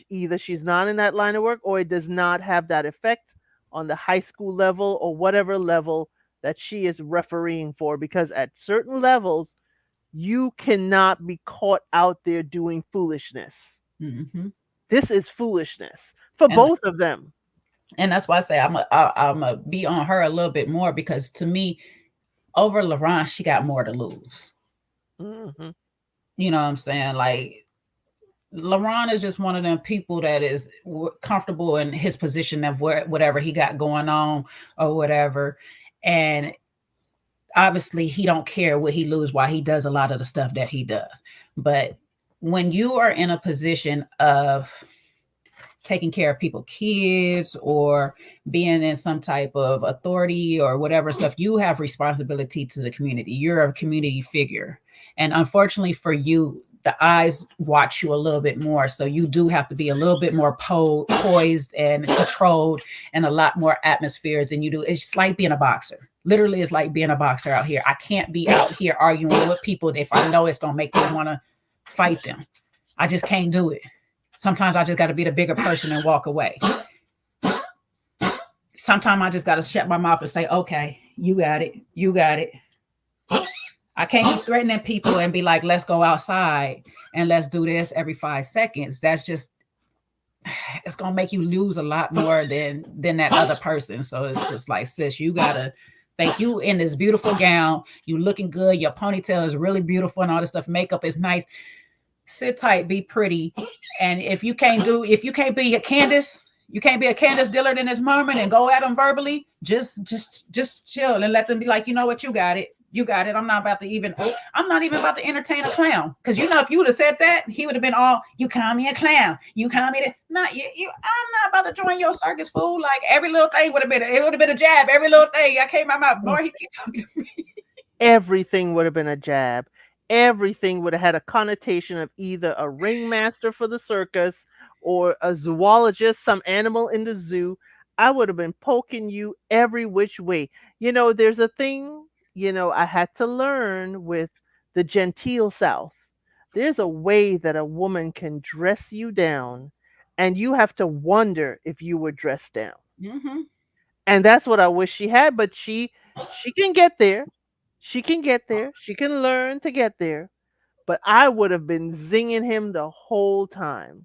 either she's not in that line of work or it does not have that effect on the high school level or whatever level that she is refereeing for, because at certain levels you cannot be caught out there doing foolishness. This is foolishness for both of them. And that's why I say I'm a be on her a little bit more, because to me, over LaRon, she got more to lose. You know what I'm saying? Like, LaRon is just one of them people that is comfortable in his position of whatever he got going on or whatever. And obviously he don't care what he lose while he does a lot of the stuff that he does. But when you are in a position of taking care of people's kids or being in some type of authority or whatever stuff, you have responsibility to the community. You're a community figure. And unfortunately for you, the eyes watch you a little bit more. So you do have to be a little bit more poised and controlled in a lot more atmospheres than you do. It's just like being a boxer. Literally, it's like being a boxer out here. I can't be out here arguing with people if I know it's going to make me want to fight them. I just can't do it. Sometimes I just got to be the bigger person and walk away. Sometimes I just got to shut my mouth and say, okay, you got it. You got it. I can't be threatening people and be like, let's go outside and let's do this every 5 seconds. That's just, it's going to make you lose a lot more than that other person. So it's just like, sis, you got to think you in this beautiful gown. You looking good. Your ponytail is really beautiful and all this stuff. Makeup is nice. Sit tight, be pretty. And if you can't be a Candace, you can't be a Candace Dillard in this moment and go at them verbally, just chill and let them be like, you know what, you got it. You got it. I'm not even about to entertain a clown. Because if you would have said that, he would have been all, you call me a clown. You call me not you. I'm not about to join your circus, fool. Like every little thing would have been a jab. Every little thing. I came out my mouth. Boy, he keep talking to me. Everything would have been a jab. Everything would have had a connotation of either a ringmaster for the circus or a zoologist, some animal in the zoo. I would have been poking you every which way. There's a thing, I had to learn with the genteel South. There's a way that a woman can dress you down, and you have to wonder if you were dressed down. And that's what I wish she had, but she can get there. She can get there. She can learn to get there. But I would have been zinging him the whole time.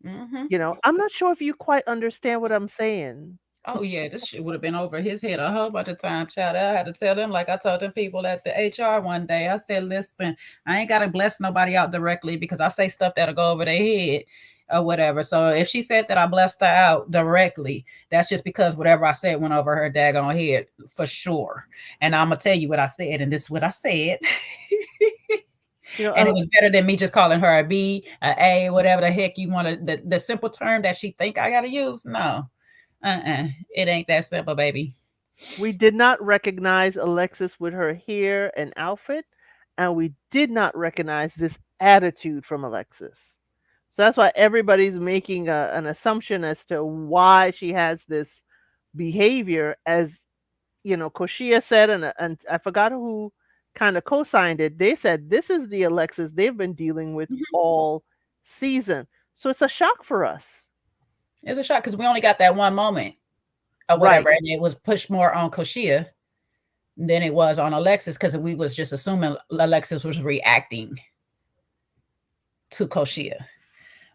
I'm not sure if you quite understand what I'm saying. Oh, yeah, this shit would have been over his head a whole bunch of times, child. I had to tell them, like I told them people at the HR one day, I said, listen, I ain't got to bless nobody out directly because I say stuff that'll go over their head or whatever. So if she said that I blessed her out directly, that's just because whatever I said went over her daggone head for sure. And I'm going to tell you what I said, and this is what I said. And it was better than me just calling her a B, a A, whatever the heck you want to, the simple term that she think I got to use. No. It ain't that simple, baby. We did not recognize Alexis with her hair and outfit, and we did not recognize this attitude from Alexis. So that's why everybody's making an assumption as to why she has this behavior. As Koshia said, and I forgot who kind of co-signed it. They said this is the Alexis they've been dealing with all season. So it's a shock for us. It's a shock because we only got that one moment or whatever, and it was pushed more on Koshia than it was on Alexis because we was just assuming Alexis was reacting to Koshia.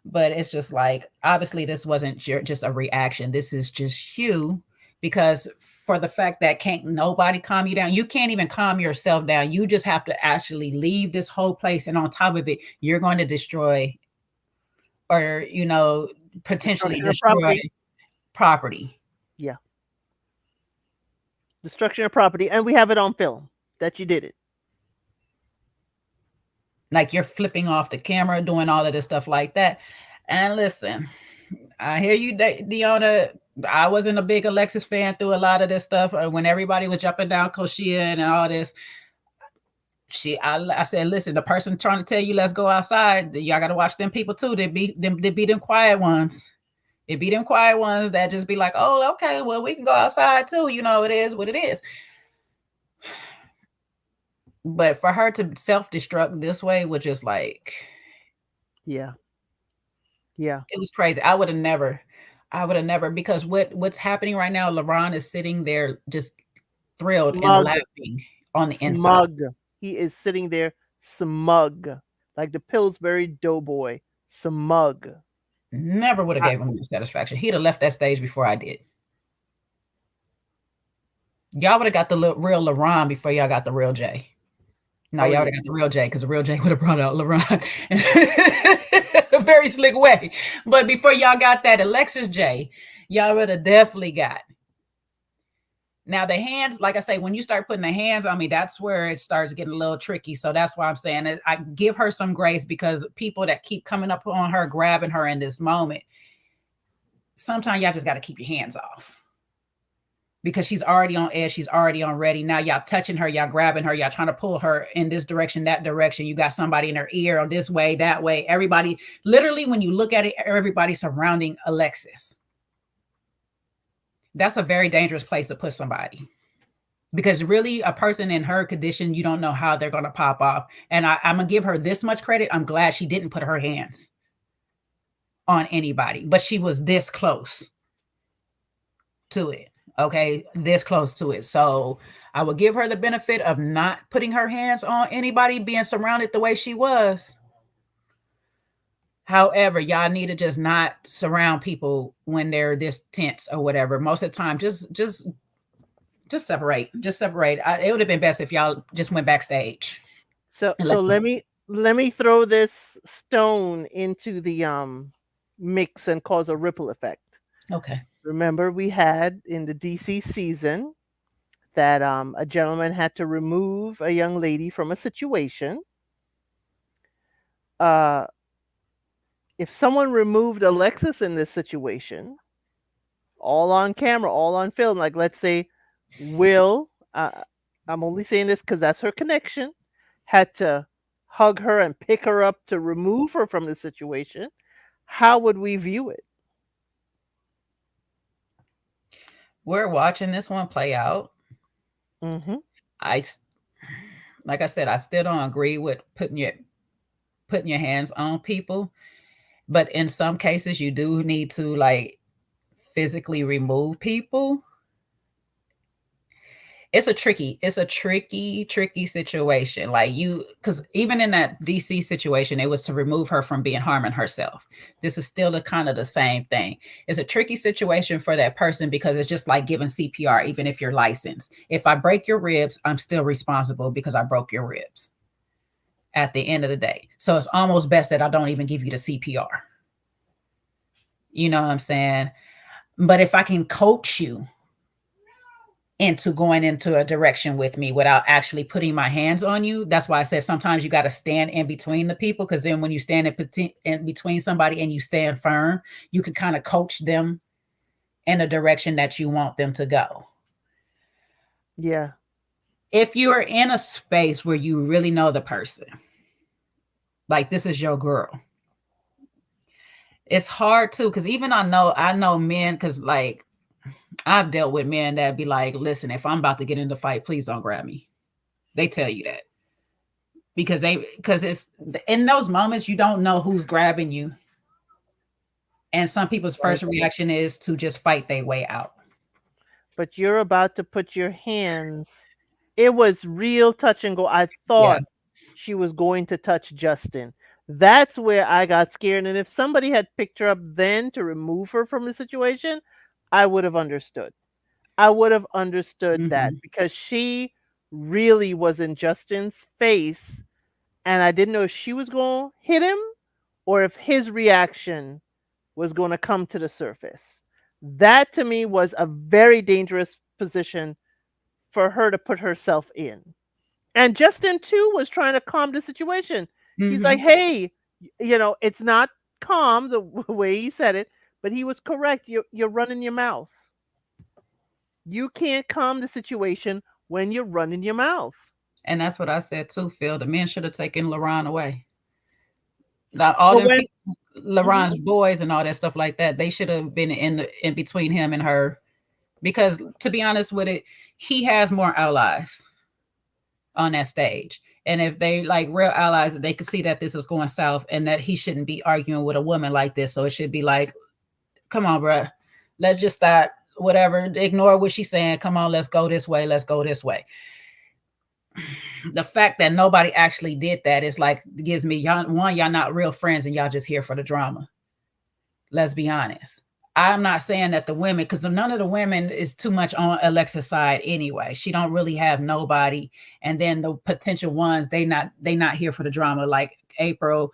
But it's just like, obviously this wasn't just a reaction. This is just you, because for the fact that can't nobody calm you down. You can't even calm yourself down. You just have to actually leave this whole place. And on top of it, you're going to destroy or, potentially destroy property. Yeah. Destruction of property. And we have it on film that you did it. Like you're flipping off the camera, doing all of this stuff like that. And listen, I hear you, Deanna. I wasn't a big Alexis fan through a lot of this stuff. When everybody was jumping down Koshia and all this, I said, listen, the person trying to tell you let's go outside, y'all got to watch them people too. They be them quiet ones. It be them quiet ones that just be like, oh, okay, well, we can go outside too. It is what it is. But for her to self-destruct this way was just like, yeah, it was crazy. I would have never, because what's happening right now, LeBron is sitting there just thrilled and laughing on the inside. He is sitting there smug, like the Pillsbury Doughboy, smug. Never would have gave him satisfaction. He'd have left that stage before I did. Y'all would have got the real LeBron before y'all got the real Jay. No, y'all would have got the real Jay, because the real Jay would have brought out LeBron in a very slick way. But before y'all got that Alexis Jay, y'all would have definitely got. Now the hands, like I say, when you start putting the hands on me, that's where it starts getting a little tricky. So that's why I'm saying I give her some grace, because people that keep coming up on her, grabbing her in this moment, sometimes y'all just got to keep your hands off. Because she's already on edge. She's already on ready. Now y'all touching her, y'all grabbing her, y'all trying to pull her in this direction, that direction. You got somebody in her ear or this way, that way. Everybody, literally, when you look at it, everybody surrounding Alexis. That's a very dangerous place to put somebody. Because really, a person in her condition, you don't know how they're going to pop off. And I'm going to give her this much credit. I'm glad she didn't put her hands on anybody. But she was this close to it. Okay, this close to it. So I would give her the benefit of not putting her hands on anybody, being surrounded the way she was. However, y'all need to just not surround people when they're this tense or whatever. Most of the time, just separate. Just separate. It would have been best if y'all just went backstage. So let me throw this stone into the mix and cause a ripple effect. Okay. Remember, we had in the DC season that a gentleman had to remove a young lady from a situation. If someone removed Alexis in this situation, all on camera, all on film, like let's say Will, I'm only saying this because that's her connection, had to hug her and pick her up to remove her from the situation, how would we view it? We're watching this one play out. Mm-hmm. Like I said, I still don't agree with putting your hands on people, but in some cases you do need to like physically remove people. It's a tricky situation. Like because even in that DC situation, it was to remove her from being harming herself. This is still the same thing. It's a tricky situation for that person because it's just like giving CPR, even if you're licensed. If I break your ribs, I'm still responsible because I broke your ribs at the end of the day. So it's almost best that I don't even give you the CPR. You know what I'm saying? But if I can coach you into going into a direction with me without actually putting my hands on you. That's why I said sometimes you got to stand in between the people, because then when you stand in between somebody and you stand firm, you can kind of coach them in a direction that you want them to go. Yeah. If you are in a space where you really know the person, like this is your girl, it's hard too. Cause even I know men, cause like I've dealt with men that be like, listen, if I'm about to get in the fight, please don't grab me. They tell you that because it's in those moments you don't know who's grabbing you. And some people's Right. first reaction is to just fight their way out. But you're about to put your hands. It was real touch and go. I Yeah. thought she was going to touch Justin. That's where I got scared. And if somebody had picked her up then to remove her from the situation, I would have understood. I would have understood that Hmm. because she really was in Justin's face. And I didn't know if she was going to hit him or if his reaction was going to come to the surface. That to me was a very dangerous position for her to put herself in. And Justin too was trying to calm the situation. He's like, Hmm. "Hey, it's not calm the way he said it, but he was correct. You're running your mouth. You can't calm the situation when you're running your mouth." And that's what I said too, Phil. The men should have taken LaRon away. Like all But them when people, Mhm. LaRon's boys and all that stuff like that, they should have been in between him and her. Because to be honest with it, he has more allies on that stage. And if they like real allies, they could see that this is going south and that he shouldn't be arguing with a woman like this. So it should be like, come on, bro, let's just stop. Whatever, ignore what she's saying. Come on, let's go this way. Let's go this way. The fact that nobody actually did that is like gives me y'all not real friends and y'all just here for the drama. Let's be honest. I'm not saying that the women, because none of the women is too much on Alexa's side anyway. She don't really have nobody, and then the potential ones, they not here for the drama. Like April,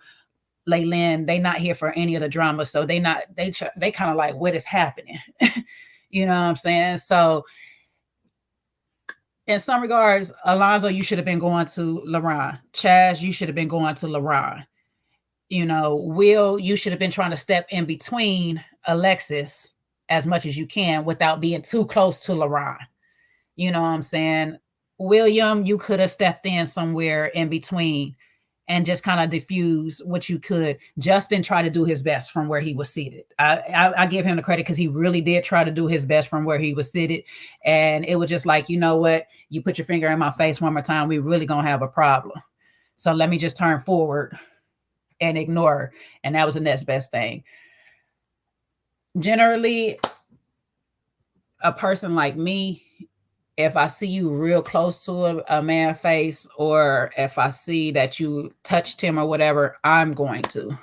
Laylin, they not here for any of the drama, so they kind of like what is happening. You know what I'm saying? So in some regards, Alonzo, you should have been going to LaRon. Chaz, you should have been going to LaRon. Will, you should have been trying to step in between Alexis as much as you can without being too close to LaRon. You know what I'm saying? William, you could have stepped in somewhere in between and just kind of diffuse what you could. Justin tried to do his best from where he was seated. I give him the credit because he really did try to do his best from where he was seated. And it was just like, you know what? You put your finger in my face one more time, we really gonna have a problem. So let me just turn forward and ignore her. And that was the next best thing. Generally, a person like me, if I see you real close to a man face, or if I see that you touched him or whatever, I'm going to.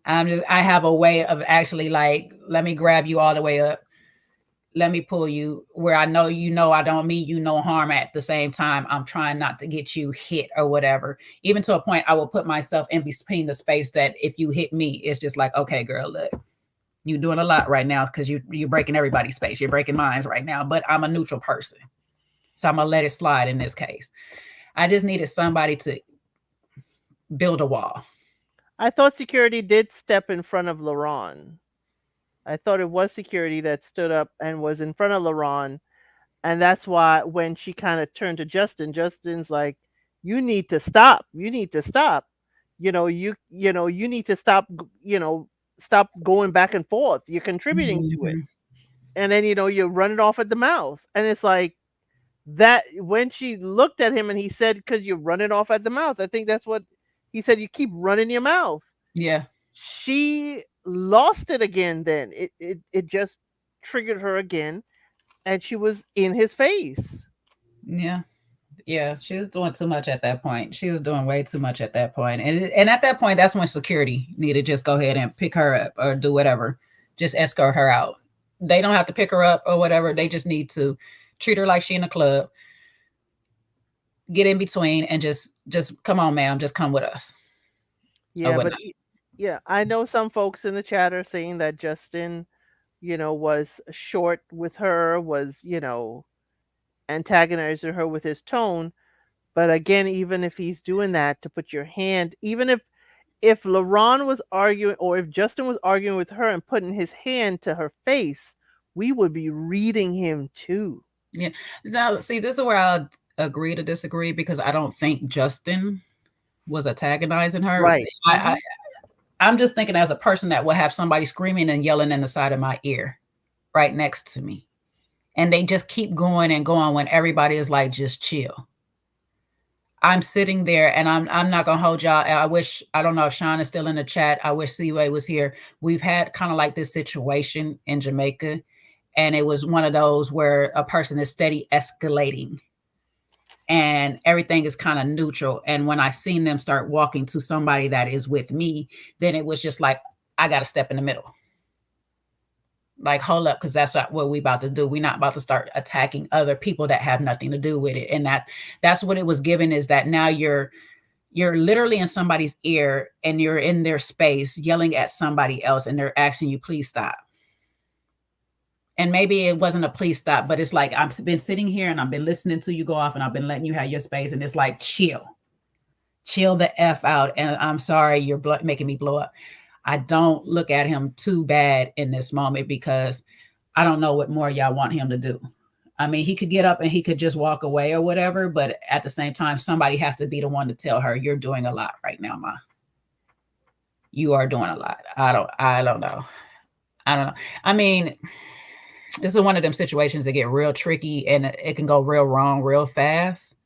I have a way of actually like, let me grab you all the way up. Let me pull you where I know I don't mean you no harm at the same time. I'm trying not to get you hit or whatever. Even to a point, I will put myself in between the space that if you hit me, it's just like, okay, girl, look, you're doing a lot right now because you're breaking everybody's space. You're breaking mine right now, but I'm a neutral person. So I'm going to let it slide in this case. I just needed somebody to build a wall. I thought security did step in front of LaRon. I thought it was security that stood up and was in front of LaRon. And that's why when she kind of turned to Justin, Justin's like, "You need to stop. You need to stop. You need to stop, stop going back and forth. You're contributing to it." Mm-hmm. And then, you run it off at the mouth. And it's like that when she looked at him and he said, "Because you're running off at the mouth." I think that's what he said. You keep running your mouth. Yeah. She lost it again then. It just triggered her again and she was in his face. Yeah. Yeah, she was doing too much at that point. She was doing way too much at that point. And at that point, that's when security needed to just go ahead and pick her up or do whatever. Just escort her out. They don't have to pick her up or whatever. They just need to treat her like she in a club, get in between and just come on, ma'am, just come with us or Yeah, but whatnot. yeah, I know some folks in the chat are saying that Justin, was short with her, was, antagonizing her with his tone. But again, even if he's doing that to put your hand, even if LaRon was arguing or if Justin was arguing with her and putting his hand to her face, we would be reading him too. Yeah. Now, see, this is where I'll agree to disagree because I don't think Justin was antagonizing her. Right. I'm just thinking as a person that will have somebody screaming and yelling in the side of my ear right next to me. And they just keep going and going when everybody is like, just chill. I'm sitting there and I'm not gonna hold y'all. I don't know if Sean is still in the chat. I wish Seaway was here. We've had kind of like this situation in Jamaica, and it was one of those where a person is steady escalating and everything is kind of neutral. And when I seen them start walking to somebody that is with me, then it was just like, I got to step in the middle. Like, hold up, because that's not what we about to do. We're not about to start attacking other people that have nothing to do with it. And that's what it was given, is that now you're literally in somebody's ear and you're in their space yelling at somebody else and they're asking you, please stop. And maybe it wasn't a please stop, but it's like, I've been sitting here and I've been listening to you go off and I've been letting you have your space. And it's like, chill the F out. And I'm sorry, you're making me blow up. I don't look at him too bad in this moment because I don't know what more y'all want him to do. I mean, he could get up and he could just walk away or whatever, but at the same time, somebody has to be the one to tell her, you're doing a lot right now, Ma. You are doing a lot. I don't know. I mean, this is one of them situations that get real tricky and it can go real wrong real fast.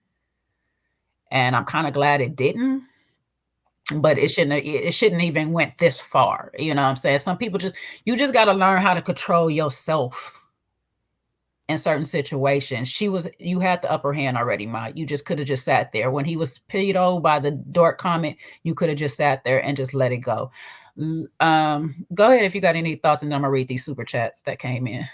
And I'm kind of glad it didn't. But it shouldn't even went this far. You know what I'm saying? Some people you just got to learn how to control yourself in certain situations. You had the upper hand already, Ma. You just could have just sat there. When he was peed by the dork comment, you could have just sat there and just let it go. Go ahead if you got any thoughts, and then I'm gonna read these super chats that came in.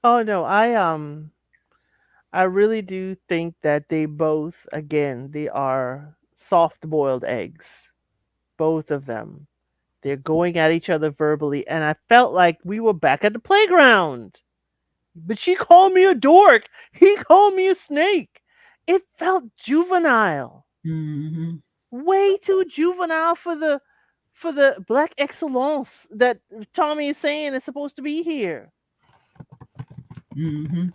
Oh no, I really do think that they both, again, they are soft-boiled eggs. Both of them. They're going at each other verbally, and I felt like we were back at the playground. But she called me a dork. He called me a snake. It felt juvenile. Mm-hmm. Way too juvenile for the black excellence that Tommy is saying is supposed to be here. Mm-hmm.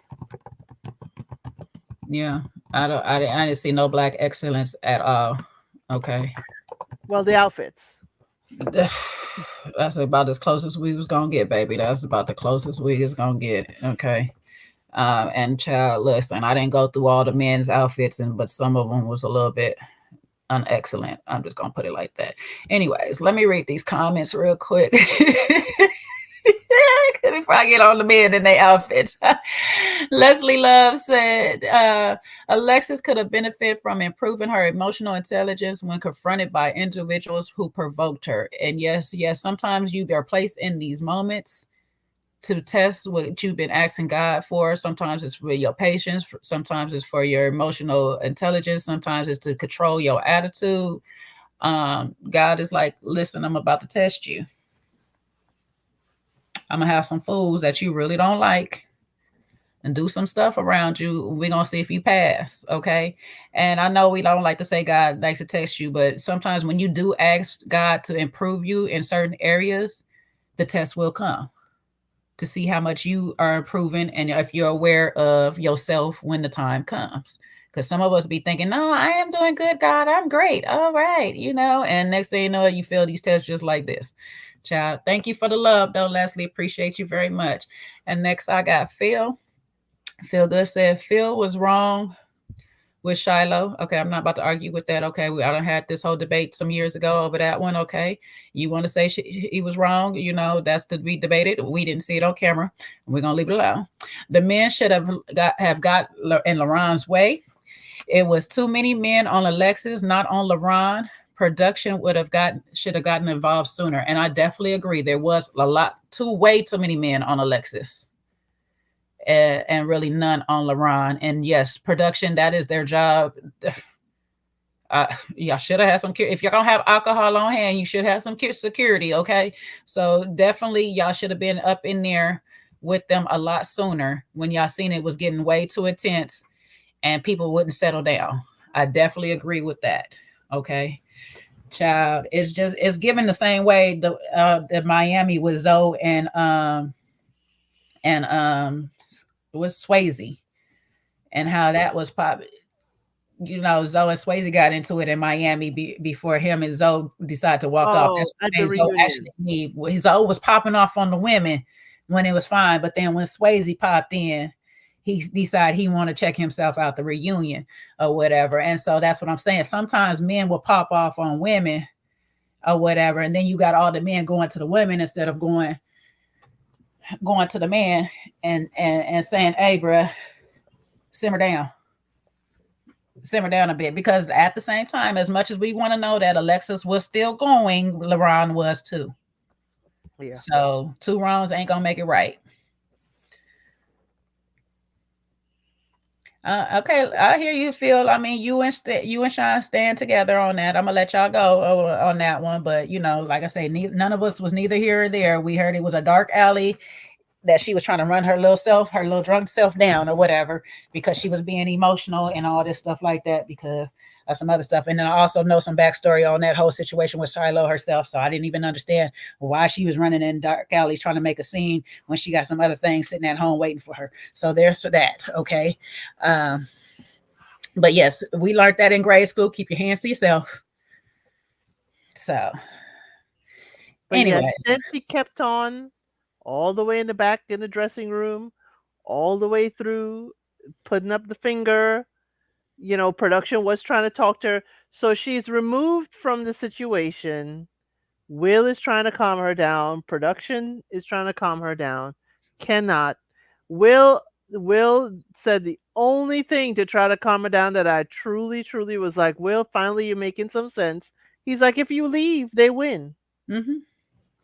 Yeah, I didn't see no black excellence at all. Okay. Well, the outfits. That's about as close as we was gonna get, baby. That's about the closest we is gonna get. Okay. And child, listen, I didn't go through all the men's outfits, but some of them was a little bit unexcellent. I'm just gonna put it like that. Anyways, let me read these comments real quick. Before I get on the men in their outfits. Leslie Love said, Alexis could have benefited from improving her emotional intelligence when confronted by individuals who provoked her. And yes, sometimes you are placed in these moments to test what you've been asking God for. Sometimes it's for your patience. Sometimes it's for your emotional intelligence. Sometimes it's to control your attitude. God is like, listen, I'm about to test you. I'm going to have some fools that you really don't like and do some stuff around you. We're going to see if you pass, okay? And I know we don't like to say God likes to test you, but sometimes when you do ask God to improve you in certain areas, the test will come to see how much you are improving and if you're aware of yourself when the time comes. Because some of us be thinking, no, I am doing good, God. I'm great. All right. And next thing you know, you feel these tests just like this. Child, thank you for the love, though, Leslie. Appreciate you very much. And next, I got Phil. Phil Good said Phil was wrong with Shiloh. Okay, I'm not about to argue with that. Okay, I done had this whole debate some years ago over that one. Okay, you want to say he was wrong? That's to be debated. We didn't see it on camera. We're gonna leave it alone. The men should have got in LaRon's way. It was too many men on Alexis, not on LaRon. Production should have gotten involved sooner. And I definitely agree. There was way too many men on Alexis and really none on LaRon. And yes, production, that is their job. Y'all should have had some, if you're going to have alcohol on hand, you should have some security. Okay. So definitely y'all should have been up in there with them a lot sooner when y'all seen it was getting way too intense and people wouldn't settle down. I definitely agree with that. Okay. Child, it's given the same way the Miami with Zoe and Swayze, and how that was pop. You know, Zoe and Swayze got into it in Miami before him and Zoe decided to walk off. Oh, That's what at the made Zoe reunion. actually leave. Zoe was popping off on the women when it was fine, but then when Swayze popped in, he decided he wanted to check himself out the reunion or whatever. And so that's what I'm saying. Sometimes men will pop off on women or whatever, and then you got all the men going to the women instead of going to the man and saying, "Hey, bruh, simmer down a bit," because at the same time, as much as we want to know that Alexis was still going, LaRon was too. Yeah. So 2 wrongs ain't gonna make it right. Okay, I hear you, Phil. I mean, you and Sean stand together on that. I'm gonna let y'all go on that one, but you know, like I say, none of us was neither here or there. We heard it was a dark alley, that she was trying to run her little drunk self down or whatever, because she was being emotional and all this stuff like that because of some other stuff. And then I also know some backstory on that whole situation with Shiloh herself. So I didn't even understand why she was running in dark alleys trying to make a scene when she got some other things sitting at home waiting for her. So there's for that. Okay. But yes, we learned that in grade school. Keep your hands to yourself. So But anyway. yes, then she kept on all the way in the back in the dressing room, all the way through, putting up the finger. You know, production was trying to talk to her. So she's removed from the situation. Will is trying to calm her down. Production is trying to calm her down. Cannot. Will said the only thing to try to calm her down that I truly, truly was like, Will, finally you're making some sense. He's like, if you leave, they win. Mm-hmm.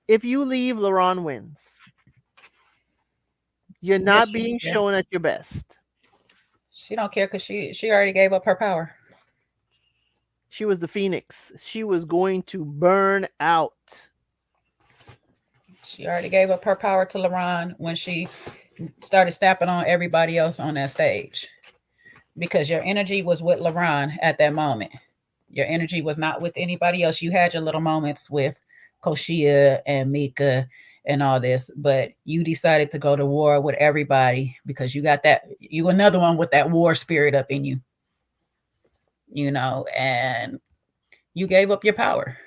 If you leave, LaRon wins. You're not being shown at your best. She don't care because she already gave up her power. She was the Phoenix. She was going to burn out. She already gave up her power to LaRon when she started snapping on everybody else on that stage. Because your energy was with LaRon at that moment. Your energy was not with anybody else. You had your little moments with Koshia and Mika and all this, but you decided to go to war with everybody because you got that, you another one with that war spirit up in you, you know, and you gave up your power.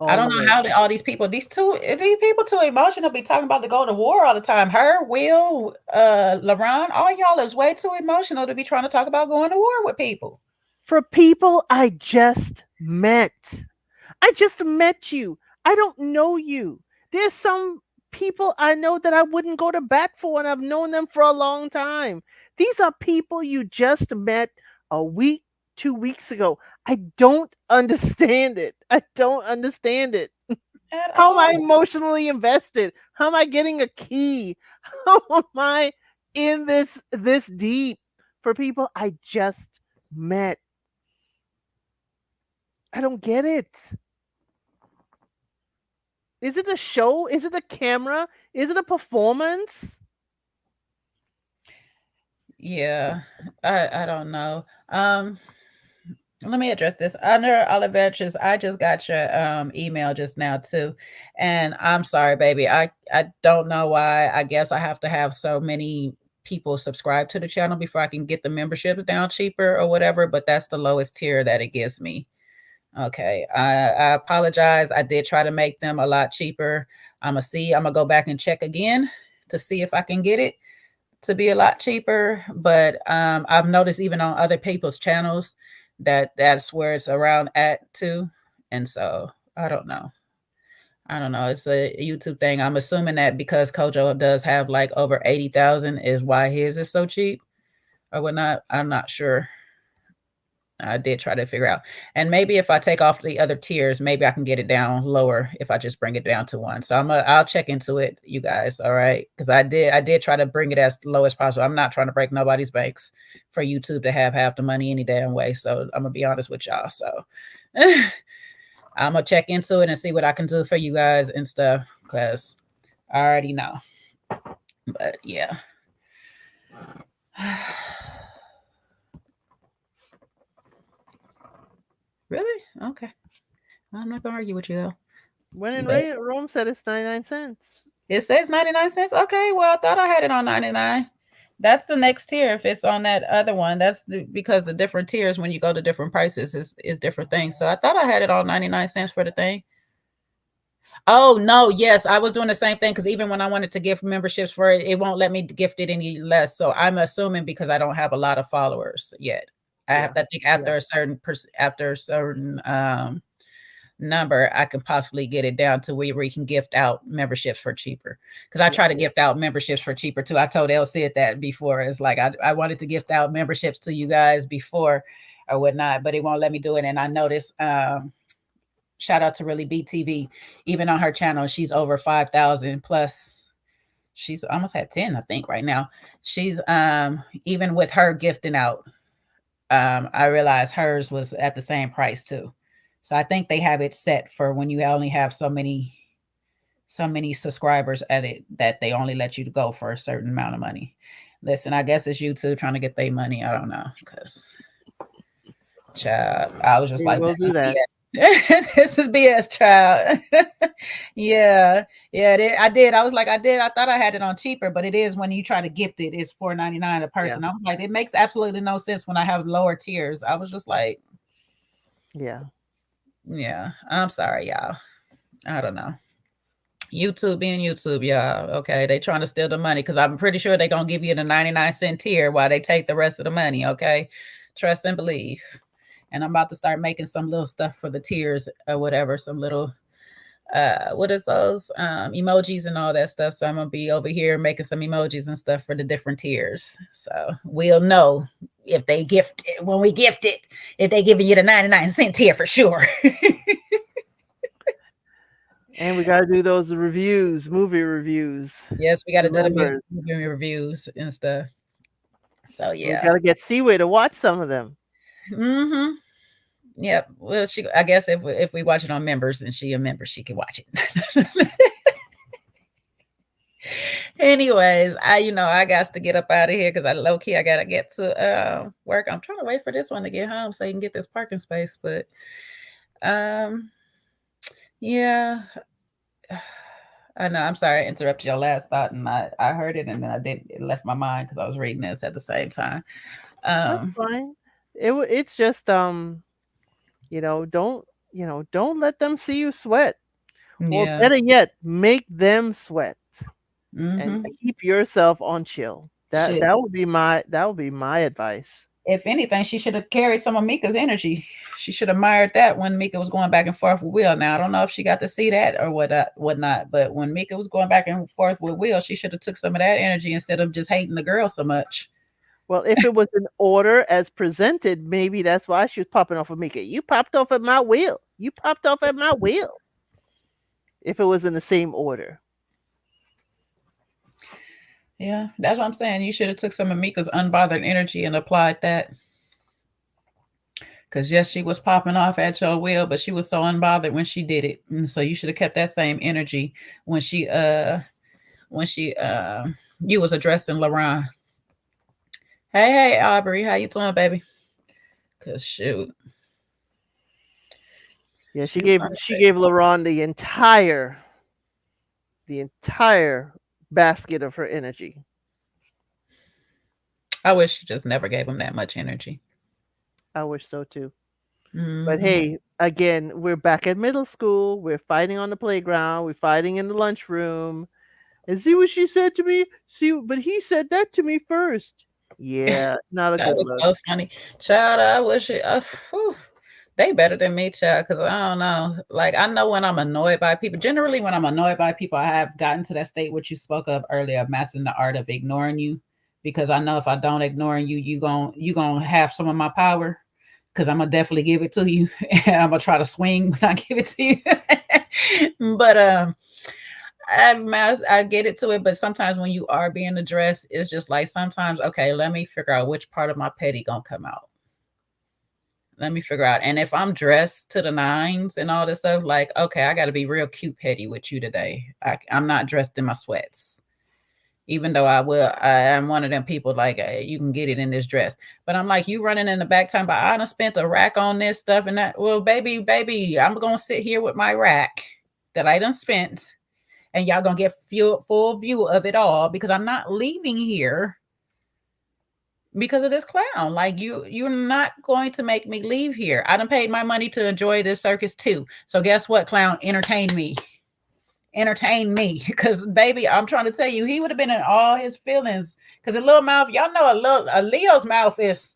I don't know how all these people, these people too emotional to be talking about to go to war all the time. Her, Will, LaRon, all y'all is way too emotional to be trying to talk about going to war with people. For people I just met. I just met you. I don't know you. There's some people I know that I wouldn't go to bat for, and I've known them for a long time. These are people you just met a week, 2 weeks ago. I don't understand it. I don't understand it. How am I emotionally invested? How am I getting a key? How am I in this deep for people I just met? I don't get it. Is it a show? Is it a camera? Is it a performance? Yeah, I don't know. Let me address this. Under Olivetras, I just got your email just now too. And I'm sorry, baby. I don't know why. I guess I have to have so many people subscribe to the channel before I can get the memberships down cheaper or whatever, but that's the lowest tier that it gives me. Okay. I apologize. I did try to make them a lot cheaper. I'm gonna go back and check again to see if I can get it to be a lot cheaper. But I've noticed even on other people's channels that's where it's around at too. And so I don't know. It's a YouTube thing. I'm assuming that because Kojo does have like over 80,000 is why his is so cheap or whatnot. I'm not sure. I did try to figure out. And maybe if I take off the other tiers, maybe I can get it down lower if I just bring it down to 1. So I'll check into it, you guys. All right. Because I did try to bring it as low as possible. I'm not trying to break nobody's banks for YouTube to have half the money any damn way. So I'm gonna be honest with y'all. So I'm gonna check into it and see what I can do for you guys and stuff. Because I already know. But yeah. Really? Okay. I'm not gonna argue with you though. When in Rome said it's 99 cents. It says 99 cents. Okay, well I thought I had it on 99. That's the next tier. If it's on that other one, because the different tiers when you go to different prices is different things. So I thought I had it all 99 cents for the thing. Oh no, yes, I was doing the same thing because even when I wanted to gift memberships for it, it won't let me gift it any less. So I'm assuming because I don't have a lot of followers yet. I have to think after a certain number, I can possibly get it down to where we can gift out memberships for cheaper. Because I try to gift out memberships for cheaper too. I told Elsie that before. It's like I wanted to gift out memberships to you guys before or whatnot, but it won't let me do it. And I noticed shout out to Really Beat TV. Even on her channel, she's over 5,000 plus. She's almost at 10, I think, right now. She's even with her gifting out, I realized hers was at the same price too. So I think they have it set for when you only have so many subscribers at it that they only let you go for a certain amount of money. Listen, I guess it's YouTube trying to get their money. I don't know, because child, I was just like, we'll do that. This is BS, child. yeah, I did. I was like, I thought I had it on cheaper, but it is when you try to gift it, it's $4.99 a person. I was like, it makes absolutely no sense when I have lower tiers. I was just like, yeah. I'm sorry, y'all. I don't know. YouTube being YouTube, y'all. Okay, they trying to steal the money because I'm pretty sure they're gonna give you the 99-cent tier while they take the rest of the money. Okay, trust and believe. And I'm about to start making some little stuff for the tiers or whatever, some little what is those emojis and all that stuff. So I'm gonna be over here making some emojis and stuff for the different tiers. So we'll know if they gift it when we gift it, if they giving you the 99-cent tier for sure. And we got to do those reviews, movie reviews. Yes, we got to do the movie reviews and stuff. So yeah, we got to get Seaway to watch some of them. Mm-hmm. Yep. Well, I guess if we watch it on members and she a member, she can watch it. Anyways, I got to get up out of here because I gotta get to work. I'm trying to wait for this one to get home so you can get this parking space, but yeah. I know. I'm sorry I interrupted your last thought, and I heard it, and then it left my mind because I was reading this at the same time. That's fine. It's just don't let them see you sweat, or better yet, make them sweat, and keep yourself on chill. That would be my advice. If anything, she should have carried some of Mika's energy. She should have admired that when Mika was going back and forth with Will. Now, I don't know if she got to see that or whatnot, but when Mika was going back and forth with Will, she should have took some of that energy instead of just hating the girl so much. Well, if it was in order as presented, maybe that's why she was popping off of Mika. You popped off at my will. You popped off at my will. If it was in the same order. Yeah, that's what I'm saying. You should have took some of Mika's unbothered energy and applied that. Because yes, she was popping off at your will, but she was so unbothered when she did it. And so you should have kept that same energy when you was addressing LaRon. Hey, Aubrey, how you doing, baby? Because shoot. Yeah, she gave LaRon the entire basket of her energy. I wish she just never gave him that much energy. I wish so too. But hey, again, we're back at middle school. We're fighting on the playground. We're fighting in the lunchroom. And see what she said to me? But he said that to me first. Yeah, not a good look. That was so funny. Child, I wish they better than me, child, because I don't know. Like, I know when I'm annoyed by people. Generally, when I'm annoyed by people, I have gotten to that state which you spoke of earlier, of mastering the art of ignoring you. Because I know if I don't ignore you, you gonna have some of my power. Because I'm gonna definitely give it to you. And I'm gonna try to swing when I give it to you. But I get it to it, but sometimes when you are being addressed, it's just like sometimes, okay, let me figure out which part of my petty gonna come out. Let me figure out. And if I'm dressed to the nines and all this stuff, like, okay, I got to be real cute petty with you today. I'm not dressed in my sweats. Even though I am one of them people like, hey, you can get it in this dress. But I'm like, you running in the back time, but I done spent a rack on this stuff and that. Well, baby, I'm going to sit here with my rack that I done spent. And y'all going to get full view of it all because I'm not leaving here because of this clown. Like you're not going to make me leave here. I done paid my money to enjoy this circus too. So guess what, clown? Entertain me. Entertain me. Because baby, I'm trying to tell you, he would have been in all his feelings. Because a little mouth, y'all know a Leo's mouth is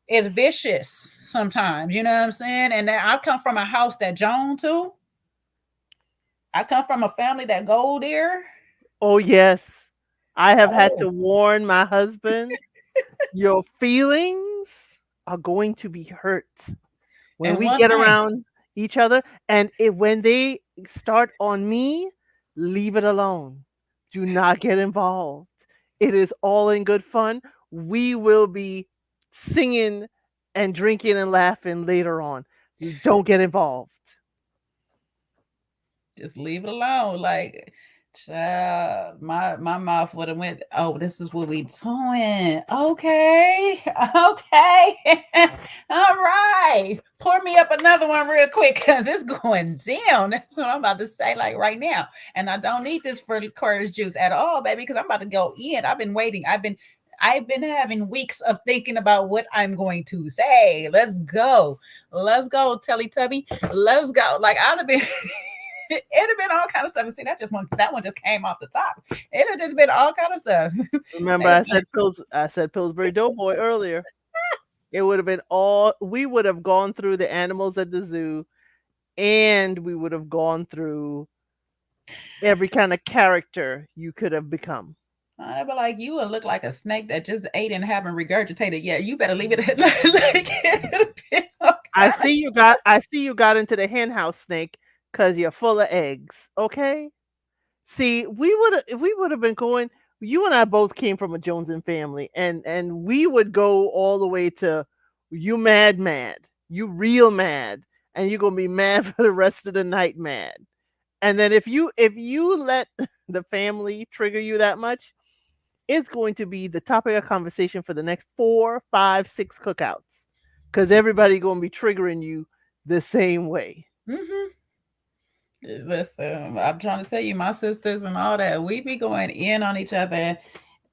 vicious sometimes. You know what I'm saying? And I come from a house that Joan too. I come from a family that go there. Oh yes. I have had to Oh, warn my husband, your feelings are going to be hurt when and we one get thing, around each other. And when they start on me, leave it alone. Do not get involved. It is all in good fun. We will be singing and drinking and laughing later on. Don't get involved. just leave it alone. Like, child, my mouth would have went. Oh, this is what we doing. Okay, okay, all right. Pour me up another one real quick because it's going down. That's what I'm about to say. Like right now, and I don't need this for courage juice at all, baby, because I'm about to go in. I've been waiting. I've been having weeks of thinking about what I'm going to say. Let's go. Let's go, Teletubby. Let's go. Like I'd have been it'd have been all kind of stuff. And see, that one just came off the top. It'd have just been all kind of stuff. Remember, I said Pillsbury Doughboy earlier. It would have been all. We would have gone through the animals at the zoo, and we would have gone through every kind of character you could have become. I'd be like, you would look like a snake that just ate and haven't regurgitated yet. You better leave it at like, I see you got into the hen house, snake, because you're full of eggs. Okay. See, we would have been going. You and I both came from a Joneson family, and we would go all the way to you mad, you real mad, and you're gonna be mad for the rest of the night, mad. And then if you let the family trigger you that much, it's going to be the topic of conversation for the next 4, 5, 6 cookouts, because everybody gonna be triggering you the same way. mm-hmm. Listen, I'm trying to tell you, my sisters and all that, we be going in on each other,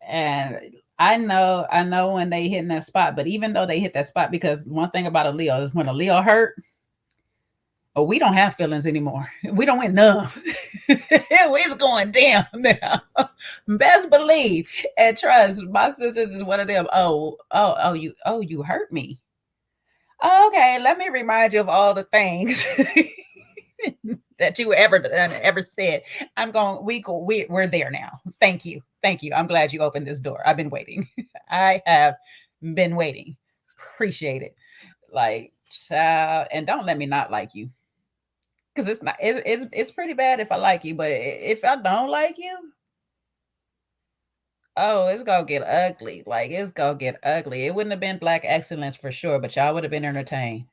and I know when they hit that spot. But even though they hit that spot, because one thing about a Leo is when a Leo hurt, oh, we don't have feelings anymore. We don't went numb. It's going down now. Best believe and trust. My sisters is one of them. You hurt me. Okay, let me remind you of all the things that you ever done, ever said. We're there now. Thank you. Thank you. I'm glad you opened this door. I've been waiting. I have been waiting. Appreciate it. Like, child, and don't let me not like you. Because it's pretty bad if I like you, but if I don't like you, oh, it's gonna get ugly. Like it's gonna get ugly. It wouldn't have been black excellence for sure, but y'all would have been entertained.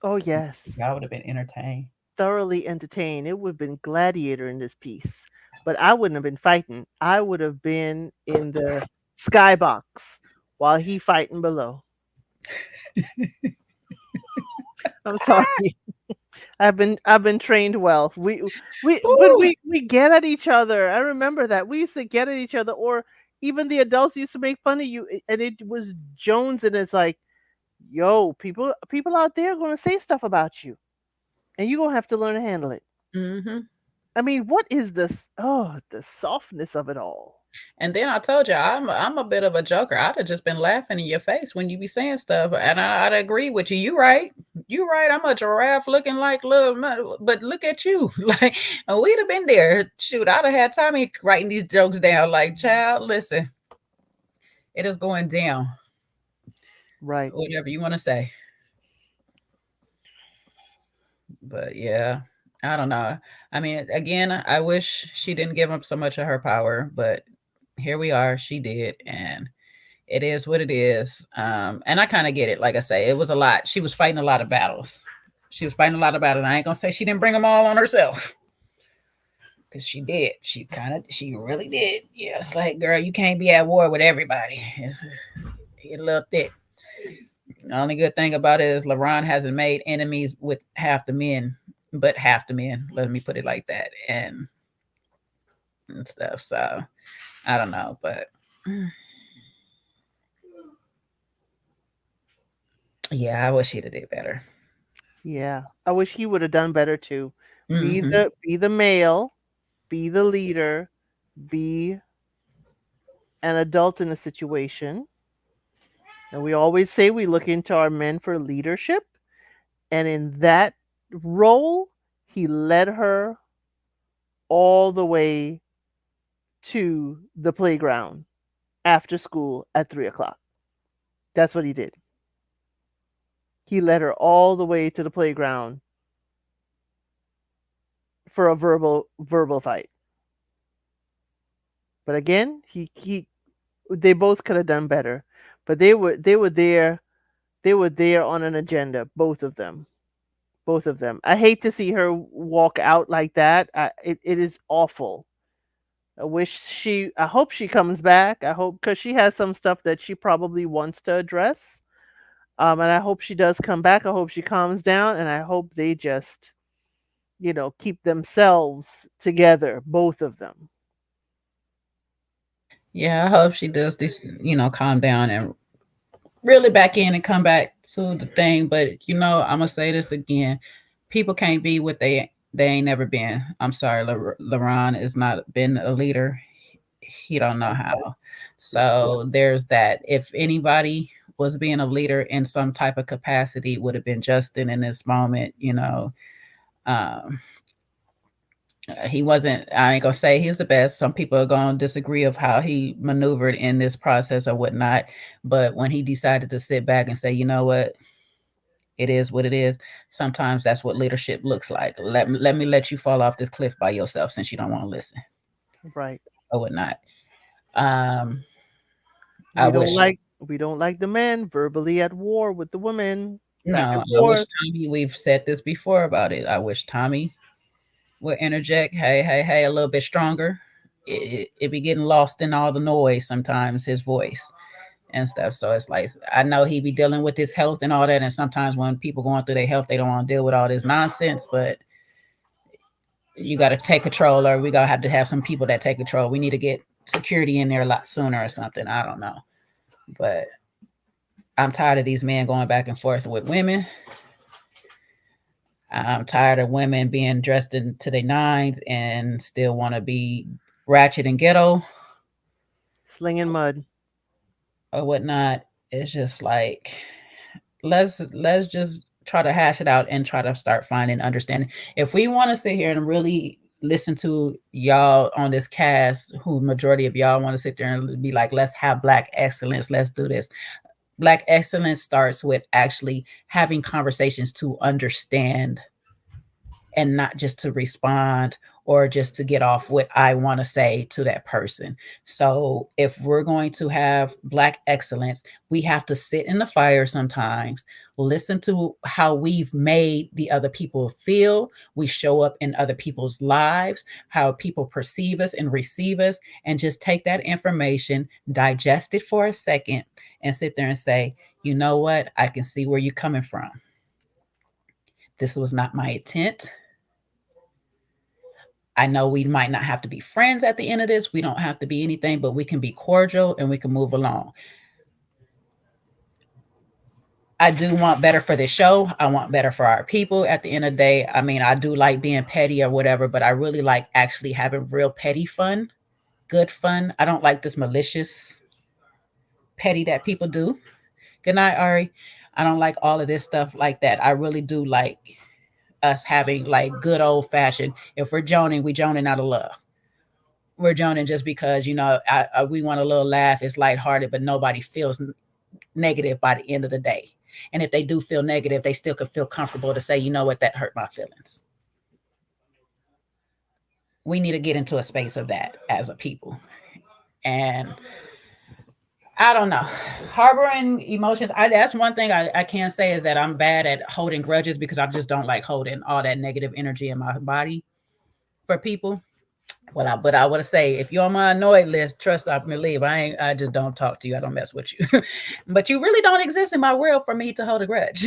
Oh yes. Y'all would have been entertained. Thoroughly entertained. It would have been gladiator in this piece. But I wouldn't have been fighting. I would have been in the skybox while he fighting below. I'm sorry. I've been trained well. We get at each other. I remember that. We used to get at each other, or even the adults used to make fun of you, and it was Jones, and it's like, yo, people out there are gonna say stuff about you, and you're gonna have to learn to handle it. Mm-hmm. I mean, what is this? Oh, the softness of it all. And then I told you I'm a bit of a joker. I'd have just been laughing in your face when you be saying stuff, and I'd agree with you. You right. You right. I'm a giraffe looking like little, but look at you. Like we'd have been there. Shoot, I'd have had Tommy writing these jokes down. Like, child, listen, it is going down. Right. Whatever you want to say. But yeah, I don't know. I mean, again, I wish she didn't give up so much of her power, but here we are. She did, and it is what it is. And I kind of get it. Like I say, it was a lot. She was fighting a lot of battles. She was fighting a lot of battles. I ain't gonna say she didn't bring them all on herself, because she did. She really did. Yeah, it's like, girl, you can't be at war with everybody. It's a little thick. The only good thing about it is LeBron hasn't made enemies with half the men, but half the men. Let me put it like that, and stuff. So I don't know, but Yeah, I wish he'd have did better. Yeah, I wish he would have done better too. Hmm. Be the male, be the leader, be an adult in the situation. And we always say we look into our men for leadership. And in that role, he led her all the way to the playground after school at 3 o'clock. That's what he did. He led her all the way to the playground for a verbal fight. But again, he they both could have done better. But they were there on an agenda, both of them. Both of them. I hate to see her walk out like that. It is awful. I hope she comes back. I hope, because she has some stuff that she probably wants to address. And I hope she does come back. I hope she calms down, and I hope they just, keep themselves together, both of them. Yeah, I hope she does this, calm down and really back in and come back to the thing. But I'm gonna say this again: people can't be what they ain't never been. I'm sorry, LaRon has not been a leader. He don't know how. So there's that. If anybody was being a leader in some type of capacity, would have been Justin in this moment. Um, he wasn't. I ain't gonna say he's the best. Some people are gonna disagree of how he maneuvered in this process or whatnot. But when he decided to sit back and say, you know what, it is what it is. Sometimes that's what leadership looks like. Let me let you fall off this cliff by yourself since you don't want to listen Right. or whatnot. Um, I We don't wish like we don't like the men verbally at war with the women, back no, and I wish forth. Tommy. We've said this before about it. I wish Tommy would interject. Hey, hey, hey, a little bit stronger. It be getting lost in all the noise sometimes. His voice and stuff. So it's like I know he be dealing with his health and all that. And sometimes when people going through their health, they don't want to deal with all this nonsense. But you got to take control, or we gotta have to have some people that take control. We need to get security in there a lot sooner or something. I don't know, but I'm tired of these men going back and forth with women. I'm tired of women being dressed into their nines and still want to be ratchet and ghetto Slinging mud. or whatnot. It's just like let's just try to hash it out and try to start finding understanding. If we want to sit here and really listen to y'all on this cast, who majority of y'all want to sit there and be like, let's have black excellence, let's do this. Black excellence starts with actually having conversations to understand and not just to respond or just to get off what I want to say to that person. So, if we're going to have Black excellence, we have to sit in the fire sometimes, listen to how we've made the other people feel. We show up in other people's lives, how people perceive us and receive us, and just take that information, digest it for a second, and sit there and say, you know what? I can see where you're coming from. This was not my intent. I know we might not have to be friends at the end of this. We don't have to be anything, but we can be cordial and we can move along. I do want better for this show. I want better for our people at the end of the day. I mean, I do like being petty or whatever, but I really like actually having real petty fun, good fun. I don't like this malicious petty that people do. Good night, Ari. I don't like all of this stuff like that. I really do like us having like good old fashioned. If we're joning, we joning out of love. We're joining just because we want a little laugh. It's lighthearted, but nobody feels negative by the end of the day. And if they do feel negative, they still could feel comfortable to say, you know what, that hurt my feelings. We need to get into a space of that as a people. And I don't know, harboring emotions. That's one thing I can say is that I'm bad at holding grudges because I just don't like holding all that negative energy in my body for people. But I would say if you're on my annoyed list, trust I can leave. I just don't talk to you. I don't mess with you. But you really don't exist in my world for me to hold a grudge.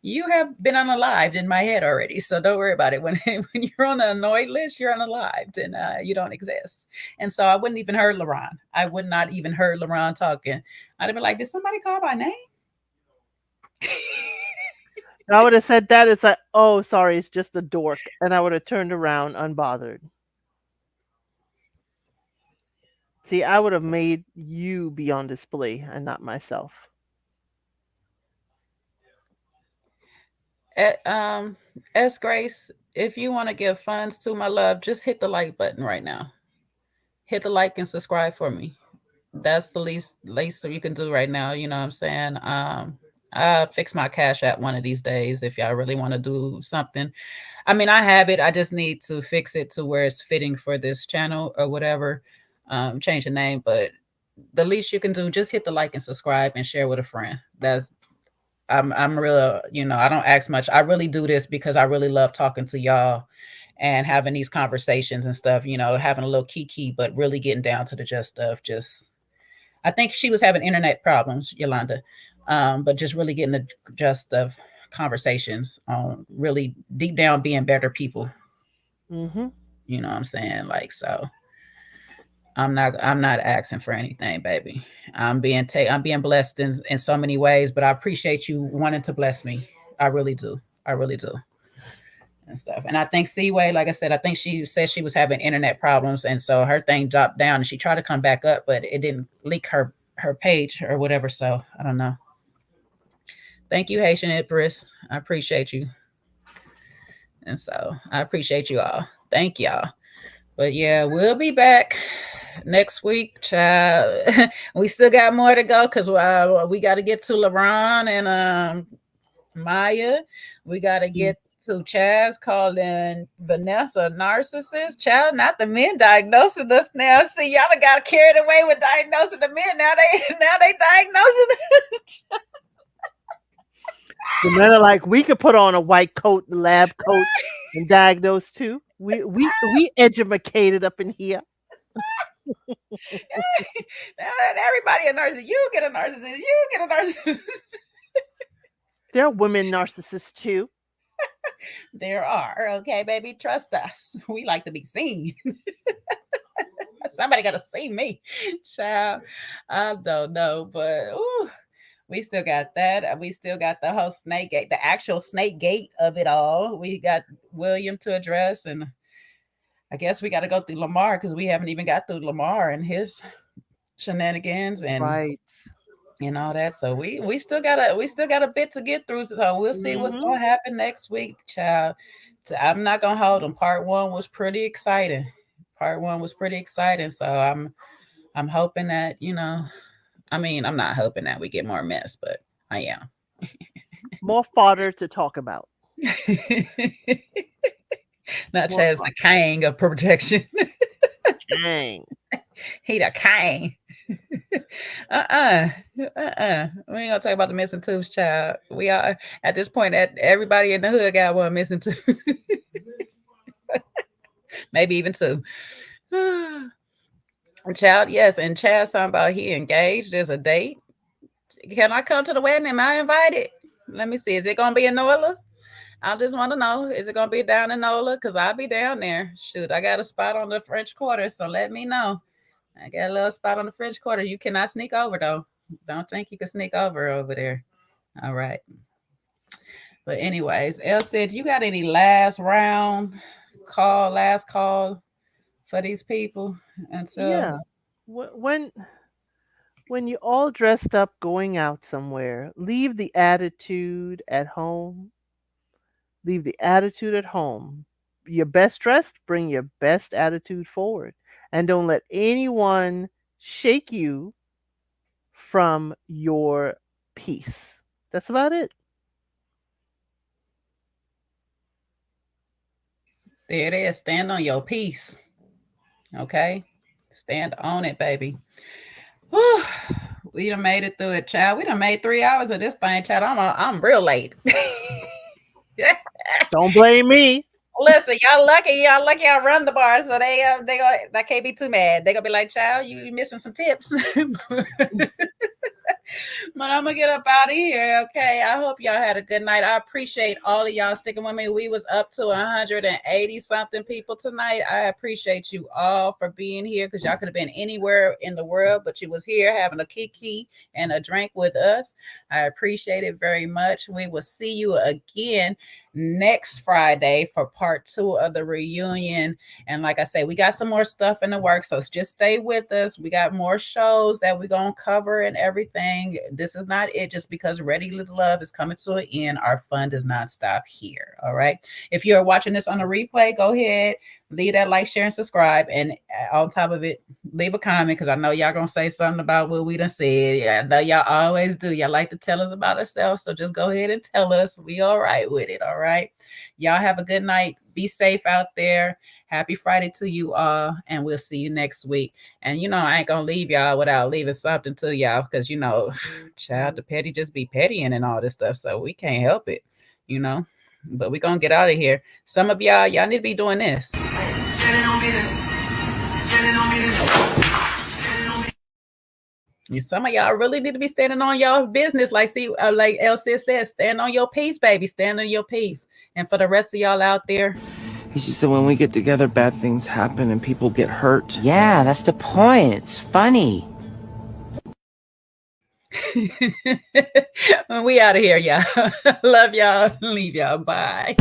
You have been unalived in my head already, so don't worry about it. When you're on the annoyed list, you're unalived and you don't exist. And so I wouldn't even heard LaRon. I would not even heard LaRon talking. I'd have been like, did somebody call my name? I would have said that. It's like, oh, sorry, it's just a dork. And I would have turned around unbothered. See, I would have made you be on display and not myself. S Grace, if you want to give funds to my love, just hit the like button right now. Hit the like and subscribe for me. That's the least you can do right now. You know what I'm saying? I'll fix my cash app one of these days if y'all really want to do something. I mean, I have it. I just need to fix it to where it's fitting for this channel or whatever. Change the name, but the least you can do, just hit the like and subscribe and share with a friend. I'm real, I don't ask much. I really do this because I really love talking to y'all and having these conversations and stuff, having a little kiki, but really getting down to the just stuff. I think she was having internet problems, Yolanda, but just really getting the just of conversations on really deep down being better people. Mm-hmm. You know what I'm saying? Like, so I'm not asking for anything, baby. I'm being blessed in so many ways, but I appreciate you wanting to bless me. I really do. I really do. And stuff. And I think Seaway, like I said, I think she said she was having internet problems, and so her thing dropped down and she tried to come back up, but it didn't leak her page or whatever. So I don't know. Thank you, Haitian Empress. I appreciate you. And so I appreciate you all. Thank y'all. But yeah, we'll be back next week, child. We still got more to go because we got to get to LaRon and Maya. We got to get to Chaz calling Vanessa narcissist. Child, not the men diagnosing us now. See, y'all done got carried away with diagnosing the men. Now they diagnosing us. The men are like, we could put on a white coat, lab coat, and diagnose too. We educated up in here. Everybody a narcissist. You get a narcissist. You get a narcissist. There are women narcissists too. There are. Okay, baby, trust us. We like to be seen. Somebody got to see me. Child, I don't know, but ooh, we still got that. We still got the whole snake gate, the actual snake gate of it all. We got William to address, and I guess we got to go through Lamar because we haven't even got through Lamar and his shenanigans and right and all that. So we still got a bit to get through. So we'll see what's going to happen next week, child. So I'm not gonna hold them. Part one was pretty exciting. So I'm hoping that I'm not hoping that we get more mess, but I am. More fodder to talk about. Not Chaz the king of protection. Dang. He the king. We ain't gonna talk about the missing tooth, child. We are at this point that everybody in the hood got one missing tooth. Maybe even two. Child, yes, and Chad's talking about he engaged. There's a date. Can I come to the wedding? Am I invited? Let me see. Is it gonna be in NOLA? I just want to know, is it going to be down in NOLA? Because I'll be down there. Shoot, I got a spot on the French Quarter, so let me know. I got a little spot on the French Quarter. You cannot sneak over, though. Don't think you can sneak over there. All right. But anyways, El said, you got any last call for these people? Yeah. When you're all dressed up going out somewhere, leave the attitude at home. Leave the attitude at home. You're best dressed, bring your best attitude forward. And don't let anyone shake you from your peace. That's about it. There it is. Stand on your peace. Okay? Stand on it, baby. Whew. We done made it through it, child. We done made 3 hours of this thing, child. I'm real late. Don't blame me. Listen, y'all lucky I run the bar, so they can't be too mad. They gonna be like, child, you missing some tips. But I'm gonna get up out of here. Okay. I hope y'all had a good night. I appreciate all of y'all sticking with me. We was up to 180 something people tonight. I appreciate you all for being here because y'all could have been anywhere in the world, but you was here having a kiki and a drink with us. I appreciate it very much. We will see you again next Friday for part 2 of the reunion. And like I say, we got some more stuff in the works, so just stay with us. We got more shows that we're gonna cover and everything. This is not it. Just because Ready Little Love is coming to an end, our fun does not stop here. All right. If you're watching this on a replay, go ahead, leave that like, share, and subscribe. And on top of it, leave a comment because I know y'all gonna say something about what we done said. Yeah, I know y'all always do. Y'all like to tell us about ourselves, so just go ahead and tell us. We all right with it. All right. Y'all have a good night. Be safe out there. Happy Friday to you all, and we'll see you next week. And I ain't gonna leave y'all without leaving something to y'all because child, the petty just be pettying and all this stuff, so we can't help it, But we're gonna get out of here. Some of y'all need to be doing this. Some of y'all really need to be standing on y'all business. Like Elsie said, stand on your piece, baby. Stand on your piece. And for the rest of y'all out there, She said when we get together, bad things happen and people get hurt. Yeah, that's the point. It's funny. we out of here, y'all. Love y'all. Leave y'all. Bye.